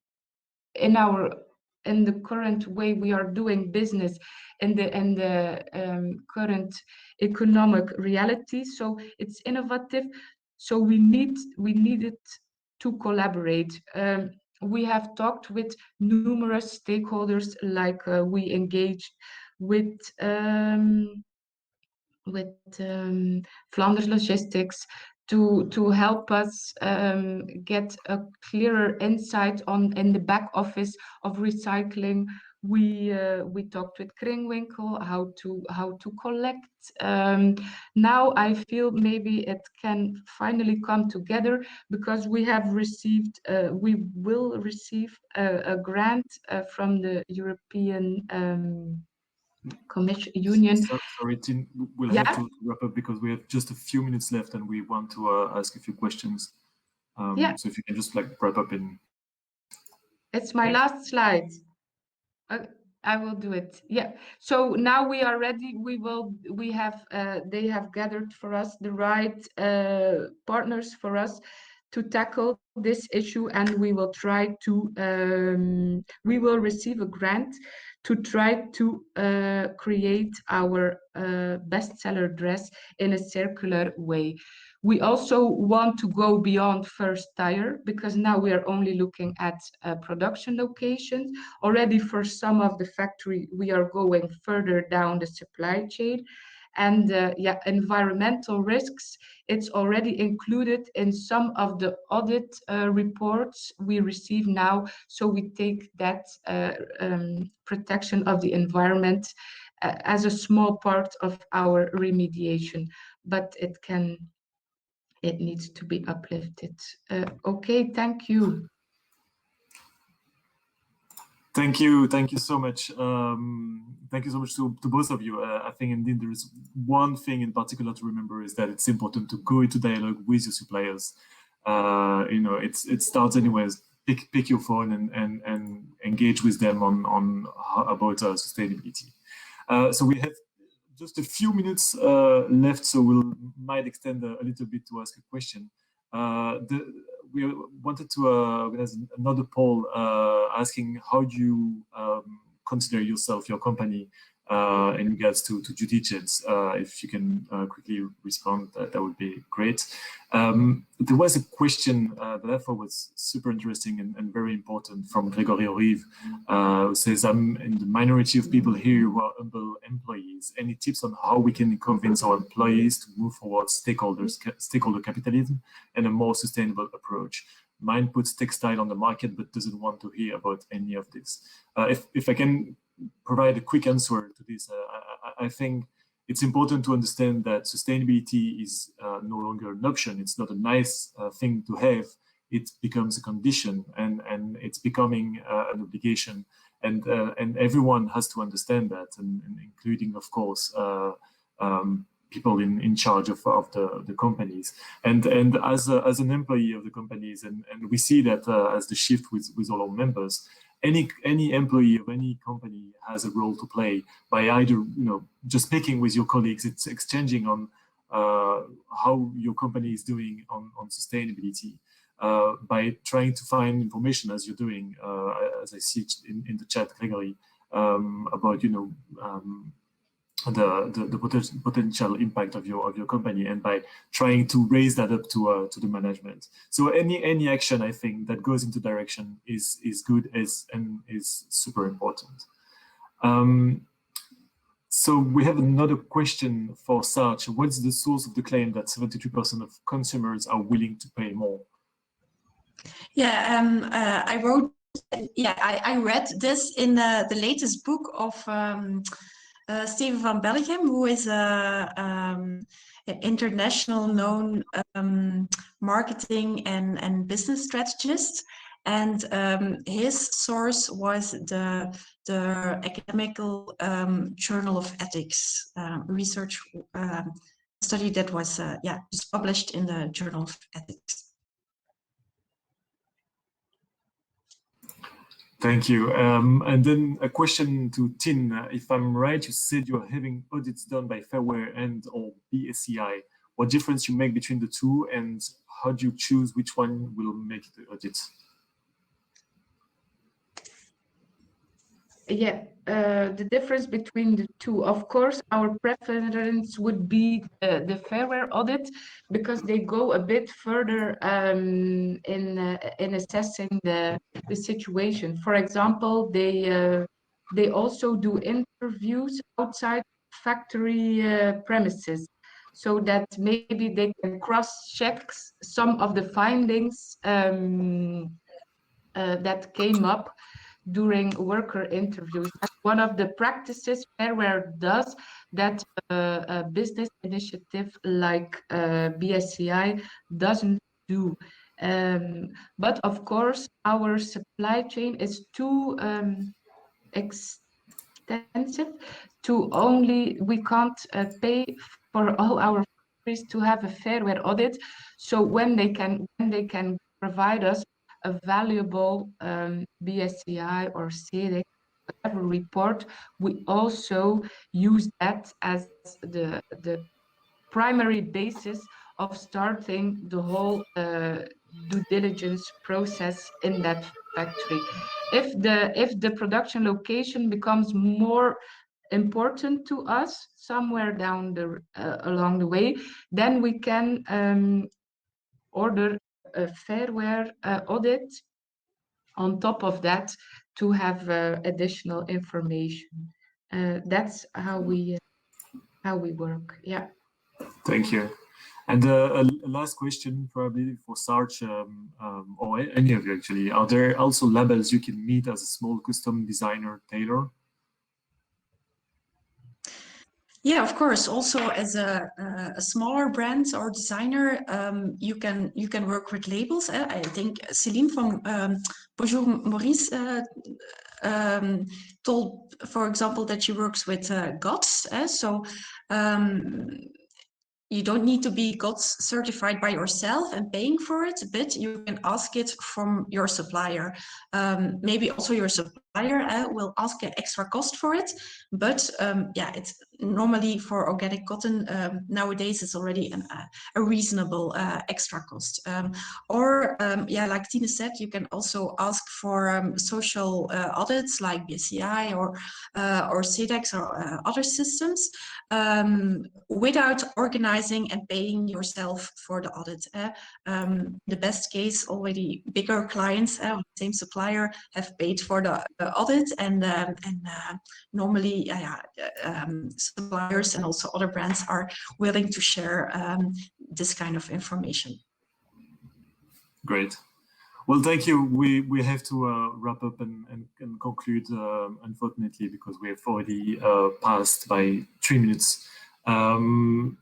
in the current way we are doing business in the current economic reality. So it's innovative. So we needed to collaborate. We have talked with numerous stakeholders, like we engaged with Flanders Logistics to help us get a clearer insight in the back office of recycling. We talked with Kringwinkel how to collect. Now I feel maybe it can finally come together, because we will receive a grant from the European Commission Union. Sorry, Tim, we'll have to wrap up because we have just a few minutes left and we want to ask a few questions. So if you can just wrap up in. It's my last slide. I will do it. Yeah. So now we are ready. They have gathered for us the right partners for us to tackle this issue, and we will receive a grant to try to create our bestseller dress in a circular way. We also want to go beyond first tire, because now we are only looking at production locations. Already for some of the factory, we are going further down the supply chain. And environmental risks, it's already included in some of the audit reports we receive now. So we take that protection of the environment as a small part of our remediation, but it needs to be uplifted. Okay, thank you. Thank you so much. Thank you so much to both of you. I think indeed there is one thing in particular to remember, is that it's important to go into dialogue with your suppliers. It starts anyways. Pick your phone and engage with them about sustainability. So we have just a few minutes left, so might extend a little bit to ask a question. We wanted to organize another poll asking how do you consider yourself, your company, in regards to due diligence. If you can quickly respond, that would be great. There was a question that I thought was super interesting and very important from Gregory Orive, who says, I'm in the minority of people here who are humble employees. Any tips on how we can convince our employees to move towards stakeholder capitalism and a more sustainable approach? Mine puts textile on the market but doesn't want to hear about any of this. If I can provide a quick answer to this, I think it's important to understand that sustainability is no longer an option. It's not a nice thing to have. It becomes a condition, and it's becoming an obligation, and everyone has to understand that, and including, of course, people in charge of the companies. And as an employee of the companies, and we see that as the shift with all our members, any employee of any company has a role to play by either just speaking with your colleagues, it's exchanging on how your company is doing on sustainability, by trying to find information as you're doing, as I see in the chat, Gregory, about the potential impact of your company, and by trying to raise that up to the management. So any action, I think, that goes into direction is good and is super important. So we have another question for Sarge. What's the source of the claim that 73% of consumers are willing to pay more? Yeah, I wrote. Yeah, I read this in the latest book of Steven van Bellegem, who is an international known marketing and business strategist, and his source was the academical Journal of Ethics research study that was just published in the Journal of Ethics. Thank you. And then a question to Tin. If I'm right, you said you're having audits done by Fairware and or BSCI. What difference you make between the two, and how do you choose which one will make the audit? Yeah, the difference between the two, of course, our preference would be the Fairware audit, because they go a bit further in assessing the situation. For example, they also do interviews outside factory premises, so that maybe they can cross-check some of the findings that came up during worker interviews. That's one of the practices Fairware does that a business initiative like BSCI doesn't do. But of course, our supply chain is too extensive to we can't pay for all our factories to have a Fairware audit. So when they can provide us a valuable BSCI or CEDEC, whatever report, we also use that as the primary basis of starting the whole due diligence process in that factory. If the production location becomes more important to us somewhere down along the way, then we can order a Fairware audit on top of that to have additional information. That's how we work. Yeah. Thank you. And a last question, probably for Sarge or any of you actually. Are there also labels you can meet as a small custom designer tailor? Yeah, of course. Also, as a smaller brand or designer, you can work with labels. I think Céline from Bonjour Maurice told, for example, that she works with GOTS. So you don't need to be GOTS certified by yourself and paying for it, but you can ask it from your supplier. Maybe also your supplier will ask an extra cost for it, but yeah, it's normally for organic cotton nowadays it's already a reasonable extra cost. Or yeah, like Tina said, you can also ask for social audits like BSCI or CEDEX or other systems without organizing and paying yourself for the audit. The best case, already bigger clients with the same supplier have paid for the audit, and normally suppliers and also other brands are willing to share this kind of information. Great. Well, thank you. We have to wrap up and conclude, unfortunately, because we have already passed by 3 minutes.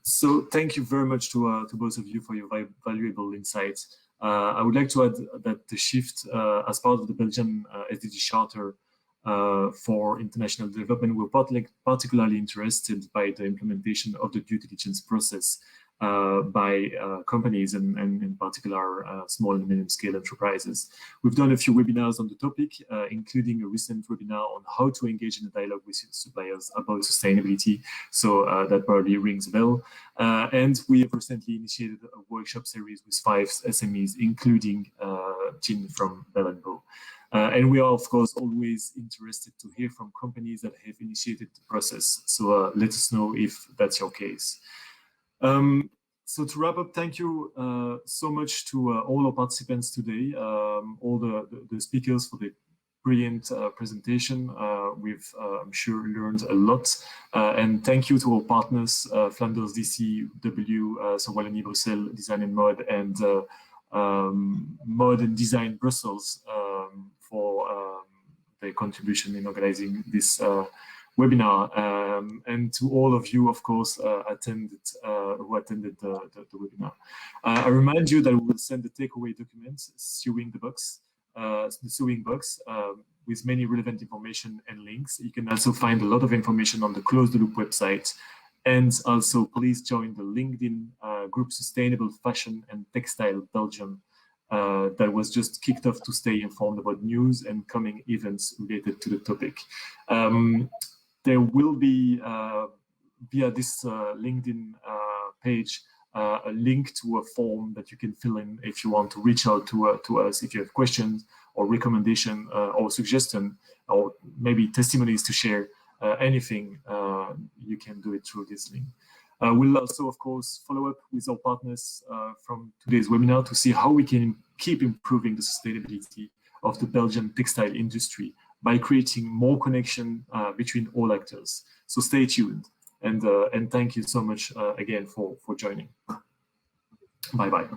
So thank you very much to both of you for your valuable insights. I would like to add that the shift, as part of the Belgian SDG Charter, for international development, we're particularly interested by the implementation of the due diligence process by companies and in particular small and medium-scale enterprises. We've done a few webinars on the topic, including a recent webinar on how to engage in a dialogue with suppliers about sustainability. So that probably rings a bell. And we have recently initiated a workshop series with 5 SMEs, including Jean from Bell & and we are, of course, always interested to hear from companies that have initiated the process. So let us know if that's your case. So to wrap up, thank you so much to all our participants today, all the speakers for the brilliant presentation. We've, I'm sure, learned a lot. And thank you to our partners, Flanders DC, Wallonie Brussels, Design and Mode, and Mode and Design Brussels for their contribution in organizing this webinar, and to all of you, of course, who attended the webinar. I remind you that we will send the takeaway documents, the sewing box, with many relevant information and links. You can also find a lot of information on the Close the Loop website. And also, please join the LinkedIn group Sustainable Fashion and Textile Belgium that was just kicked off to stay informed about news and coming events related to the topic. There will be, via this LinkedIn page, a link to a form that you can fill in if you want to reach out to us, if you have questions or recommendation or suggestion, or maybe testimonies to share, anything, you can do it through this link. We'll also, of course, follow up with our partners from today's webinar to see how we can keep improving the sustainability of the Belgian textile industry by creating more connection between all actors. So stay tuned, and thank you so much again for joining. Bye-bye.